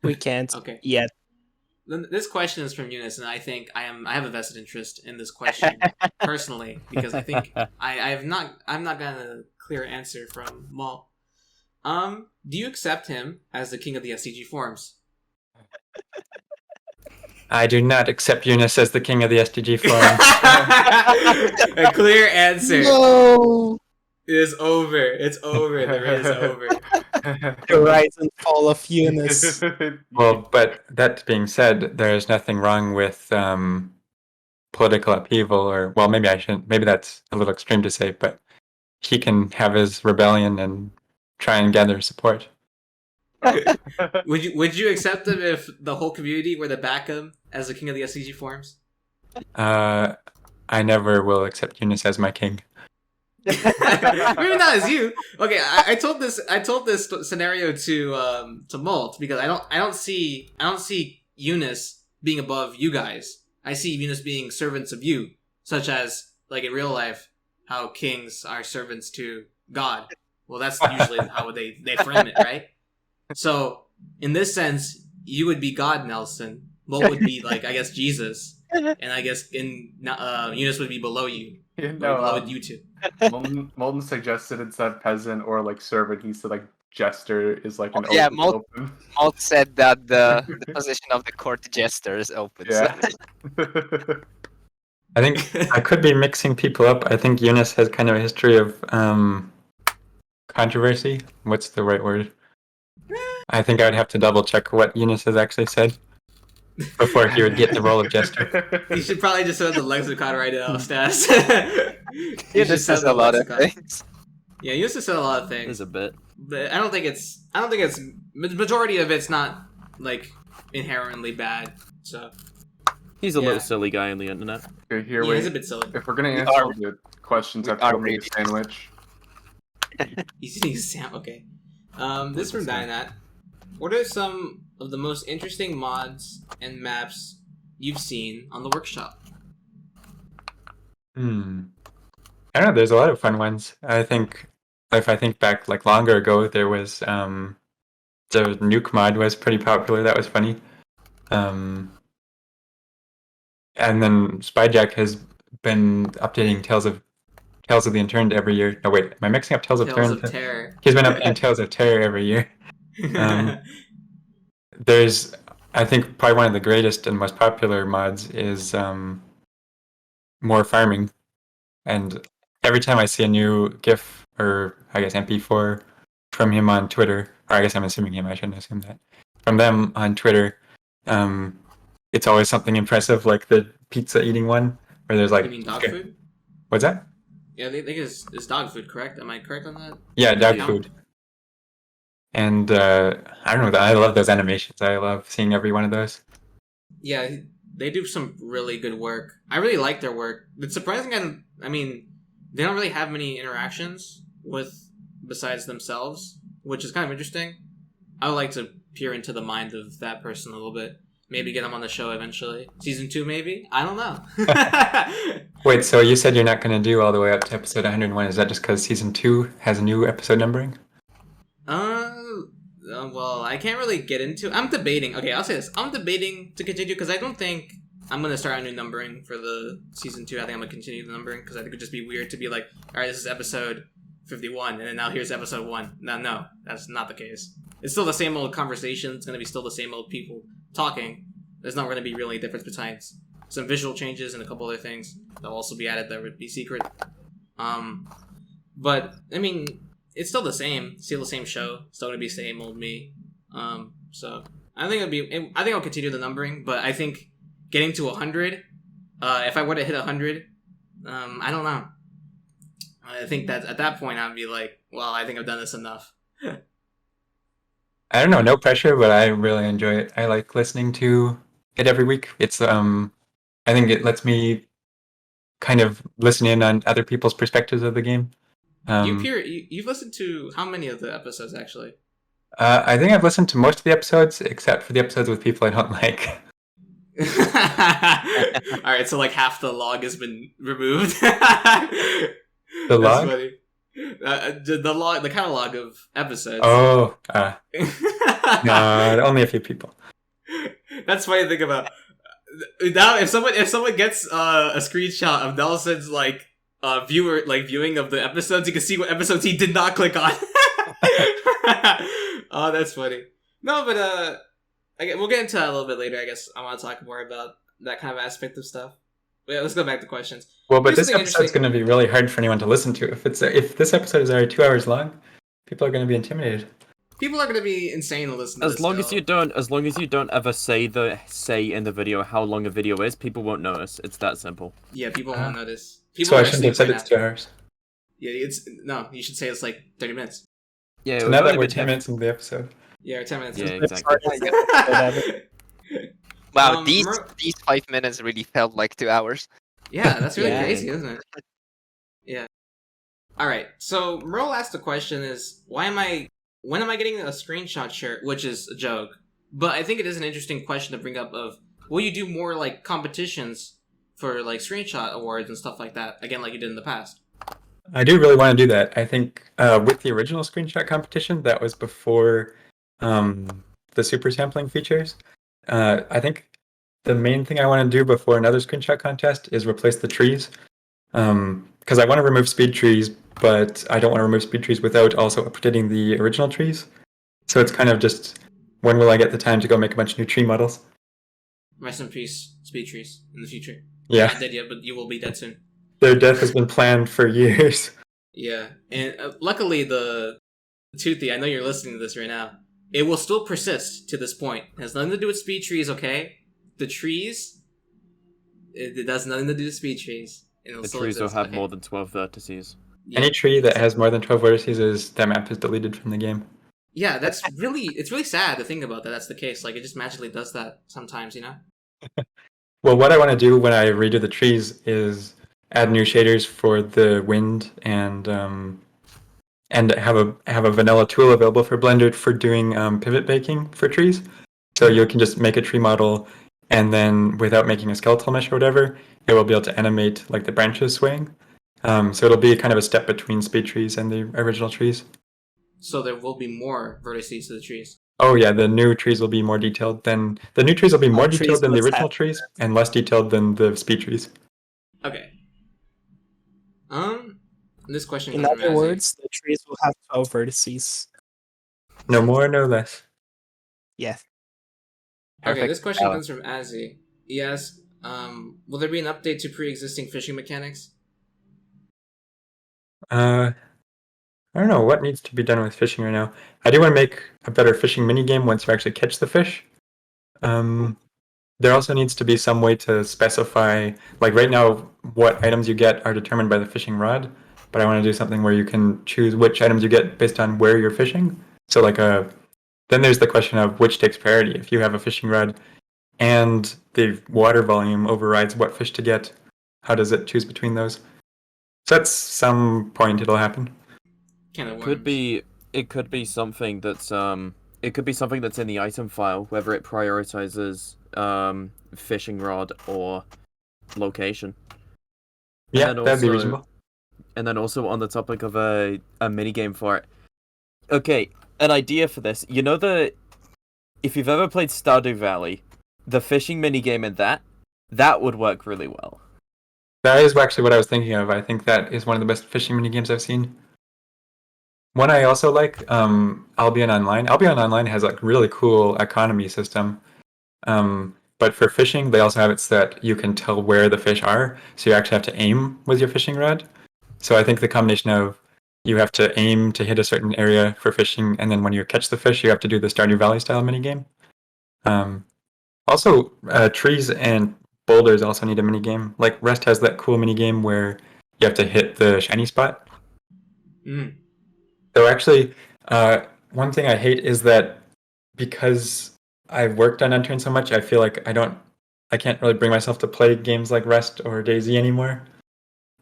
We can't Okay. yet. Then this question is from Eunice, and I think I have a vested interest in this question personally, because I think I'm not gotten a clear answer from Mal. Do you accept him as the king of the SCG forums? I do not accept Eunice as the king of the SDG forum. A clear answer. No! It is over. It's over. The raid is over. The rise and fall of Eunice. Well, but that being said, there's nothing wrong with political upheaval, or, well, maybe I shouldn't. Maybe that's a little extreme to say, but he can have his rebellion and try and gather support. Would you accept him if the whole community were to back him as the king of the SCG forums? I never will accept Eunice as my king. Maybe not as you. Okay, I told this scenario to Molt, because I don't see Eunice being above you guys. I see Eunice being servants of you, such as like in real life, how kings are servants to God. Well, that's usually how they frame it, right? So in this sense, you would be God, Nelson. Molt would be like, I guess, Jesus, and I guess Eunice would be below you. Below you two. Molten suggested instead of peasant or like servant, he said like jester is like an Yeah, open. Molt said that the position of the court jester is open. Yeah. So. I think I could be mixing people up. I think Eunice has kind of a history of controversy. What's the right word? I think I would have to double check what Eunice has actually said before he would get the role of jester. You should probably just have the lexicon right now, Stas. Eunice says a lot of things. Yeah, Eunice said a lot of things. There's a bit. But I don't think it's majority of it's not like inherently bad. So He's a little silly guy on the internet. Okay, here he's a bit silly. if we're gonna answer the questions, I have to go make a sandwich. He's eating a sandwich. Okay. This is from Dynat. What are some of the most interesting mods and maps you've seen on the workshop? I don't know. There's a lot of fun ones. I think if I think back like longer ago, there was the nuke mod was pretty popular. That was funny. And then Spyjack has been updating Tales of the Unturned every year. No, wait, am I mixing up Tales of Terror? He's been updating Tales of Terror every year. There's, I think, probably one of the greatest and most popular mods is more farming. And every time I see a new GIF, or I guess MP4 from him on Twitter, or I guess I'm assuming him, I shouldn't assume that, from them on Twitter, it's always something impressive, like the pizza eating one, where there's like... You mean dog food? What's that? Yeah, they think it's dog food, correct? Am I correct on that? Yeah, dog food. And I don't know, I love those animations. I love seeing every one of those. Yeah, they do some really good work. I really like their work. It's surprising. I mean, they don't really have many interactions besides themselves, which is kind of interesting. I would like to peer into the mind of that person a little bit. Maybe get them on the show eventually. Season 2, maybe? I don't know. Wait, so you said you're not going to do all the way up to episode 101. Is that just because Season 2 has a new episode numbering? Well, I can't really get into... I'm debating. Okay, I'll say this. I'm debating to continue because I don't think I'm gonna start a new numbering for the season 2. I think I'm gonna continue the numbering because I think it would just be weird to be like, all right, this is episode 51, and then now here's episode 1. No, that's not the case. It's still the same old conversation. It's gonna be still the same old people talking. There's not gonna be really a difference besides some visual changes and a couple other things that'll also be added that would be secret. But I mean, it's still the same. Still the same show. Still gonna be same old me. So I think I'll continue the numbering, but I think getting to 100, if I were to hit 100, I don't know. I think that at that point I'd be like, well, I think I've done this enough. I don't know, no pressure, but I really enjoy it. I like listening to it every week. It's I think it lets me kind of listen in on other people's perspectives of the game. You've listened to how many of the episodes actually? I think I've listened to most of the episodes, except for the episodes with people I don't like. All right, so like half the log has been removed. The log? Funny. The log, the catalog of episodes. Oh, no, only a few people. That's funny to think about. Now, if someone gets a screenshot of Nelson's like viewing of the episodes, you can see what episodes he did not click on. Oh, that's funny. No, but we'll get into that a little bit later. I guess I want to talk more about that kind of aspect of stuff. Yeah, let's go back to questions. Well, but this episode's going to be really hard for anyone to listen to. If this episode is already 2 hours long, people are going to be intimidated. People are going to be insane to listen to As long as you don't ever say in the video how long a video is, people won't notice. It's that simple. Yeah, people won't notice. People So I shouldn't have said it's 2 hours. Yeah, you should say it's like 30 minutes. Yeah. So now that we're 10 minutes into the episode. Yeah, 10 minutes. Yeah, exactly. Wow, these 5 minutes really felt like 2 hours. Yeah, that's really Yeah. crazy, isn't it? Yeah. All right. So Merle asked the question: "Is when am I getting a screenshot shirt?" Which is a joke, but I think it is an interesting question to bring up. Of will you do more like competitions for like screenshot awards and stuff like that again, like you did in the past? I do really want to do that. I think with the original screenshot competition, that was before the super sampling features. I think the main thing I want to do before another screenshot contest is replace the trees. Because I want to remove speed trees, but I don't want to remove speed trees without also updating the original trees. So it's kind of just, when will I get the time to go make a bunch of new tree models? Rest in peace, speed trees in the future. Yeah. Not dead yet, but you will be dead soon. Their death has been planned for years. Yeah, and luckily the Toothy, I know you're listening to this right now. It will still persist to this point. It has nothing to do with speed trees, okay? The trees, it has nothing to do with speed trees. And The trees will have more than 12 vertices. Yeah. Any tree that has more than 12 vertices, that map is deleted from the game. Yeah, it's really sad to think about that. That's the case. Like, it just magically does that sometimes, you know? Well, what I want to do when I redo the trees is add new shaders for the wind and have a vanilla tool available for Blender for doing pivot baking for trees. So you can just make a tree model, and then without making a skeletal mesh or whatever, it will be able to animate like the branches swaying. So it'll be kind of a step between speed trees and the original trees. So there will be more vertices to the trees. Oh yeah, the new trees will be more detailed than the detailed than the original trees and less detailed than the speed trees. Okay. This question. In comes from other Azzy. words, the trees will have 12 vertices. No more, no less. Yeah. Okay, Perfect. this question comes from Azzy. He asks, will there be an update to pre-existing fishing mechanics? I don't know what needs to be done with fishing right now. I do want to make a better fishing minigame once you actually catch the fish. There also needs to be some way to specify, like right now, what items you get are determined by the fishing rod, but I want to do something where you can choose which items you get based on where you're fishing. So then there's the question of which takes priority. If you have a fishing rod and the water volume overrides what fish to get, how does it choose between those? So at some point it'll happen. It could be something that's in the item file, whether it prioritizes fishing rod or location. Yeah, And that'd be also- reasonable. And then also on the topic of a minigame for it. Okay, an idea for this. You know if you've ever played Stardew Valley, the fishing minigame in that That would work really well. That is actually what I was thinking of. I think that is one of the best fishing mini games I've seen. One I also like, Albion Online. Albion Online has like really cool economy system. But for fishing, they also have it so that you can tell where the fish are. So you actually have to aim with your fishing rod. So I think the combination of you have to aim to hit a certain area for fishing, and then when you catch the fish, you have to do the Stardew Valley style minigame. Also, trees and boulders also need a minigame. Like Rust has that cool minigame where you have to hit the shiny spot. Mm. So actually, one thing I hate is that because I've worked on Unturned so much, I feel like I can't really bring myself to play games like Rust or DayZ anymore.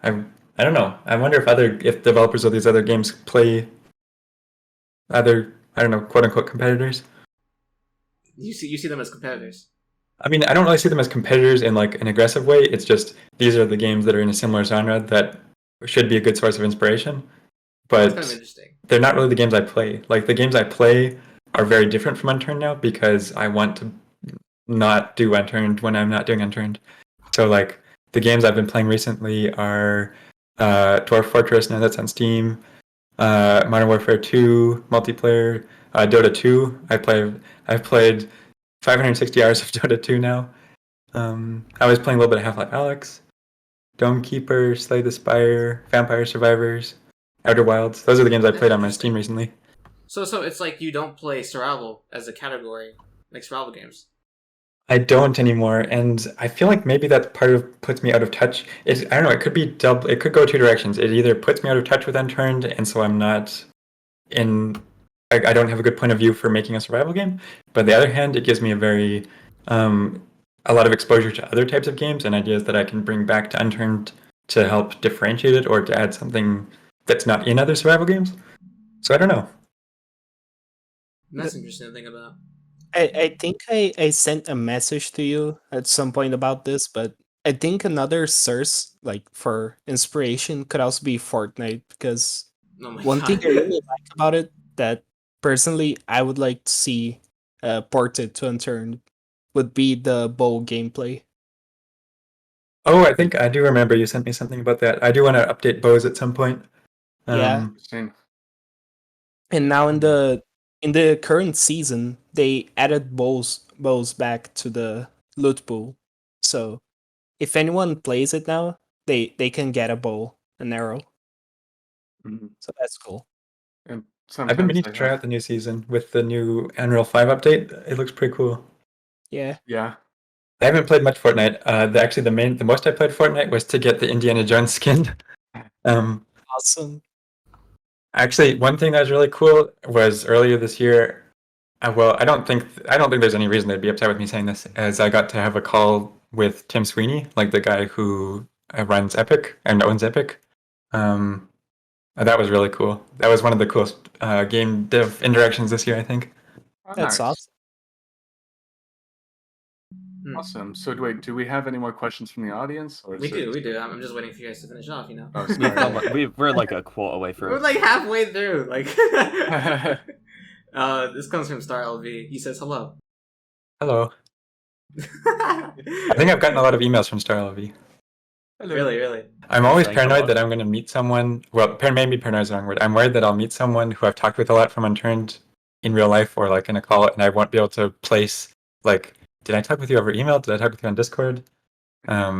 I don't know. I wonder if developers of these other games play other, I don't know, quote unquote competitors. You see them as competitors. I mean, I don't really see them as competitors in like an aggressive way. It's just these are the games that are in a similar genre that should be a good source of inspiration. That's But kind of interesting. they're not really the games I play. Like the games I play are very different from Unturned now because I want to not do Unturned when I'm not doing Unturned. So like the games I've been playing recently are Dwarf Fortress, now that's on Steam, Modern Warfare 2 multiplayer, Dota 2. I've played 560 hours of Dota 2 now. I was playing a little bit of Half-Life Alyx, Dome Keeper, Slay the Spire, Vampire Survivors, Outer Wilds. Those are the games I played on my Steam recently. So it's like you don't play survival as a category, like survival games. I don't anymore, and I feel like maybe that part of puts me out of touch. I don't know. It could be double. It could go two directions. It either puts me out of touch with Unturned, and so I'm not in. I don't have a good point of view for making a survival game. But on the other hand, it gives me a lot of exposure to other types of games and ideas that I can bring back to Unturned to help differentiate it or to add something that's not in other survival games. So I don't know. That's interesting to think about. I think I sent a message to you at some point about this, but I think another source like for inspiration could also be Fortnite because Oh my one thing God. I really like about it that personally I would like to see ported to Unturned would be the bow gameplay. Oh, I think I do remember you sent me something about that. I do want to update bows at some point. Yeah. Interesting. And now in the current season, they added bows back to the loot pool. So if anyone plays it now, they can get a bow, an arrow. Mhm. So that's cool. And I've been sometimes meaning they to try have- out the new season with the new Unreal 5 update. It looks pretty cool. Yeah. Yeah. I haven't played much Fortnite. Actually, the most I played Fortnite was to get the Indiana Jones skin. Awesome. Actually, one thing that was really cool was earlier this year. Well, I don't think there's any reason they'd be upset with me saying this, as I got to have a call with Tim Sweeney, like the guy who runs Epic and owns Epic. That was really cool. That was one of the coolest game dev interactions this year, I think. Oh, That's nice. awesome. Awesome. So wait, do we have any more questions from the audience? Or We is it- do. I'm just waiting for you guys to finish off. Oh, We've sorry. done, we're like a quarter way through. We're like halfway through. Like, this comes from Star LV. He says hello. Hello. I think I've gotten a lot of emails from Star LV. Really. I'm always Saying paranoid hello. that I'm going to meet someone. Well, maybe paranoid is the wrong word. I'm worried that I'll meet someone who I've talked with a lot from Unturned in real life or like in a call, and I won't be able to place like, did I talk with you over email? Did I talk with you on Discord? I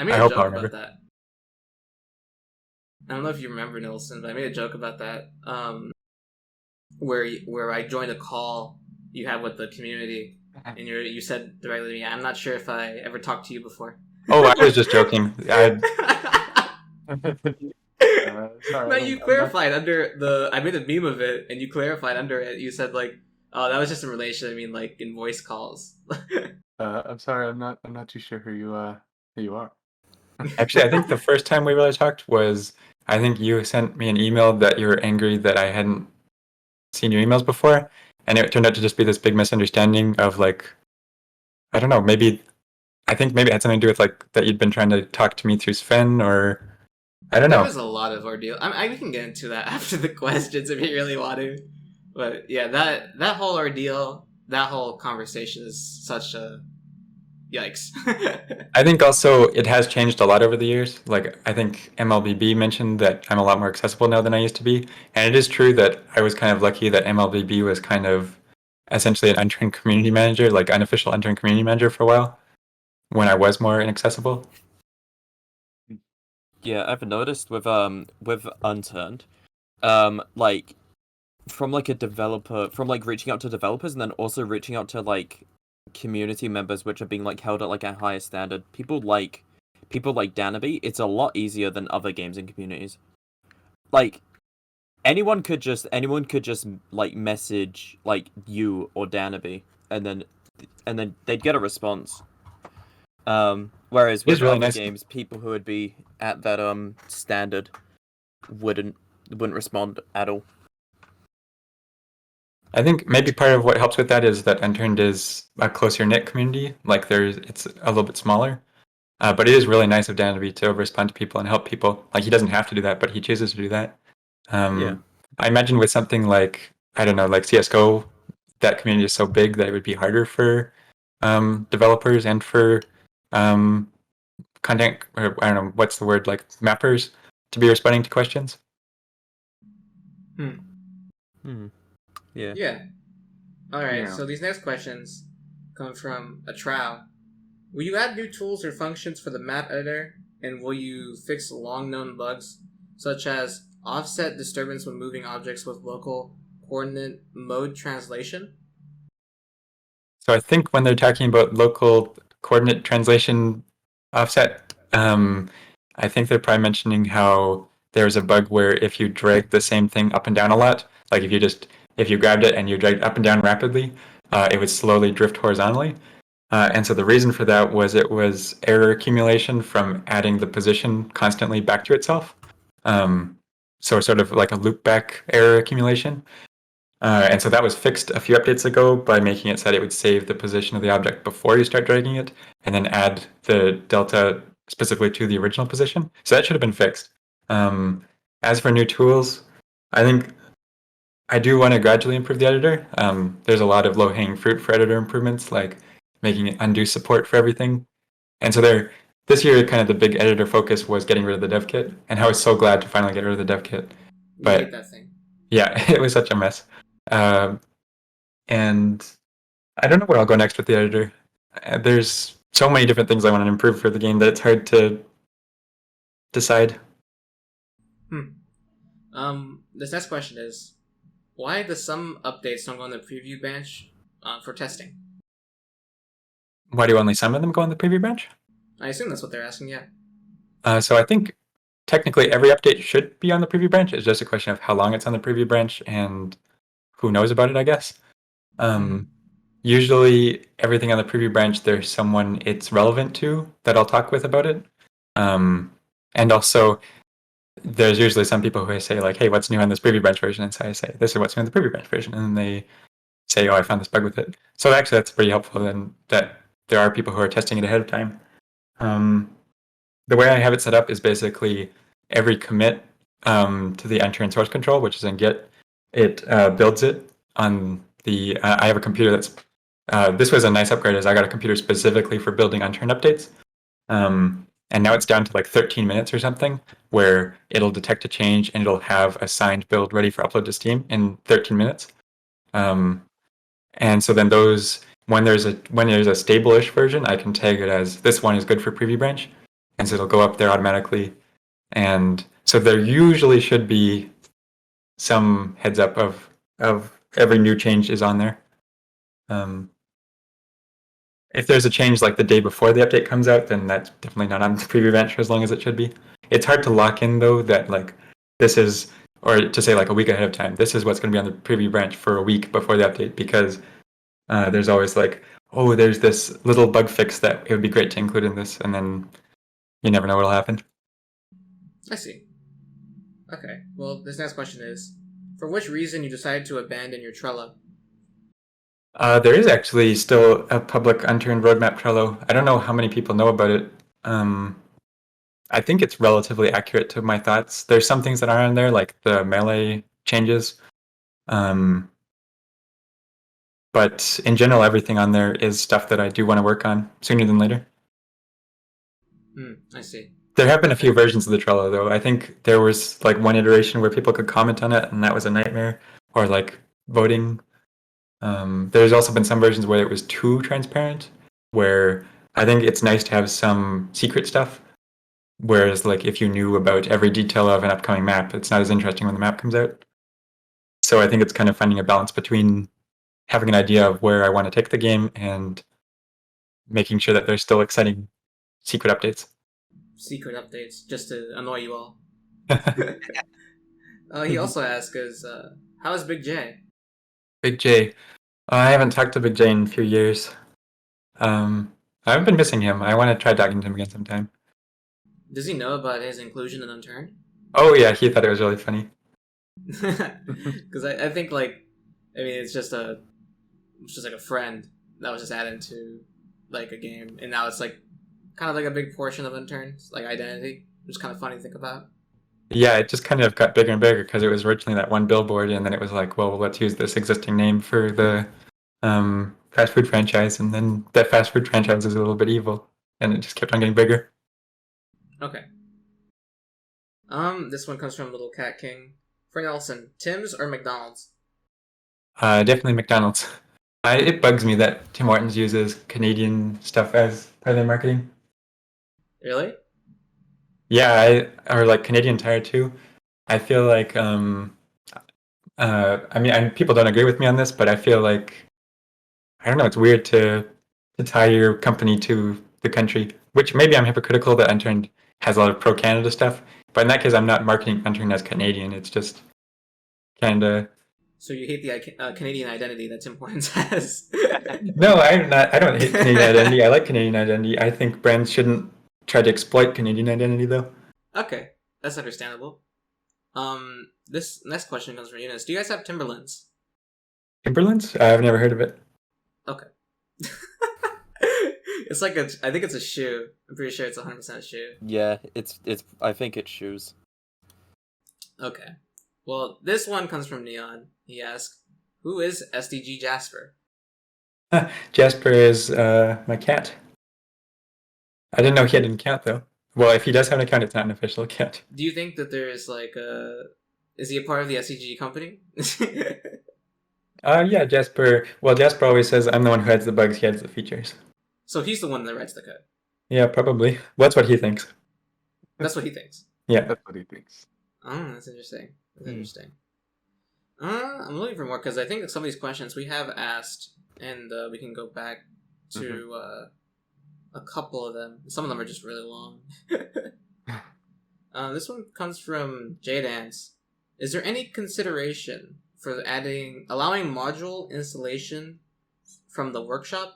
made I a hope joke I'll about remember. that. I don't know if you remember, Nilsson, but I made a joke about that. Where I joined a call you had with the community, and you said directly to me, "I'm not sure if I ever talked to you before." Oh, I was just joking. Sorry, No, you I'm not- clarified under the. I made a meme of it, and you clarified under it. You said like, "Oh, that was just in relation. I mean, like in voice calls." I'm sorry. I'm not too sure who you are. Actually, I think the first time we really talked was, I think you sent me an email that you were angry that I hadn't seen your emails before, and it turned out to just be this big misunderstanding of like, I don't know, I think maybe it had something to do with like that you'd been trying to talk to me through Sven, or I don't There know. was a lot of ordeal. I we can get into that after the questions if you really want to. But yeah, that whole ordeal, that whole conversation is such a Yikes. I think also it has changed a lot over the years. Like, I think MLBB mentioned that I'm a lot more accessible now than I used to be. And it is true that I was kind of lucky that MLBB was kind of essentially an Unturned community manager, like unofficial Unturned community manager for a while, when I was more inaccessible. Yeah, I've noticed with Unturned, like from like a developer, from like reaching out to developers and then also reaching out to like community members which are being like held at like a higher standard. People like Danaby, it's a lot easier than other games and communities. Like anyone could just like message like you or Danaby and then they'd get a response. Whereas It is with really other nice. games, people who would be at that standard wouldn't respond at all. I think maybe part of what helps with that is that Unturned is a closer knit community. Like it's a little bit smaller. But it is really nice of Danaby to respond to people and help people. Like, he doesn't have to do that, but he chooses to do that. Yeah. I imagine with something like, I don't know, like CSGO, that community is so big that it would be harder for developers and for content, or I don't know, what's the word, like mappers to be responding to questions. Yeah. Yeah. Alright, Yeah. so these next questions come from a trial. Will you add new tools or functions for the map editor? And will you fix long-known bugs, such as offset disturbance when moving objects with local coordinate mode translation? So I think when they're talking about local coordinate translation offset, I think they're probably mentioning how there's a bug where if you drag the same thing up and down a lot, like if you grabbed it and you dragged it up and down rapidly, it would slowly drift horizontally. And so the reason for that was it was error accumulation from adding the position constantly back to itself. So sort of like a loop back error accumulation. And so that was fixed a few updates ago by making it so that it would save the position of the object before you start dragging it, and then add the delta specifically to the original position. So that should have been fixed. As for new tools, I think I do want to gradually improve the editor. There's a lot of low-hanging fruit for editor improvements, like making it undo support for everything. And so this year, kind of the big editor focus was getting rid of the dev kit, and I was so glad to finally get rid of the dev kit. You But hate that thing. yeah, it was such a mess. And I don't know where I'll go next with the editor. There's so many different things I want to improve for the game that it's hard to decide. This next question is, why do some updates don't go on the preview bench for testing? Why do only some of them go on the preview branch? I assume that's what they're asking, yeah. So I think technically every update should be on the preview branch. It's just a question of how long it's on the preview branch and who knows about it, I guess. Usually everything on the preview branch, there's someone it's relevant to that I'll talk with about it. And also there's usually some people who I say like, hey, what's new on this preview branch version? And so I say, this is what's new on the preview branch version. And then they say, oh, I found this bug with it. So actually that's pretty helpful then that there are people who are testing it ahead of time. The way I have it set up is basically every commit to the Unturned source control, which is in Git, it builds it on the, I have a computer that's, this was a nice upgrade, as I got a computer specifically for building Unturned updates. And now it's down to like 13 minutes or something, where it'll detect a change and it'll have a signed build ready for upload to Steam in 13 minutes. And so then those, when there's a stable-ish version, I can tag it as this one is good for preview branch, and so it'll go up there automatically. And so there usually should be some heads up of every new change is on there. If there's a change like the day before the update comes out, then that's definitely not on the preview branch for as long as it should be. It's hard to lock in though that like this is, or to say like a week ahead of time, this is what's going to be on the preview branch for a week before the update, because there's always like, oh, there's this little bug fix that it would be great to include in this, and then you never know what'll happen. I see. Okay, well, this next question is, for which reason you decided to abandon your Trello? There is actually still a public Unturned roadmap Trello. I don't know how many people know about it. I think it's relatively accurate to my thoughts. There's some things that are on there, like the melee changes. But but in general, everything on there is stuff that I do want to work on sooner than later. I see. There have been a few versions of the Trello, though. I think there was like one iteration where people could comment on it, and that was a nightmare, or like voting. There's also been some versions where it was too transparent, where I think it's nice to have some secret stuff. Whereas, like, if you knew about every detail of an upcoming map, it's not as interesting when the map comes out. So I think it's kind of finding a balance between having an idea of where I want to take the game and making sure that there's still exciting secret updates. Secret updates, just to annoy you all. He also asks us, how is Big J? Big J. I haven't talked to Big J in a few years. I haven't been missing him. I want to try talking to him again sometime. Does he know about his inclusion in Unturned? Oh yeah, he thought it was really funny. Because I think, like, I mean, it's just like a friend that was just added to like a game, and now it's like kind of like a big portion of Unturned's like identity, which is kind of funny to think about. Yeah, it just kind of got bigger and bigger because it was originally that one billboard, and then it was like, well, let's use this existing name for the fast food franchise, and then that fast food franchise is a little bit evil, and it just kept on getting bigger. Okay. This one comes from Little Cat King. For Nelson, Tim's or McDonald's? Definitely McDonald's. It bugs me that Tim Hortons uses Canadian stuff as part of their marketing. Really? Yeah, or like Canadian Tire too. I feel like I mean, people don't agree with me on this, but I feel like I don't know. It's weird to tie your company to the country, which maybe I'm hypocritical that Unturned has a lot of pro Canada stuff, but in that case, I'm not marketing Unturned as Canadian. It's just kind of. So you hate the Canadian identity that Tim Hortons has? No, I'm not. I don't hate Canadian identity. I like Canadian identity. I think brands shouldn't try to exploit Canadian identity, though. Okay, that's understandable. This next question comes from Eunice. Do you guys have Timberlands? Timberlands? I've never heard of it. Okay. It's like I think it's a shoe. I'm pretty sure it's 100% a shoe. Yeah, it's. I think it's shoes. Okay. Well, this one comes from Neon. He asks, who is SDG Jasper? Jasper is my cat. I didn't know he had an account, though. Well, if he does have an account, it's not an official account. Do you think that there is like is he a part of the SDG company? Yeah, Jasper. Well, Jasper always says, I'm the one who adds the bugs, he adds the features. So he's the one that writes the code. Yeah, probably. Well, that's what he thinks. That's what he thinks. Yeah. That's what he thinks. Oh, that's interesting. That's interesting. I'm looking for more because I think some of these questions we have asked, and we can go back to a couple of them. Some of them are just really long. This one comes from J-Dance. Is there any consideration for allowing module installation from the workshop?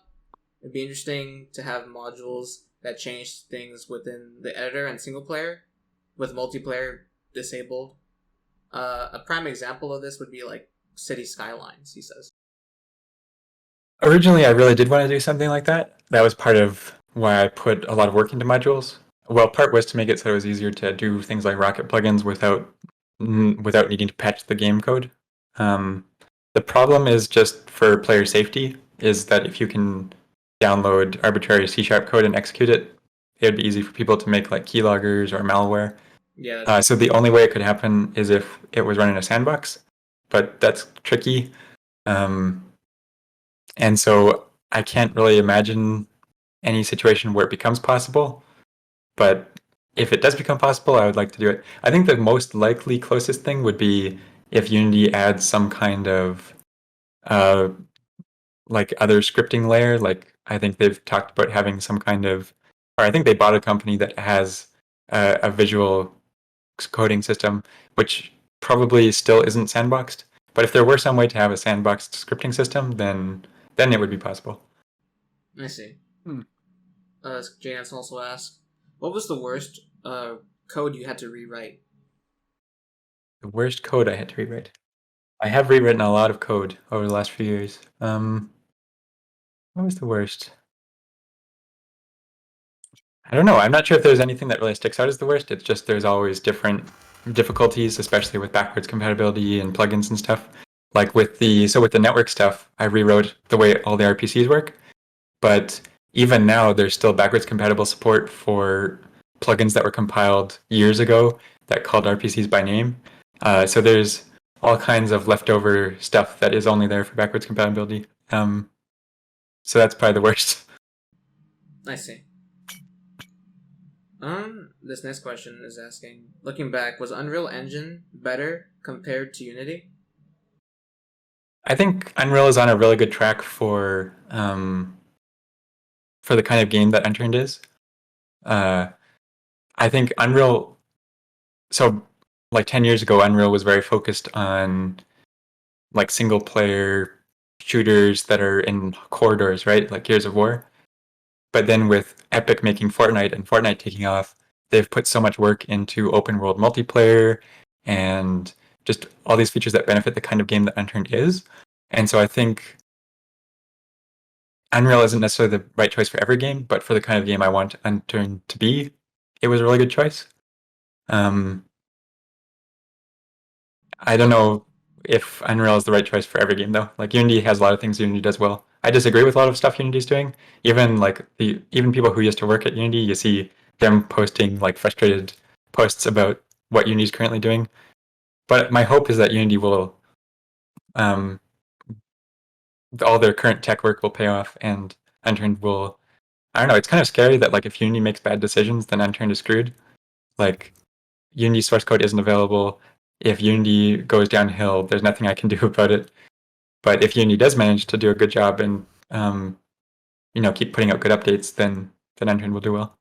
It'd be interesting to have modules that change things within the editor and single player, with multiplayer disabled. A prime example of this would be like City Skylines, he says. Originally, I really did want to do something like that. That was part of why I put a lot of work into modules. Well, part was to make it so it was easier to do things like Rocket plugins without needing to patch the game code. The problem is just for player safety, is that if you can download arbitrary C# code and execute it, it would be easy for people to make like keyloggers or malware. Yeah. So the only way it could happen is if it was running a sandbox, but that's tricky. And so I can't really imagine any situation where it becomes possible. But if it does become possible, I would like to do it. I think the most likely closest thing would be if Unity adds some kind of like other scripting layer. Like I think they've talked about having some kind of, or I think they bought a company that has a visual coding system, which probably still isn't sandboxed. But if there were some way to have a sandboxed scripting system, then it would be possible. I see. J-Dance also asks, what was the worst code you had to rewrite? The worst code I had to rewrite. I have rewritten a lot of code over the last few years. What was the worst? I don't know. I'm not sure if there's anything that really sticks out as the worst. It's just there's always different difficulties, especially with backwards compatibility and plugins and stuff. Like with the network stuff, I rewrote the way all the RPCs work. But even now, there's still backwards compatible support for plugins that were compiled years ago that called RPCs by name. So there's all kinds of leftover stuff that is only there for backwards compatibility. So that's probably the worst. I see. This next question is asking, looking back, was Unreal Engine better compared to Unity? I think Unreal is on a really good track for the kind of game that Unturned is. I think Unreal, so like 10 years ago, Unreal was very focused on like single player shooters that are in corridors, right? Like Gears of War. But then with Epic making Fortnite and Fortnite taking off, they've put so much work into open world multiplayer and just all these features that benefit the kind of game that Unturned is. And so I think Unreal isn't necessarily the right choice for every game, but for the kind of game I want Unturned to be, it was a really good choice. I don't know if Unreal is the right choice for every game though. Like Unity has a lot of things Unity does well. I disagree with a lot of stuff Unity's doing. Even like even people who used to work at Unity, you see them posting like frustrated posts about what Unity's currently doing. But my hope is that Unity will all their current tech work will pay off and Unturned will, I don't know, it's kind of scary that like if Unity makes bad decisions, then Unturned is screwed. Like Unity source code isn't available. If Unity goes downhill, there's nothing I can do about it. But if Unity does manage to do a good job and keep putting out good updates, then Unturned will do well.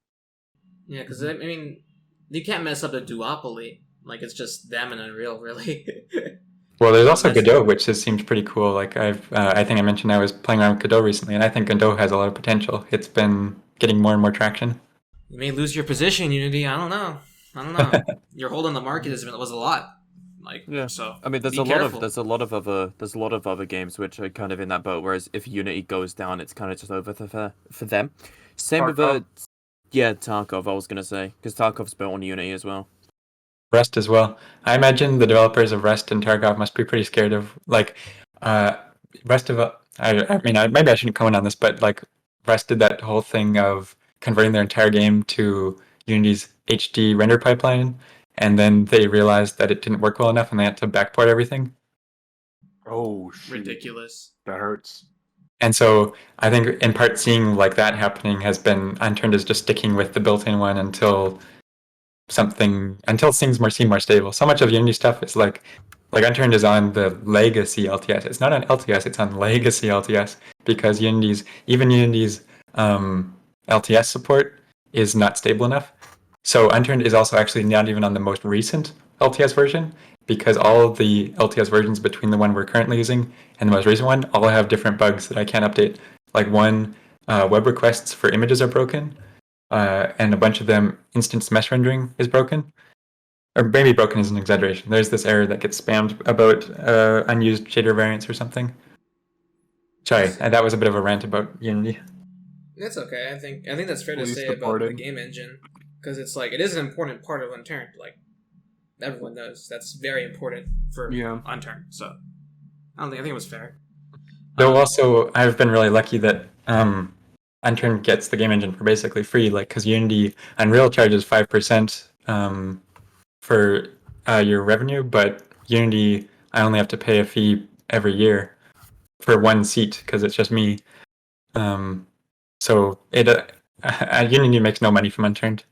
Yeah, because I mean, you can't mess up the duopoly. Like it's just them and Unreal, really. Well, there's also Godot, which just seems pretty cool. Like I think I mentioned I was playing around with Godot recently, and I think Godot has a lot of potential. It's been getting more and more traction. You may lose your position, Unity. I don't know. Your hold on the market was a lot. Like Yeah. so. I mean, there's a lot of other games which are kind of in that boat. Whereas if Unity goes down, it's kind of just over for them. Same with Tarkov. I was gonna say because Tarkov's built on Unity as well. Rust as well. I imagine the developers of Rust and Tarkov must be pretty scared of like Rust of. I mean, maybe I shouldn't comment on this, but like Rust did that whole thing of converting their entire game to Unity's HD render pipeline, and then they realized that it didn't work well enough, and they had to backport everything. Oh, shoot. Ridiculous. That hurts. And so I think in part seeing like that happening has been Unturned is just sticking with the built-in one until things seem more stable. So much of Unity stuff is like Unturned is on the legacy LTS. It's not on LTS, it's on legacy LTS because Unity's LTS support is not stable enough. So Unturned is also actually not even on the most recent LTS version because all of the LTS versions between the one we're currently using and the most recent one all have different bugs that I can't update. Like one, web requests for images are broken. And a bunch of them, instance mesh rendering is broken. Or maybe broken is an exaggeration. There's this error that gets spammed about unused shader variants or something. Sorry, that was a bit of a rant about Unity. That's okay. I think that's fair to Please say support about it. the game engine because it's like it is an important part of Unturned. Like everyone knows, that's very important for Unturned. So I think it was fair. Though also, I've been really lucky that Unturned gets the game engine for basically free, like because Unreal charges 5% for your revenue, but Unity I only have to pay a fee every year for one seat because it's just me. So it Unity makes no money from Unturned,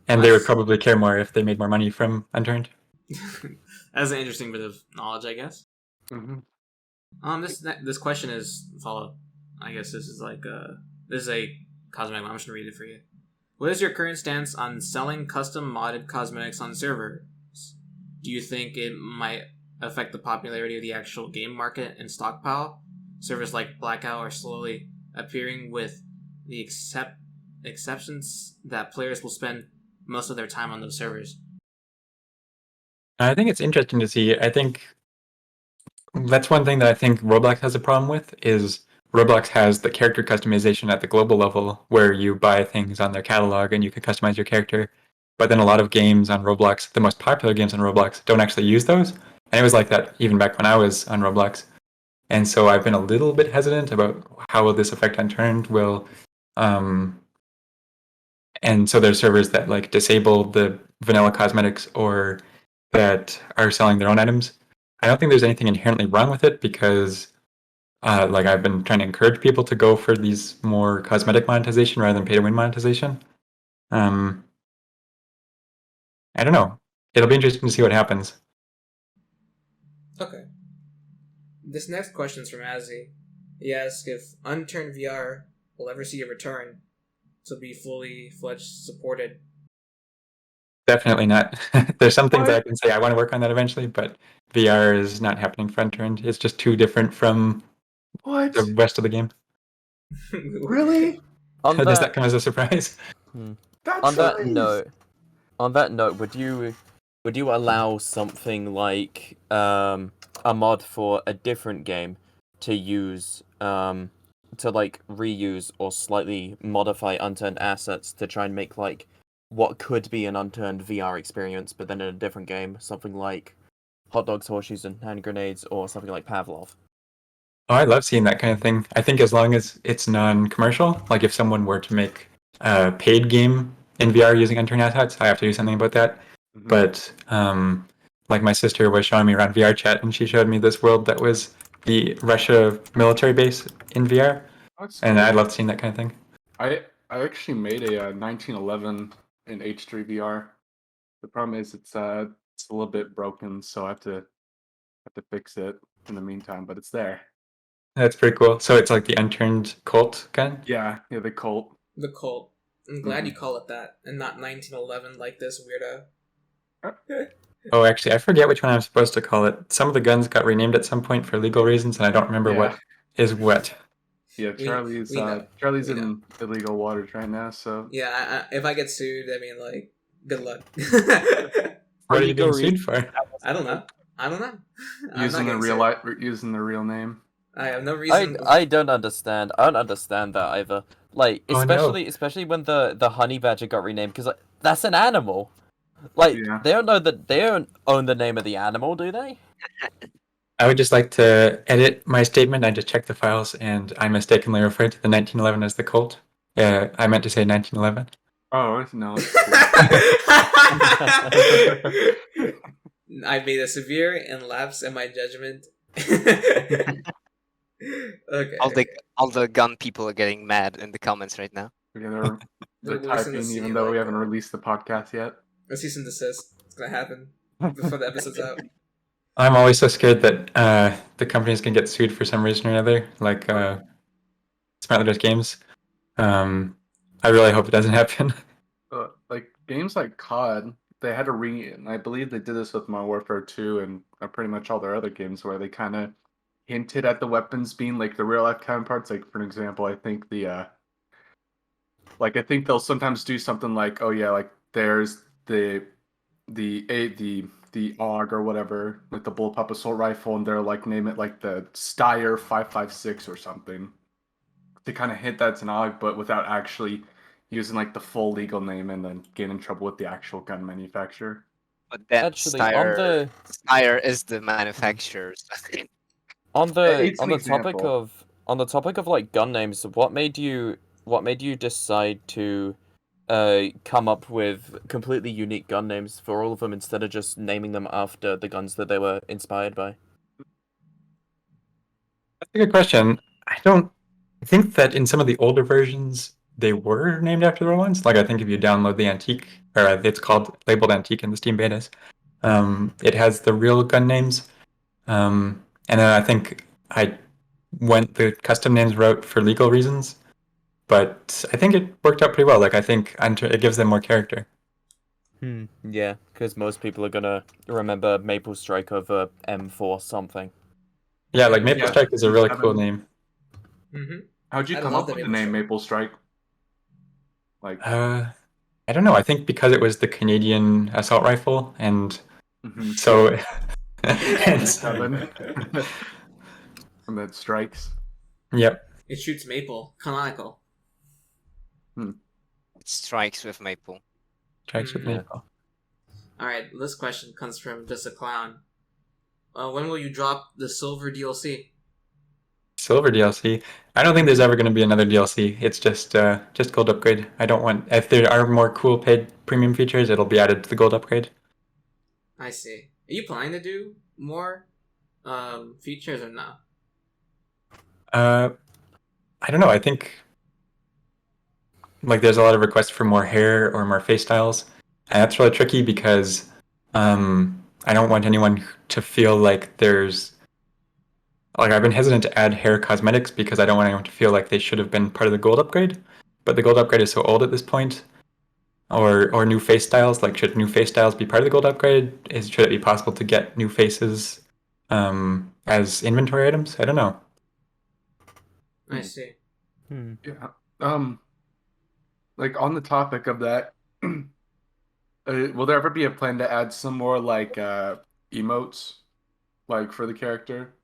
and they would probably care more if they made more money from Unturned. That's an interesting bit of knowledge, I guess. Mm-hmm. This question is follow. I guess this is a cosmetic. I'm just gonna read it for you. What is your current stance on selling custom modded cosmetics on servers? Do you think it might affect the popularity of the actual game market and stockpile? Servers like Blackout are slowly appearing with the exceptions that players will spend most of their time on those servers. I think it's interesting to see. I think that's one thing that I think Roblox has a problem with is Roblox has the character customization at the global level where you buy things on their catalog and you can customize your character. But then a lot of games on Roblox, the most popular games on Roblox, don't actually use those. and it was like that even back when I was on Roblox. And so I've been a little bit hesitant about how will this affect Unturned. And so there's servers that like disable the vanilla cosmetics or that are selling their own items. I don't think there's anything inherently wrong with it because like I've been trying to encourage people to go for these more cosmetic monetization rather than pay to win monetization. I don't know. It'll be interesting to see what happens. Okay. This next question is from Azzy. He asks if Unturned VR will ever see a return to be fully fledged supported. Definitely not. There's some things that I can say I want to work on that eventually, but VR is not happening for Unturned. It's just too different from the rest of the game. Really? Does that come as a surprise? On that note, would you allow something like a mod for a different game to use to like reuse or slightly modify Unturned assets to try and make like what could be an Unturned VR experience, but then in a different game, something like hot dogs, horseshoes, and hand grenades, or something like Pavlov? Oh, I love seeing that kind of thing. I think as long as it's non-commercial, like if someone were to make a paid game in VR using Unturned assets, I have to do something about that. Mhm. But like my sister was showing me around VR chat, and she showed me this world that was the Russia military base in VR, and I loved seeing that kind of thing. I actually made a 1911 in H3 VR. The problem is it's a little bit broken, so I have to fix it in the meantime. But it's there. That's pretty cool. So it's like the Unturned cult gun? Yeah, the Colt. The Colt. I'm glad you call it that, and not 1911 like this weirdo. Oh, actually, I forget which one I'm supposed to call it. Some of the guns got renamed at some point for legal reasons, and I don't remember what is what. Yeah, Charlie's we know. Charlie's We know. in illegal waters right now, so Yeah, if I get sued, I mean, like, good luck. What are you being sued for? I don't know. I'm not using the getting sued. using the real name. I have no reason. I don't understand. I don't understand that either. Like, Oh, no. especially when the honey badger got renamed, because like, that's an animal. Like, Yeah. they don't own the name of the animal, do they? I would just like to edit my statement. I just checked the files, and I mistakenly referred to the 1911 as the Colt. I meant to say 1911. Oh no. I made a severe and lapse in my judgment. Okay. All the gun people are getting mad in the comments right now. Yeah, they're We're listening to typing, see, even though we like, haven't released the podcast yet. A cease and desist. It's gonna happen before the episode's out. I'm always so scared that the companies can get sued for some reason or another, like Smart Leaders Games. I really hope it doesn't happen. Like games like COD, they had and I believe they did this with Modern Warfare 2 and pretty much all their other games where they kind of hinted at the weapons being like the real life counterparts. Like for an example, I think I think they'll sometimes do something like, oh yeah, like there's the AUG or whatever, like the bullpup assault rifle, and they're like name it like the Steyr 556 or something to kind of hint that it's an AUG, but without actually using like the full legal name and then get in trouble with the actual gun manufacturer. But then Actually, Steyr is the manufacturer. on the It's an example. on the topic of like gun names, what made you decide to come up with completely unique gun names for all of them instead of just naming them after the guns that they were inspired by? That's a good question. I think that in some of the older versions, they were named after the real ones. Like I think if you download the Antique, or it's labeled Antique in the Steam betas, it has the real gun names. And then I think I went the custom names route for legal reasons, but I think it worked out pretty well. Like I think it gives them more character. Yeah, because most people are gonna remember Maple Strike over M4 something. Yeah, like Maple Strike is a really cool name. Mm-hmm. How'd you come up with the name Maple Strike? Like, I don't know. I think because it was the Canadian assault rifle, and so and that strikes. Yep. It shoots maple. Canonical. Strikes with maple. Strikes with maple. Alright, this question comes from Just a Clown. when will you drop the silver DLC? Silver DLC. I don't think there's ever going to be another DLC. It's just gold upgrade. I don't want. If there are more cool paid premium features, it'll be added to the gold upgrade. I see. Are you planning to do more features or not? I don't know. I think like there's a lot of requests for more hair or more face styles, and that's really tricky because I don't want anyone to feel like there's like I've been hesitant to add hair cosmetics because I don't want anyone to feel like they should have been part of the gold upgrade. But the gold upgrade is so old at this point. Or new face styles. Like, should new face styles be part of the gold upgrade? Should it be possible to get new faces as inventory items? I don't know. I see. Yeah. Like on the topic of that, will there ever be a plan to add some more like emotes, like for the character,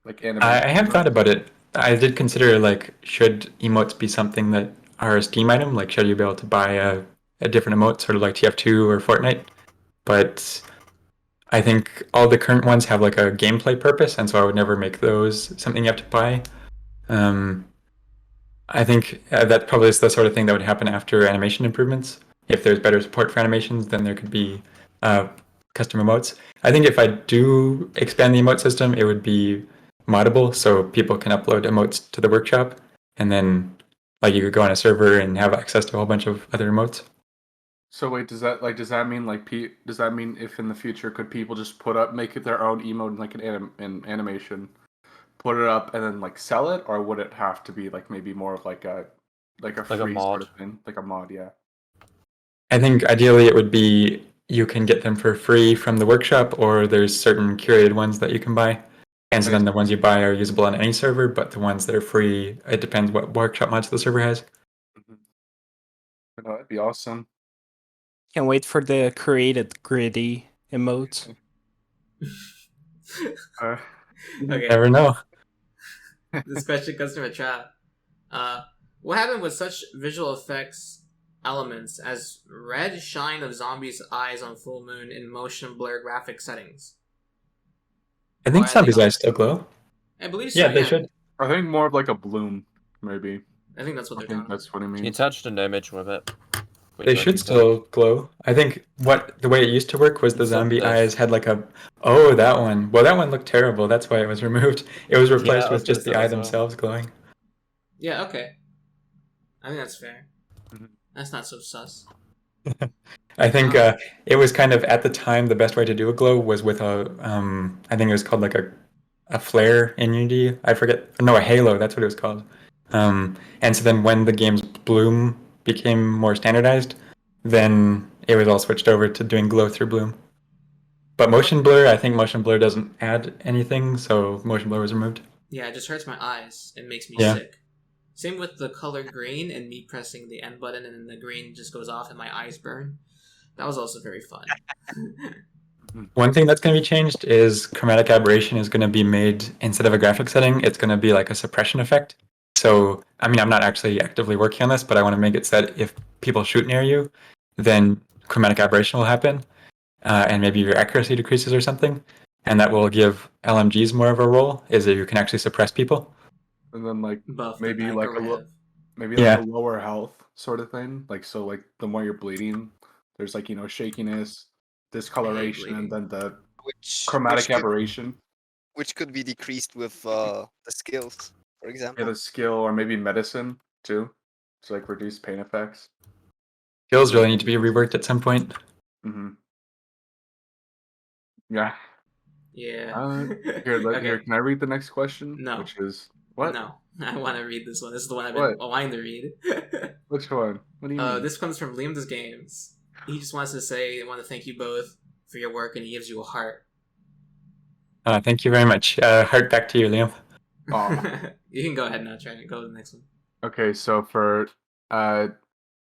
like animation? I have thought about it. I did consider like, should emotes be something that are a Steam item? Like, should you be able to buy a different emote, sort of like TF2 or Fortnite? But I think all the current ones have like a gameplay purpose, and so I would never make those something you have to buy. I think that probably is the sort of thing that would happen after animation improvements. If there's better support for animations, then there could be custom emotes. I think if I do expand the emote system, it would be moddable, so people can upload emotes to the workshop, and then like you could go on a server and have access to a whole bunch of other emotes. So wait, does that mean like does that mean if in the future could people just make it their own emote like an animation, put it up and then like sell it, or would it have to be like maybe more of like a free mod. sort of thing, like a mod? Yeah. I think ideally it would be you can get them for free from the workshop, or there's certain curated ones that you can buy. And so then the ones you buy are usable on any server, but the ones that are free, it depends what workshop mods the server has. Mm-hmm. That'd be awesome. Can't wait for the created gritty emotes. Uh, Okay. Never know. This question comes from a chat. What happened with such visual effects elements as red shine of zombies' eyes on full moon in motion blur graphic settings? I think Why are they zombies' not- eyes still glow. I believe so. Yeah, they should. I think more of like a bloom, maybe. I think that's what I they're think talking that's what I He mean. attached an image with it. They should still glow. I think the way it used to work was the It's like zombie this. eyes had like that one. Well, that one looked terrible. That's why it was removed. It was replaced I was with gonna just the say eye as well. themselves glowing. Yeah, okay. I think that's fair. Mhm. That's not so sus. I think it was kind of at the time the best way to do a glow was with I think it was called like a flare in Unity. I forget. No, a halo. That's what it was called. And so then when the game's bloom became more standardized, then it was all switched over to doing glow through bloom. But motion blur, I think motion blur doesn't add anything, so motion blur was removed. Yeah, it just hurts my eyes. It makes me Yeah. sick. Same with the color green and me pressing the N button and then the green just goes off and my eyes burn. That was also very fun. One thing that's going to be changed is chromatic aberration is going to be made, instead of a graphic setting, it's going to be like a suppression effect. So, I mean, I'm not actually actively working on this, but I want to make it so that if people shoot near you, then chromatic aberration will happen, and maybe your accuracy decreases or something. And that will give LMGs more of a role, is that you can actually suppress people. And then like Buff the maybe back like or rev. maybe Yeah. like a lower health sort of thing. Like so like the more you're bleeding, there's like shakiness, discoloration, and bleeding. then the Which chromatic could, aberration. which could be decreased with the skills, for example. Yeah, the skill or maybe medicine too. To like reduce pain effects. Skills really need to be reworked at some point. Mm-hmm. Yeah. Yeah. Here, Okay. here, can I read the next question? No. Which is what? No, I want to read this one. This is the one I've been wanting to read. Which one? What do you mean? This comes from Liam Does Games. He just wants to say, I want to thank you both for your work, and he gives you a heart. Thank you very much. Heart back to you, Liam. Aw. You can go ahead now, try and go to the next one. Okay, so for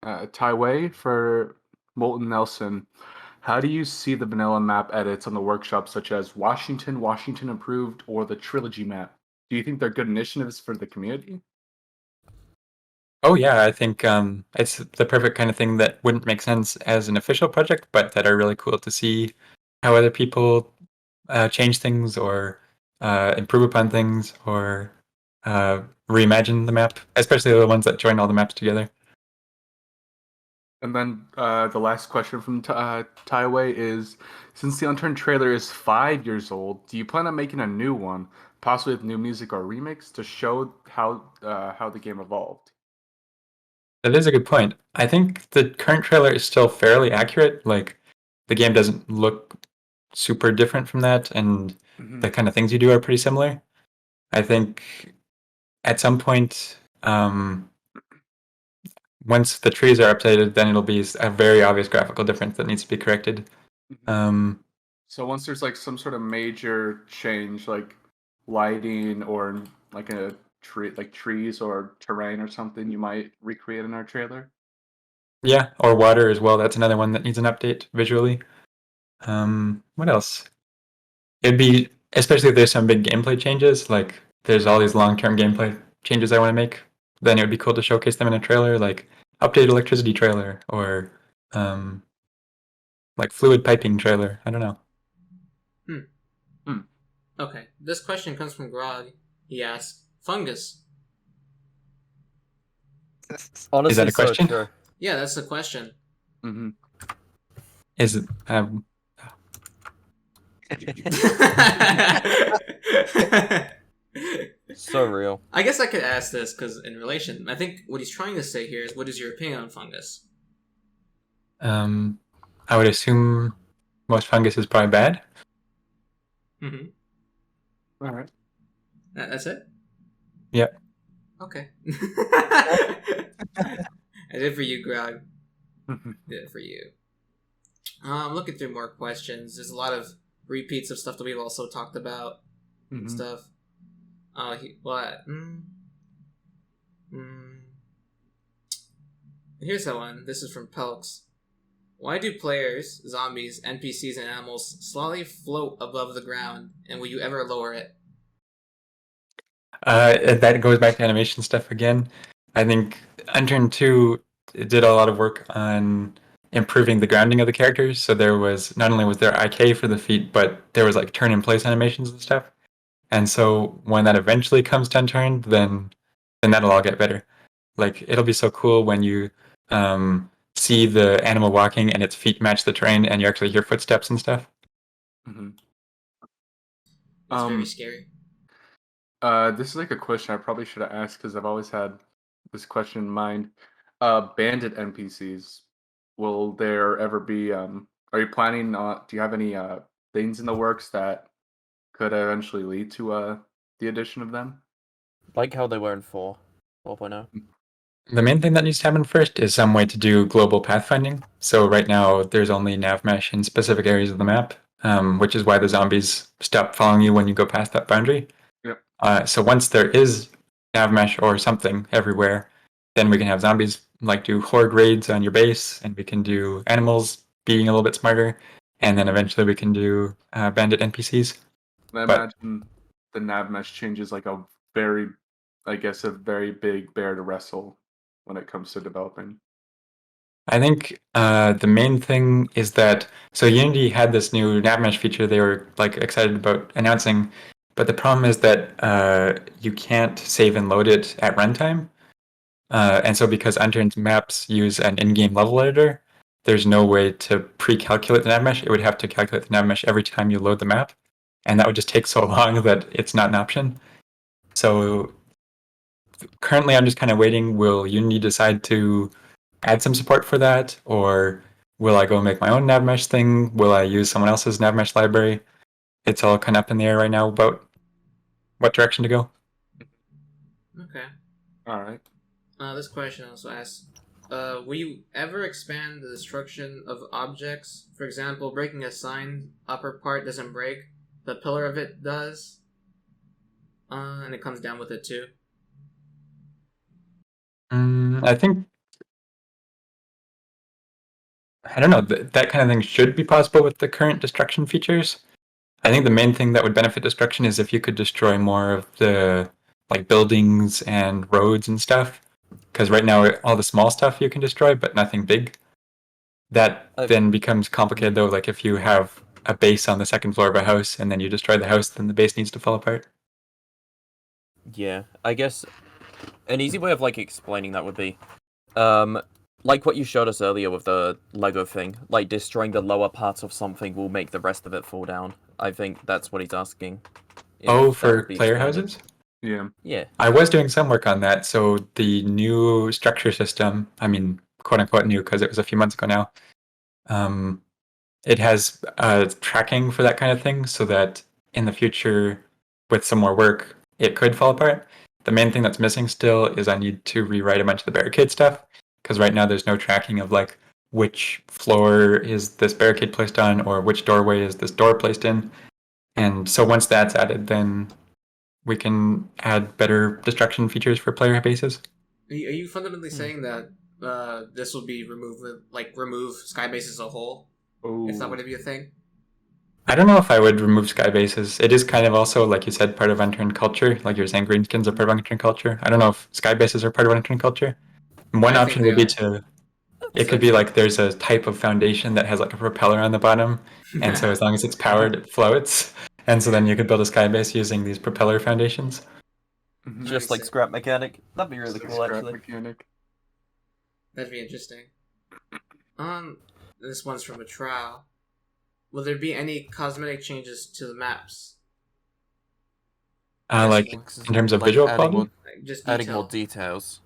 Taiwei, for Molten Nelson, how do you see the vanilla map edits on the workshop, such as Washington Improved, or the Trilogy map? Do you think they're good initiatives for the community? Oh yeah, I think it's the perfect kind of thing that wouldn't make sense as an official project, but that are really cool to see how other people change things or improve upon things or reimagine the map, especially the ones that join all the maps together. And then the last question from Taiwei is, since the Unturned trailer is 5 years old, do you plan on making a new one, possibly with new music or remix, to show how the game evolved? That is a good point. I think the current trailer is still fairly accurate. Like, the game doesn't look super different from that, and the kind of things you do are pretty similar. I think at some point, once the trees are updated, then it'll be a very obvious graphical difference that needs to be corrected. So once there's like some sort of major change, like lighting or like a tree, like trees or terrain or something, you might recreate in our trailer. Yeah, or water as well. That's another one that needs an update visually. What else? It'd be, especially if there's some big gameplay changes, like there's all these long-term gameplay changes I want to make, then it would be cool to showcase them in a trailer, like updated electricity trailer or like fluid piping trailer. I don't know. Okay, this question comes from Grog. He asks, fungus. Honestly, Is that a question? So true. Yeah, that's the question. Is it? So real. I guess I could ask this because in relation, I think what he's trying to say here is, what is your opinion on fungus? I would assume most fungus is probably bad. All right. That's it? Yep. Okay. I did it for you, Grog. Did it for you. I'm looking through more questions. There's a lot of repeats of stuff that we've also talked about and stuff. Here's that one. This is from Pelks. Why do players, zombies, NPCs, and animals slowly float above the ground, and will you ever lower it? That goes back to animation stuff again. I think Unturned 2 did a lot of work on improving the grounding of the characters. So there was, not only was there IK for the feet, but there was like turn in place animations and stuff. And so when that eventually comes to Unturned, then that'll all get better. Like, it'll be so cool when you see the animal walking and its feet match the terrain and you actually hear footsteps and stuff. It's very scary. This is like a question I probably should have asked because I've always had this question in mind. Bandit NPCs, will there ever be? Are you planning on? Do you have any things in the works that could eventually lead to the addition of them? Like how they were in 4.0. The main thing that needs to happen first is some way to do global pathfinding. So right now there's only nav mesh in specific areas of the map, which is why the zombies stop following you when you go past that boundary. Yep. So once there is nav mesh or something everywhere, then we can have zombies like do horde raids on your base, and we can do animals being a little bit smarter, and then eventually we can do bandit NPCs. I imagine the nav mesh changes like a very big bear to wrestle when it comes to developing. I think the main thing is that, so Unity had this new nav mesh feature they were like excited about announcing, but the problem is that you can't save and load it at runtime. And so because Unturned maps use an in-game level editor, there's no way to pre-calculate the nav mesh. It would have to calculate the nav mesh every time you load the map, and that would just take so long that it's not an option. So currently I'm just kind of waiting. Will Unity decide to add some support for that, or will I go make my own nav mesh thing? Will I use someone else's nav mesh library? It's all kind of up in the air right now about what direction to go. Okay. All right. This question also asks, will you ever expand the destruction of objects? For example, breaking a sign upper part doesn't break, the pillar of it does, and it comes down with it too. I think, I don't know, that kind of thing should be possible with the current destruction features. I think the main thing that would benefit destruction is if you could destroy more of the like buildings and roads and stuff. Because right now all the small stuff you can destroy, but nothing big. That then becomes complicated though. Like if you have a base on the second floor of a house, and then you destroy the house, then the base needs to fall apart. Yeah, I guess an easy way of like explaining that would be, like what you showed us earlier with the Lego thing. Like destroying the lower parts of something will make the rest of it fall down. I think that's what he's asking. if Oh, that for would be player expanded. houses? Yeah. Yeah. I was doing some work on that. So the new structure system, I mean, quote unquote new, because it was a few months ago now. It has tracking for that kind of thing, so that in the future, with some more work, it could fall apart. The main thing that's missing still is I need to rewrite a bunch of the barricade stuff, because right now there's no tracking of like which floor is this barricade placed on, or which doorway is this door placed in. And so once that's added, then we can add better destruction features for player bases. Are you fundamentally saying that this will be remove Skybase as a whole? If that were to be a thing? I don't know if I would remove sky bases. It is kind of also, like you said, part of Unturned culture. Like you were saying, greenskins are part of Unturned culture. I don't know if sky bases are part of Unturned culture. One I think option they would be are. it could be like there's a type of foundation that has like a propeller on the bottom, and so as long as it's powered, it floats. And so then you could build a sky base using these propeller foundations. Mhm. Just like scrap mechanic. That'd be really Just cool, scrap actually. mechanic. That'd be interesting. This one's from a trial. Will there be any cosmetic changes to the maps? Like in terms of visual quality? Like, just Adding more detail. details,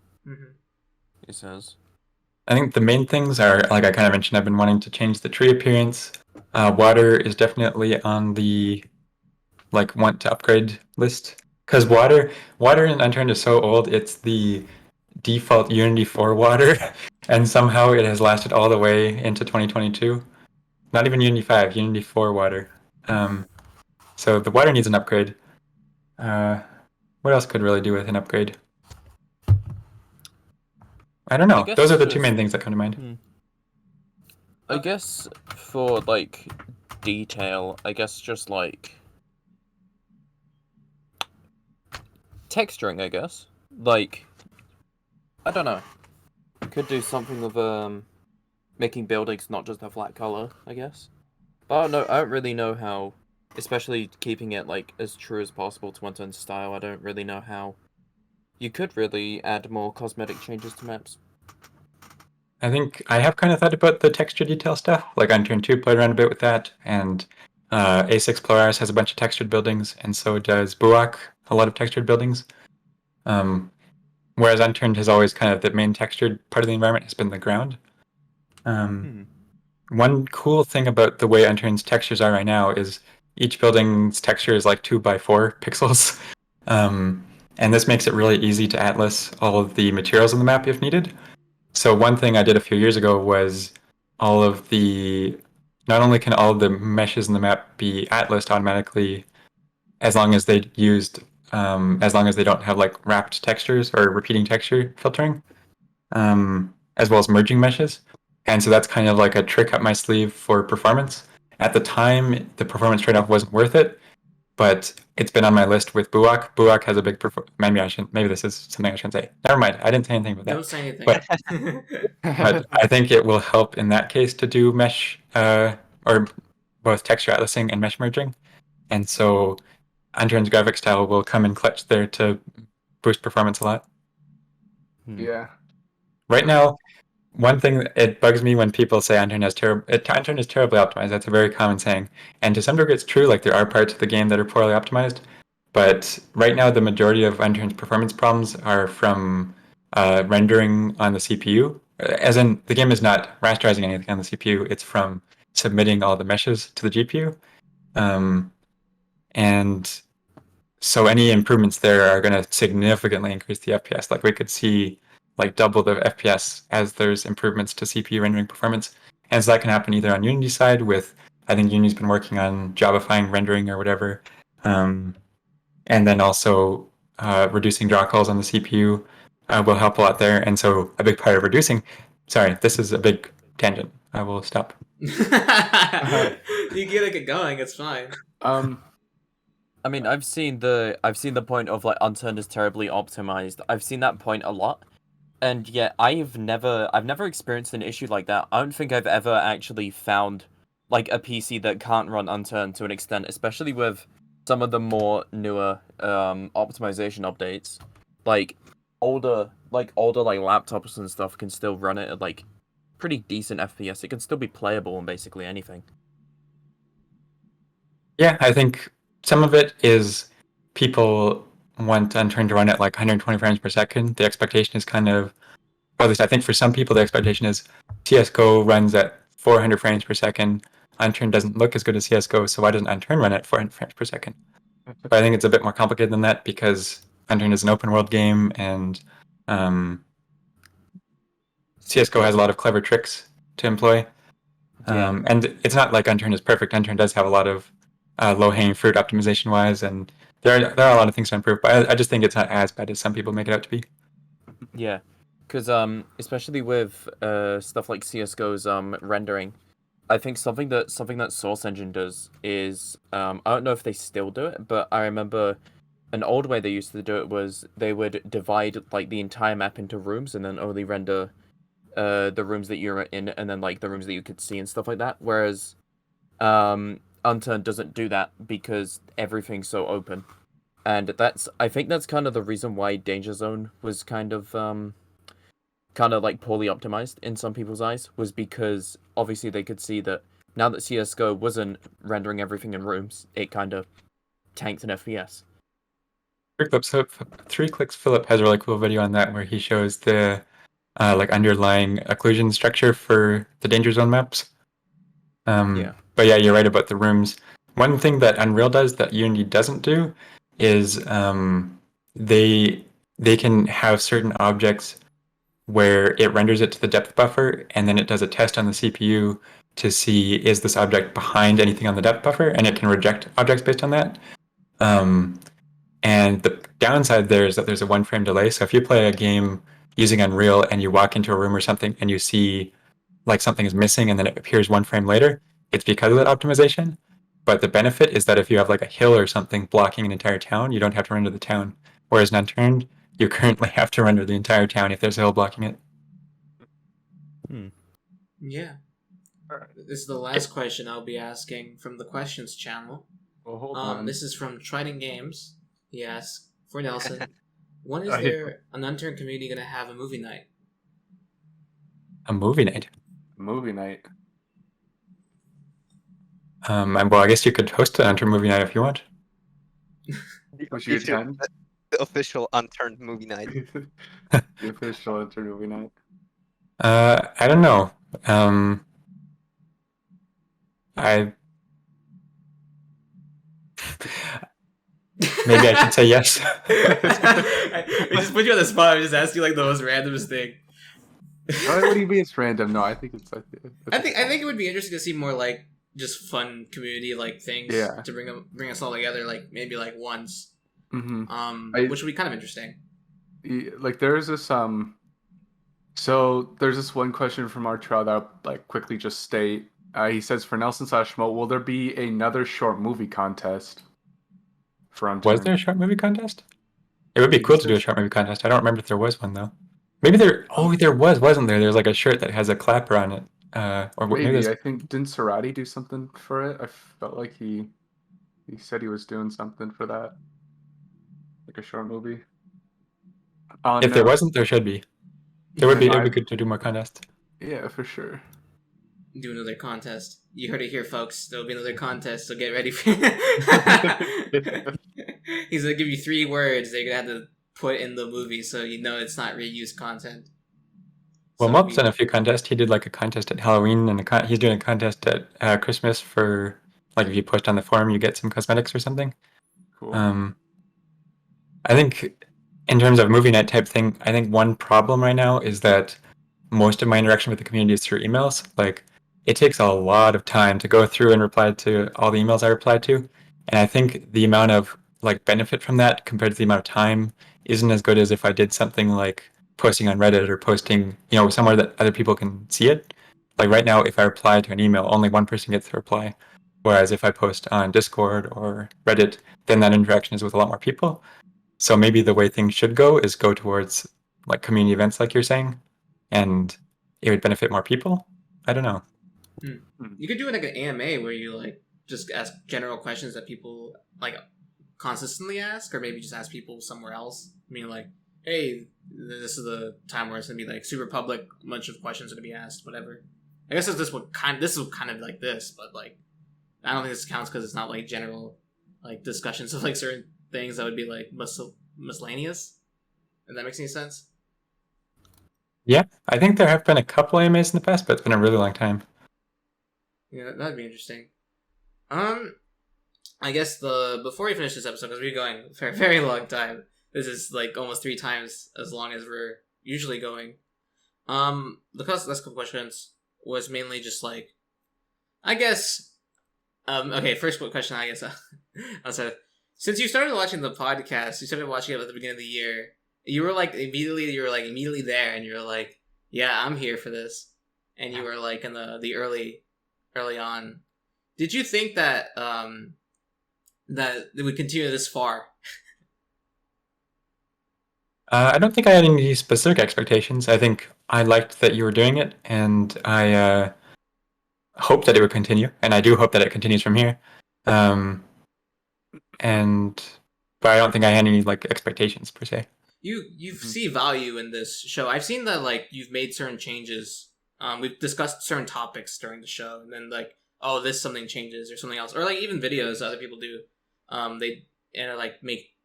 he says. I think the main things are, like I kind of mentioned, I've been wanting to change the tree appearance. Water is definitely on the want to upgrade list, because water in Unturned is so old. It's the default Unity 4 water, and somehow it has lasted all the way into 2022. Not even Unity 5, Unity 4 water. So the water needs an upgrade. What else could really do with an upgrade? I don't know. guess Those are the two just- main things that come to mind. I guess for like detail, I guess just like texturing, I guess. Like I don't know. Could do something with making buildings not just a flat color, I guess. But I don't really know how, especially keeping it like as true as possible to Unturned style. I don't really know how you could really add more cosmetic changes to maps. I think I have kind of thought about the texture detail stuff. Like Unturned 2 played around a bit with that, and A6 Polaris has a bunch of textured buildings, and so does Buak, a lot of textured buildings. Whereas Unturned has always kind of the main textured part of the environment has been the ground. One cool thing about the way Unturned's textures are right now is each building's texture is like 2x4 pixels. And this makes it really easy to atlas all of the materials on the map if needed. So one thing I did a few years ago was not only can all of the meshes in the map be atlased automatically as long as they don't have like wrapped textures or repeating texture filtering, as well as merging meshes. And so that's kind of like a trick up my sleeve for performance. At the time, the performance trade-off wasn't worth it, but it's been on my list with Buak. Buak has a big maybe this is something I shouldn't say. Never mind. I didn't say anything about that. Don't say anything. But I think it will help in that case to do mesh or both texture atlasing and mesh merging. And so Unturned's graphic style will come in clutch there to boost performance a lot. Yeah. Right now, one thing it bugs me when people say Unturned is terribly optimized. That's a very common saying, and to some degree it's true. Like there are parts of the game that are poorly optimized, but right now the majority of Unturned's performance problems are from rendering on the CPU. As in, the game is not rasterizing anything on the CPU. It's from submitting all the meshes to the GPU, and so any improvements there are going to significantly increase the FPS. Like we could see like double the FPS as there's improvements to CPU rendering performance. And so that can happen either on Unity side with, I think Unity's been working on Javifying rendering or whatever. And then also reducing draw calls on the CPU will help a lot there. And so a big part of sorry, this is a big tangent. I will stop. You gotta get going, it's fine. I mean, I've seen the point of like Unturned is terribly optimized. I've seen that point a lot, and yet I've never experienced an issue like that. I don't think I've ever actually found like a PC that can't run Unturned to an extent, especially with some of the more newer optimization updates. Like older laptops and stuff can still run it at like pretty decent FPS. It can still be playable on basically anything. Yeah, I think some of it is people want Unturned to run at like 120 frames per second. The expectation is kind of, or at least I think for some people, the expectation is CS:GO runs at 400 frames per second. Unturned doesn't look as good as CS:GO, so why doesn't Unturned run at 400 frames per second? But I think it's a bit more complicated than that because Unturned is an open world game and CS:GO has a lot of clever tricks to employ. Yeah. And it's not like Unturned is perfect. Unturned does have a lot of low-hanging fruit optimization-wise, and there are a lot of things to improve. But I just think it's not as bad as some people make it out to be. Yeah, because especially with stuff like CS:GO's rendering, I think something that Source Engine does is I don't know if they still do it, but I remember an old way they used to do it was they would divide like the entire map into rooms and then only render the rooms that you're in and then like the rooms that you could see and stuff like that. Whereas Unturned doesn't do that because everything's so open. And I think that's kind of the reason why Danger Zone was kind of like poorly optimized in some people's eyes, was because obviously they could see that now that CS:GO wasn't rendering everything in rooms, it kind of tanked an FPS. Three Clicks Philip has a really cool video on that where he shows the like underlying occlusion structure for the Danger Zone maps. Yeah. But yeah, you're right about the rooms. One thing that Unreal does that Unity doesn't do is they can have certain objects where it renders it to the depth buffer and then it does a test on the CPU to see is this object behind anything on the depth buffer, and it can reject objects based on that. And the downside there is that there's a 1 frame delay. So if you play a game using Unreal and you walk into a room or something and you see like something is missing and then it appears 1 frame later, it's because of that optimization. But the benefit is that if you have like a hill or something blocking an entire town, you don't have to render the town. Whereas in Unturned, you currently have to render the entire town if there's a hill blocking it. Yeah. This is the last question I'll be asking from the questions channel. Well, hold on. This is from Trident Games. He asks, for Nelson, when is there an Unturned community going to have a movie night? A movie night? Movie night. Well, I guess you could host an Unturned movie night if you want. Would you attend? The official Unturned movie night. The official Unturned movie night. I don't know. Maybe I should say yes. We just put you on the spot. I just asked you like the most randomest thing. What do you mean it's random? No, I think it's. I think it would be interesting to see more like just fun community like things to bring us all together. Like maybe like once. Mm-hmm. Which would be kind of interesting. Like there's this So there's this one question from our trial that I'll like quickly just state. He says, for Nelson/Mo, will there be another short movie contest? For Unturned? Was there a short movie contest? It would be cool to do a short movie contest. I don't remember if there was one though. Maybe there. Oh, there was, wasn't there? There's like a shirt that has a clapper on it. Or maybe I think didn't Cerati do something for it? I felt like he said he was doing something for that, like a short movie. If there wasn't, there should be. There would be. It would be good to do more contests. Yeah, for sure. Do another contest. You heard it here, folks. There'll be another contest, so get ready for He's gonna give you 3 words that you're gonna have to put in the movie so you know it's not reused content. Well, Mob's done a few contests. He did like a contest at Halloween, and he's doing a contest at Christmas for like if you post on the forum, you get some cosmetics or something. Cool. I think in terms of movie night type thing, I think one problem right now is that most of my interaction with the community is through emails. Like, it takes a lot of time to go through and reply to all the emails I replied to, and I think the amount of like benefit from that compared to the amount of time isn't as good as if I did something like posting on Reddit or posting, somewhere that other people can see it. Like right now, if I reply to an email, only one person gets the reply. Whereas if I post on Discord or Reddit, then that interaction is with a lot more people. So maybe the way things should go is go towards like community events, like you're saying, and it would benefit more people. I don't know. You could do like an AMA where you like just ask general questions that people like consistently ask, or maybe just ask people somewhere else. I mean, like, hey, this is the time where it's gonna be like super public, a bunch of questions are gonna be asked, whatever. I guess this is kind of like this, but like, I don't think this counts because it's not like general like discussions of like certain things that would be like miscellaneous. If that makes any sense. Yeah, I think there have been a couple AMAs in the past, but it's been a really long time. Yeah, that'd be interesting. I guess before we finish this episode, because we're going for a very long time. This is like almost 3 times as long as we're usually going. The last couple questions was mainly just like, I guess. Okay, first question. I guess. Since you started watching the podcast, you started watching it at the beginning of the year. You were immediately there, and you were like, yeah, I'm here for this, and you were like in the early on. Did you think that that it would continue this far? I don't think I had any specific expectations. I think I liked that you were doing it, and I hope that it would continue, and I do hope that it continues from here. But I don't think I had any like expectations per se. You see value in this show. I've seen that like you've made certain changes. We've discussed certain topics during the show, and then like, oh, this something changes or something else, or like even videos that other people do. They like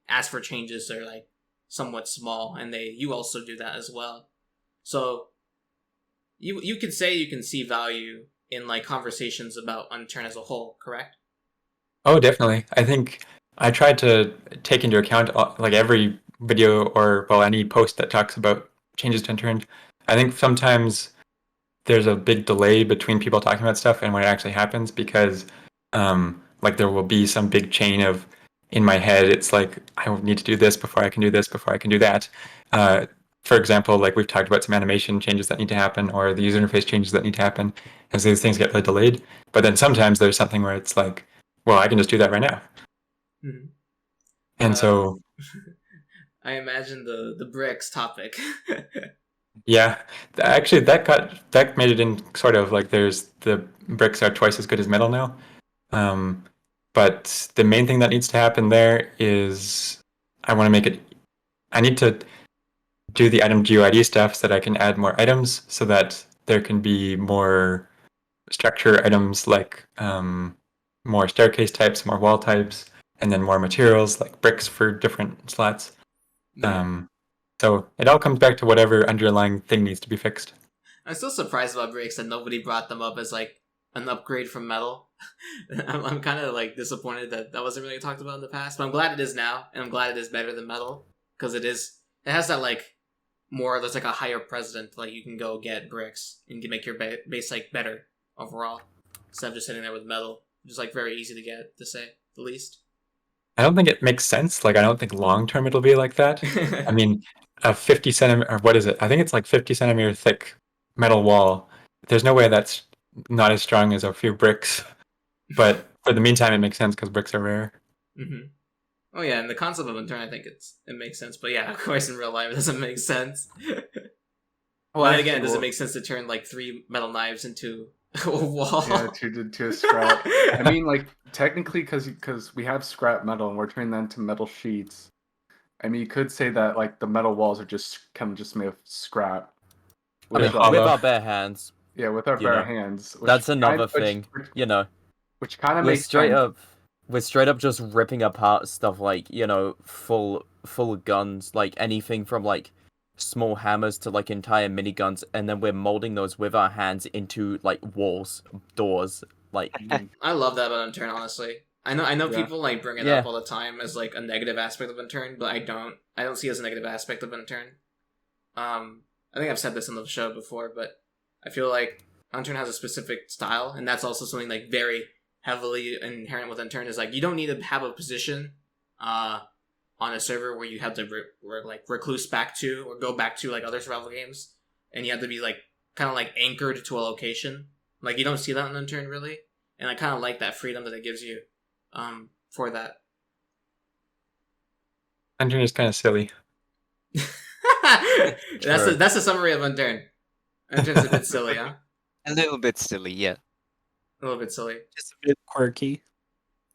ask for changes that are like somewhat small, and you also do that as well. So you could say you can see value in like conversations about Unturned as a whole, correct? Oh, definitely. I think I tried to take into account like every video or any post that talks about changes to Unturned. I think sometimes there's a big delay between people talking about stuff and when it actually happens, because like there will be some big chain of, in my head, it's like I need to do this before I can do this before I can do that. For example, like we've talked about some animation changes that need to happen, or the user interface changes that need to happen, and so these things get really delayed. But then sometimes there's something where it's like, well, I can just do that right now. Mm-hmm. And so I imagine the bricks topic. yeah, actually that made it in sort of like there's the bricks are twice as good as metal now. But the main thing that needs to happen there is I need to do the item GUID stuff so that I can add more items so that there can be more structure items like more staircase types, more wall types, and then more materials like bricks for different slots. So it all comes back to whatever underlying thing needs to be fixed. I'm still surprised about bricks that nobody brought them up as like an upgrade from metal. I'm kind of like disappointed that wasn't really talked about in the past, but I'm glad it is now, and I'm glad it is better than metal, because it has that like there's like a higher precedent, like you can go get bricks and make your base like better overall instead of just sitting there with metal, just like very easy to get, to say the least. I don't think it makes sense. Like I don't think long term it'll be like that. I mean, a 50 centimeter, or what is it? I think it's like 50 centimeter thick metal wall. There's no way that's not as strong as a few bricks. But for the meantime, it makes sense because bricks are rare. Mm-hmm. Oh yeah, and the concept of Unturned, I think it makes sense. But yeah, of course, in real life, it doesn't make sense. Well, and again, does it make sense to turn like 3 metal knives into a wall? Yeah, to a scrap. I mean, like technically, because we have scrap metal and we're turning that into metal sheets. I mean, you could say that like the metal walls are just made of scrap. I mean, with our bare hands. Yeah, with our bare hands. That's another thing, Which kind of we're makes straight sense. We're straight up just ripping apart stuff like, full guns, like anything from like small hammers to like entire miniguns, and then we're molding those with our hands into like walls, doors, like. I love that about Unturned, honestly. I know people like bring it up all the time as like a negative aspect of Unturned, but I don't see it as a negative aspect of Unturned. I think I've said this on the show before, but I feel like Unturned has a specific style, and that's also something like very heavily inherent with Unturned, is like you don't need to have a position on a server where you have to recluse back to or go back to like other survival games, and you have to be like kind of like anchored to a location. Like you don't see that in Unturned really, and I kind of like that freedom that it gives you for that. Unturned is kind of silly. That's the summary of Unturned. Unturned's a bit silly, huh? A little bit silly, yeah. A little bit silly. Just a bit quirky.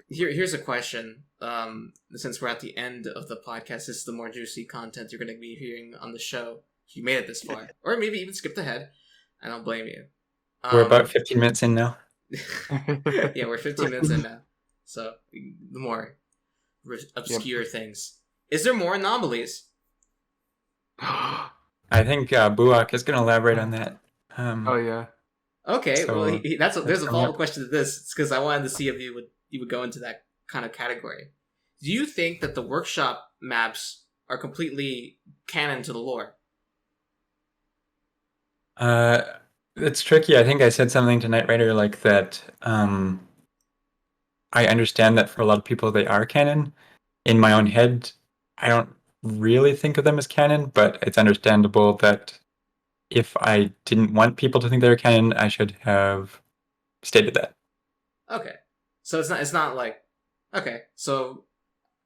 Here's a question. Since we're at the end of the podcast, this is the more juicy content you're going to be hearing on the show. If you made it this far, or maybe even skipped ahead, I don't blame you. We're about 15 minutes in now. Yeah, we're 15 minutes in now. So the more obscure things. Is there more anomalies? I think Buak is going to elaborate on that. Oh yeah. Okay, So, well, there's a coming follow-up up. question to this. It's because I wanted to see if you would go into that kind of category. Do you think that the workshop maps are completely canon to the lore? It's tricky. I think I said something to Knight Rider like that. I understand that for a lot of people they are canon. In my own head, I don't really think of them as canon, but it's understandable that if I didn't want people to think they were canon, I should have stated that. Okay, so it's not like, okay, so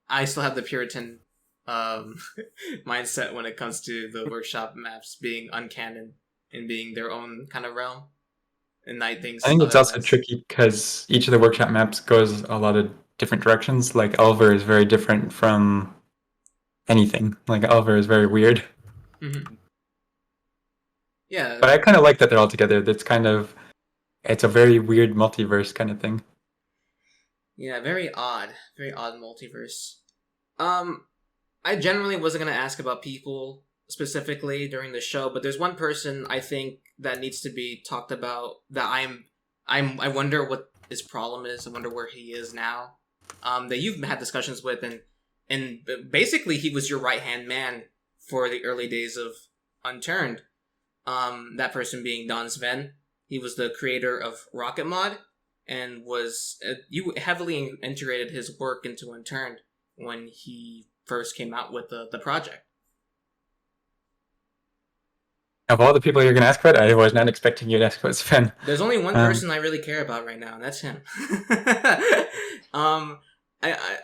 I still have the Puritan mindset when it comes to the workshop maps being uncanon and being their own kind of realm, and Knight thinks I think it's also otherwise. tricky because each of the workshop maps goes a lot of different directions. Like Elver is very different from anything. Like Elver is very weird. Mm-hmm. Yeah, But I kind of like that they're all together. It's a very weird multiverse kind of thing. yeah, very odd multiverse. I generally wasn't gonna ask about people specifically during the show, but there's one person I think that needs to be talked about. That I wonder what his problem is. I wonder where he is now. That you've had discussions with, and basically he was your right hand man for the early days of Unturned. That person being Don Sven. He was the creator of Rocket Mod, and you heavily integrated his work into Unturned when he first came out with the project. Of all the people you're going to ask about, I was not expecting you to ask about Sven. There's only one person I really care about right now, and that's him. I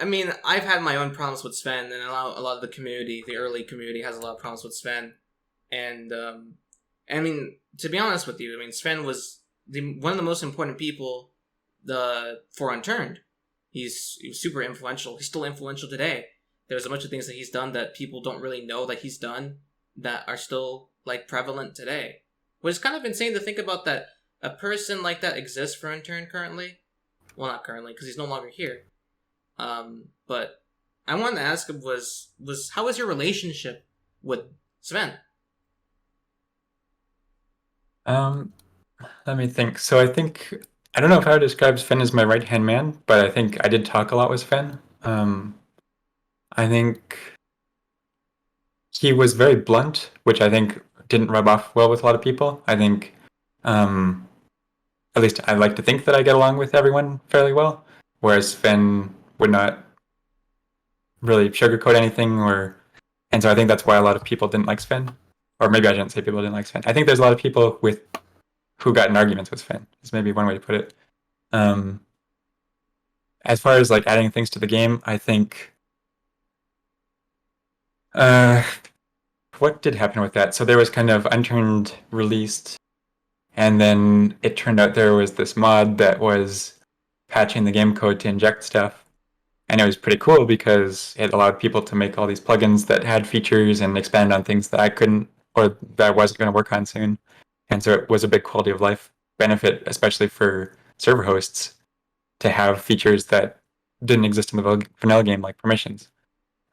mean, I've had my own problems with Sven, and a lot of the community, the early community, has a lot of problems with Sven. And I mean, to be honest with you, I mean, Sven was one of the most important people for Unturned. He was super influential. He's still influential today. There's a bunch of things that he's done that people don't really know that he's done that are still like prevalent today. Which is kind of insane to think about, that a person like that exists for Unturned currently. Well, not currently, because he's no longer here. But I wanted to ask him was how was your relationship with Sven? Let me think. So I don't know if I would describe Sven as my right-hand man, but I think I did talk a lot with Sven. I think he was very blunt, which I think didn't rub off well with a lot of people. I think, at least I like to think that I get along with everyone fairly well, whereas Sven would not really sugarcoat anything, and so I think that's why a lot of people didn't like Sven. Or maybe I shouldn't say people didn't like Sven. I think there's a lot of people who got in arguments with Sven, is maybe one way to put it. As far as like adding things to the game, I think what did happen with that? So there was kind of Unturned released, and then it turned out there was this mod that was patching the game code to inject stuff. And it was pretty cool because it allowed people to make all these plugins that had features and expand on things that I couldn't, or that I wasn't going to work on soon. And so it was a big quality of life benefit, especially for server hosts, to have features that didn't exist in the vanilla game, like permissions.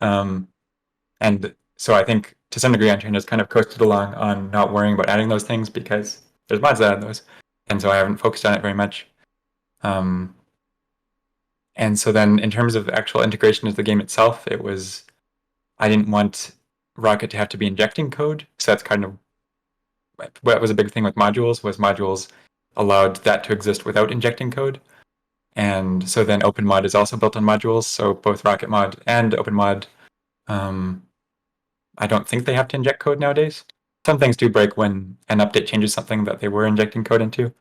And so I think to some degree Unturned has kind of coasted along on not worrying about adding those things because there's mods that add those. And so I haven't focused on it very much. And so then in terms of actual integration into the game itself, I didn't want Rocket to have to be injecting code. So that's kind of what was a big thing with modules allowed that to exist without injecting code. And so then OpenMod is also built on modules. So both Rocket Mod and OpenMod, I don't think they have to inject code nowadays. Some things do break when an update changes something that they were injecting code into.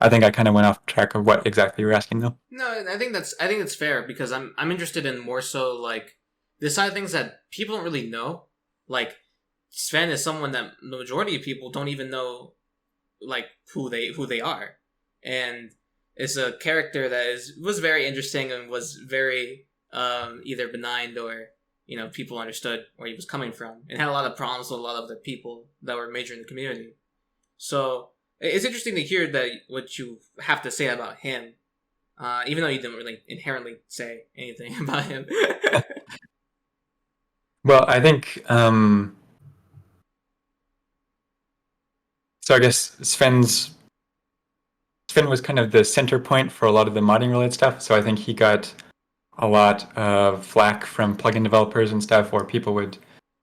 I think I kind of went off track of what exactly you were asking, though. No, I think that's fair, because I'm interested in more so like the side of things that people don't really know. Like Sven is someone that the majority of people don't even know, like who they are. and it's a character that was very interesting and was very either benign or people understood where he was coming from, and had a lot of problems with a lot of the people that were major in the community. So it's interesting to hear that what you have to say about him, even though you didn't really inherently say anything about him. Well, I think so. I guess Sven was kind of the center point for a lot of the modding related stuff. So I think he got a lot of flack from plugin developers and stuff, where people would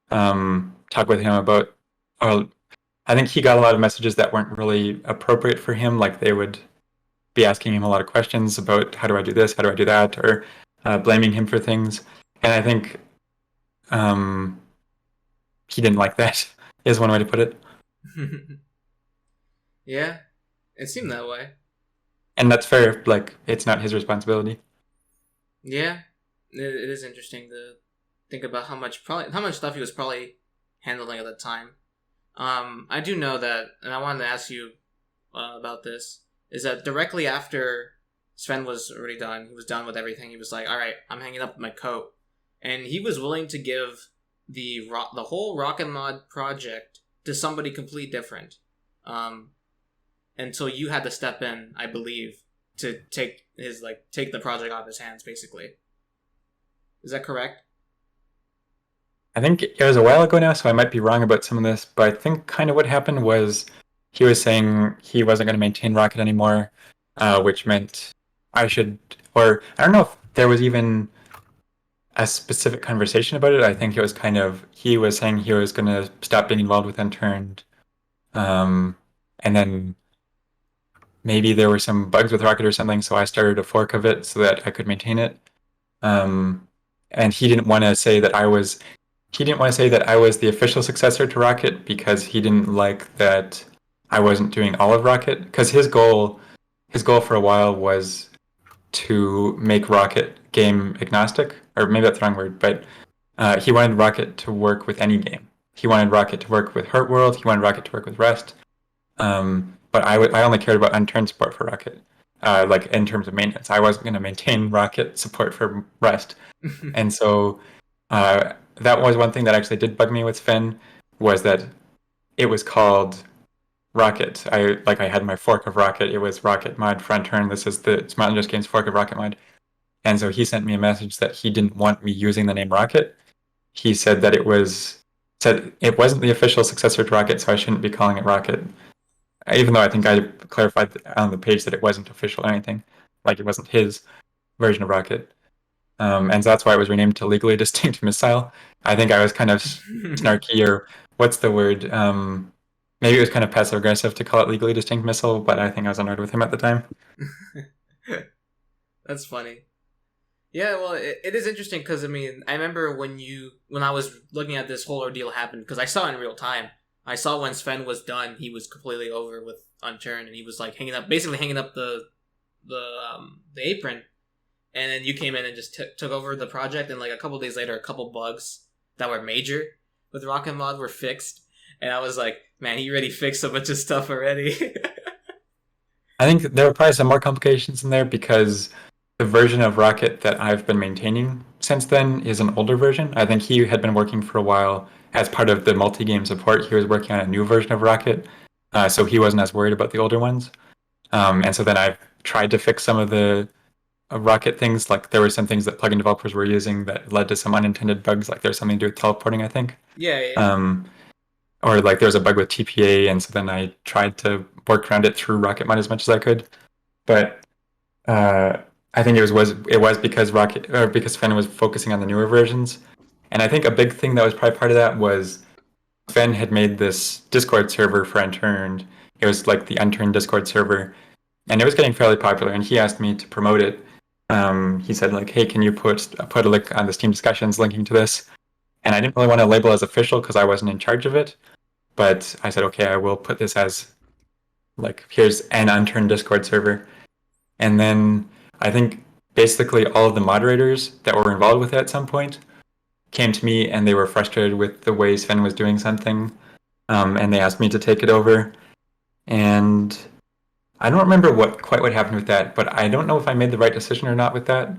talk with him about. I think he got a lot of messages that weren't really appropriate for him. Like they would be asking him a lot of questions about how do I do this, how do I do that, or blaming him for things. And I think he didn't like that, is one way to put it. Yeah, it seemed that way. And that's fair. Like, it's not his responsibility. Yeah, it is interesting to think about how much stuff he was probably handling at the time. I do know that, and I wanted to ask you about this, is that directly after Sven was already done, he was done with everything, he was like, all right, I'm hanging up my coat. And he was willing to give the whole Rocket Mod project to somebody completely different. And so you had to step in, I believe, to take the project off his hands, basically. Is that correct? I think it was a while ago now, so I might be wrong about some of this, but I think kind of what happened was he was saying he wasn't going to maintain Rocket anymore, which meant I should, or I don't know if there was even a specific conversation about it. I think it was kind of, he was saying he was going to stop being involved with Unturned, and then maybe there were some bugs with Rocket or something, so I started a fork of it so that I could maintain it. And he didn't want to say that I was the official successor to Rocket, because he didn't like that I wasn't doing all of Rocket. Because his goal for a while was to make Rocket game agnostic, or maybe that's the wrong word, but he wanted Rocket to work with any game. He wanted Rocket to work with Hurt World. He wanted Rocket to work with Rust. But I only cared about Unturned support for Rocket, like in terms of maintenance. I wasn't going to maintain Rocket support for Rust, and so that was one thing that actually did bug me with Sven, was that it was called Rocket. I had my fork of Rocket. It was Rocket Mod for Unturned. This is the Smart and Just Games fork of Rocket Mod, and so he sent me a message that he didn't want me using the name Rocket. He said that it wasn't the official successor to Rocket, so I shouldn't be calling it Rocket. Even though I think I clarified on the page that it wasn't official or anything, like it wasn't his version of Rocket. And so that's why it was renamed to Legally Distinct Missile. I think I was kind of snarky, or what's the word? Maybe it was kind of passive aggressive to call it Legally Distinct Missile, but I think I was annoyed with him at the time. That's funny. Yeah, well, it is interesting because, I mean, I remember when I was looking at this whole ordeal happen, because I saw it in real time. I saw when Sven was done, he was completely over with Unturned, and he was like basically hanging up the apron. And then you came in and just took over the project, and like a couple days later, a couple bugs that were major with Rocket Mod were fixed. And I was like, man, he already fixed a bunch of stuff already. I think there were probably some more complications in there, because the version of Rocket that I've been maintaining since then is an older version. I think he had been working for a while as part of the multi-game support. He was working on a new version of Rocket, so he wasn't as worried about the older ones. And so then I've tried to fix some of the Rocket things. Like there were some things that plugin developers were using that led to some unintended bugs. Like there's something to do with teleporting, I think. Yeah. Or like there was a bug with TPA, and so then I tried to work around it through Rocket Mod as much as I could. But I think it was because Sven was focusing on the newer versions. And I think a big thing that was probably part of that was Sven had made this Discord server for Unturned. It was like the Unturned Discord server, and it was getting fairly popular, and he asked me to promote it. He said, like, hey, can you put a link on the Steam discussions linking to this? And I didn't really want to label as official because I wasn't in charge of it. But I said, okay, I will put this as, like, here's an Unturned Discord server. And then I think basically all of the moderators that were involved with it at some point came to me, and they were frustrated with the way Sven was doing something. And they asked me to take it over. And I don't remember what happened with that, but I don't know if I made the right decision or not with that.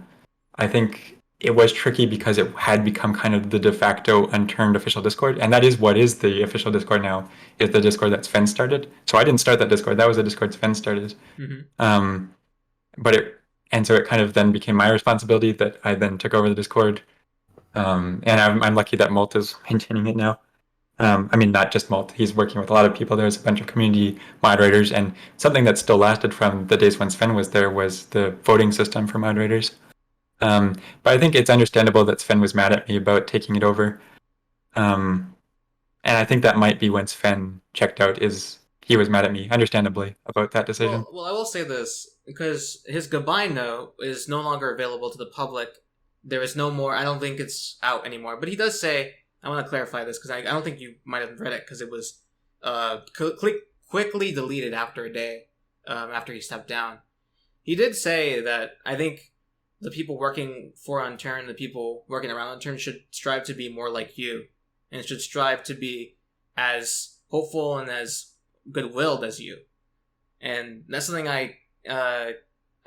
I think it was tricky because it had become kind of the de facto Unturned official Discord, and that is what is the official Discord now, is the Discord that Sven started. So I didn't start that Discord, that was a Discord Sven started. Mm-hmm. So it kind of then became my responsibility that I then took over the Discord. And I'm lucky that Molt is maintaining it now. I mean, not just Molt, he's working with a lot of people. There's a bunch of community moderators, and something that still lasted from the days when Sven was there was the voting system for moderators. But I think it's understandable that Sven was mad at me about taking it over. And I think that might be when Sven checked out, is he was mad at me, understandably, about that decision. Well, I will say this, because his goodbye note is no longer available to the public. There is no more, I don't think it's out anymore. But he does say, I want to clarify this, because I don't think you might have read it, because it was quickly deleted after a day, after he stepped down. He did say that, I think the people working for Unturned, the people working around Unturned should strive to be more like you, and should strive to be as hopeful and as good-willed as you. And that's something I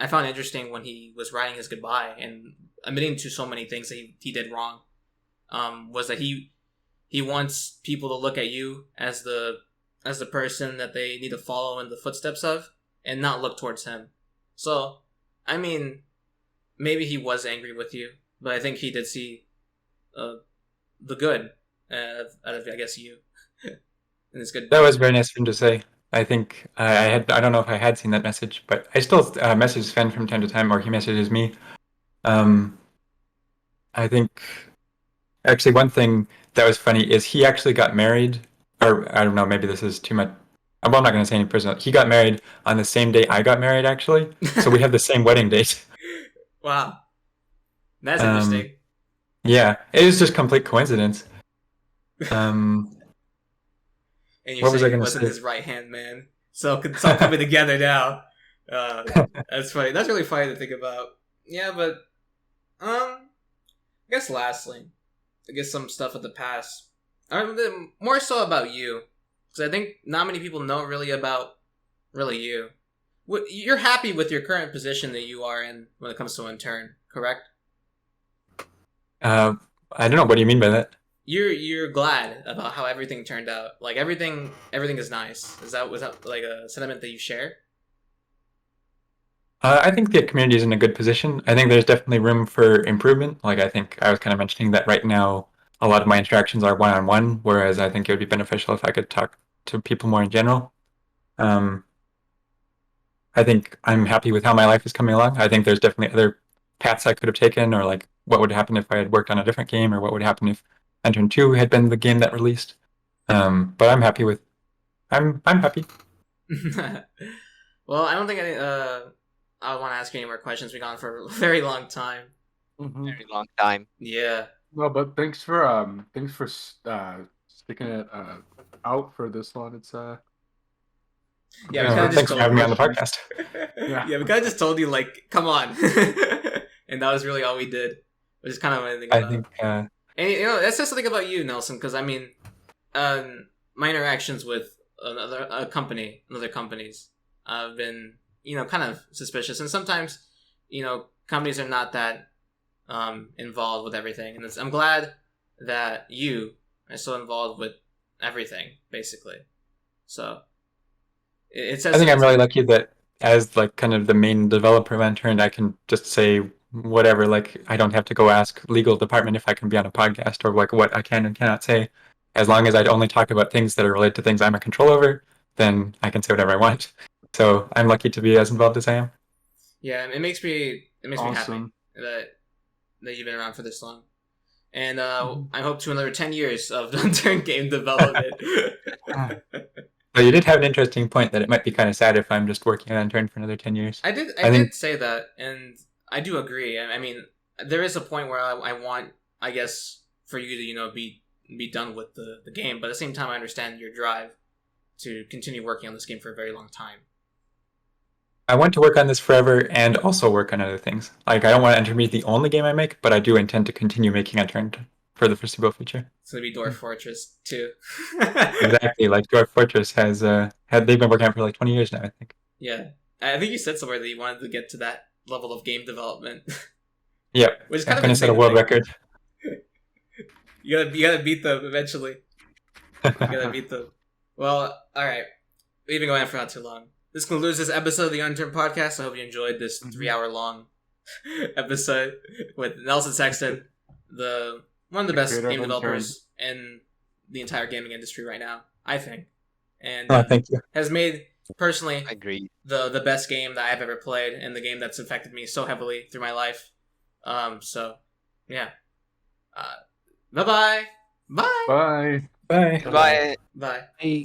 found interesting when he was writing his goodbye and admitting to so many things that he did wrong. Was that he wants people to look at you as the person that they need to follow in the footsteps of, and not look towards him. So, I mean, maybe he was angry with you, but I think he did see the good out of, I guess, you. And it's good. That was very nice of him to say. I think I don't know if I had seen that message, but I still message Sven from time to time, or he messages me. I think actually one thing that was funny is he actually got married, or I don't know, maybe this is too much. Well, I'm not going to say any personal. He got married on the same day I got married, actually. So we have the same wedding date. Wow. That's interesting. Yeah, it is just complete coincidence. And you What was I saying he gonna wasn't say? his right hand man. So it's all coming together now. That's funny. That's really funny to think about. Yeah, but I guess lastly, I guess some stuff of the past. More so about you, because I think not many people know really about you. You're happy with your current position that you are in when it comes to Unturned, correct? I don't know. What do you mean by that? You're glad about how everything turned out. Like everything is nice. Was that like a sentiment that you share? I think the community is in a good position. I think there's definitely room for improvement. Like I think I was kind of mentioning that right now, a lot of my interactions are one-on-one, whereas I think it would be beneficial if I could talk to people more in general. I think I'm happy with how my life is coming along. I think there's definitely other paths I could have taken, or like what would happen if I had worked on a different game, or what would happen if Unturned 2 had been the game that released. But I'm happy with. I'm happy. Well, I don't think I want to ask you any more questions. We've gone for a very long time. Very long time. Yeah. No, but thanks for sticking it out for this one. It's Yeah, we kind of just thanks for told having me you. on the podcast. Yeah, we kind of just told you, like, come on. And that was really all we did. Which is kind of what I think about. I think. And, that says something about you, Nelson, because, I mean, my interactions with other companies have been, kind of suspicious. And sometimes, companies are not that involved with everything. And I'm glad that you are so involved with everything, basically. So, it says... I think I'm really lucky that as, like, kind of the main developer of Unturned, I can just say whatever. Like, I don't have to go ask legal department if I can be on a podcast, or like what I can and cannot say. As long as I only talk about things that are related to things I'm in control over, then I can say whatever I want. So I'm lucky to be as involved as I am. Yeah, it makes me happy awesome. that you've been around for this long. And I hope to another 10 years of Unturned game development. But you did have an interesting point that it might be kind of sad if I'm just working on Unturned for another 10 years. I did say that, and I do agree. I mean, there is a point where I want, I guess, for you to, be done with the game, but at the same time, I understand your drive to continue working on this game for a very long time. I want to work on this forever and also work on other things. Like, I don't want Unturned to be the only game I make, but I do intend to continue making Unturned for the foreseeable future. It's going to be Dwarf Fortress 2. Exactly. Like, Dwarf Fortress has they've been working on it for like 20 years now, I think. Yeah, I think you said somewhere that you wanted to get to that level of game development. Yeah, Which is kind I'm of gonna set insane a to world think. record. You gotta beat them eventually. You gotta beat them. Well, all right. We've been going on for not too long. This concludes this episode of the Unturned podcast. I hope you enjoyed this 3-hour long episode with Nelson Sexton, one of the best creator of game Unturned. developers in the entire gaming industry right now, I think, and Thank you. has made personally Agreed. the best game that I've ever played, and the game that's affected me so heavily through my life. So yeah. Bye-bye. Bye. Bye. Bye. Goodbye. Bye. I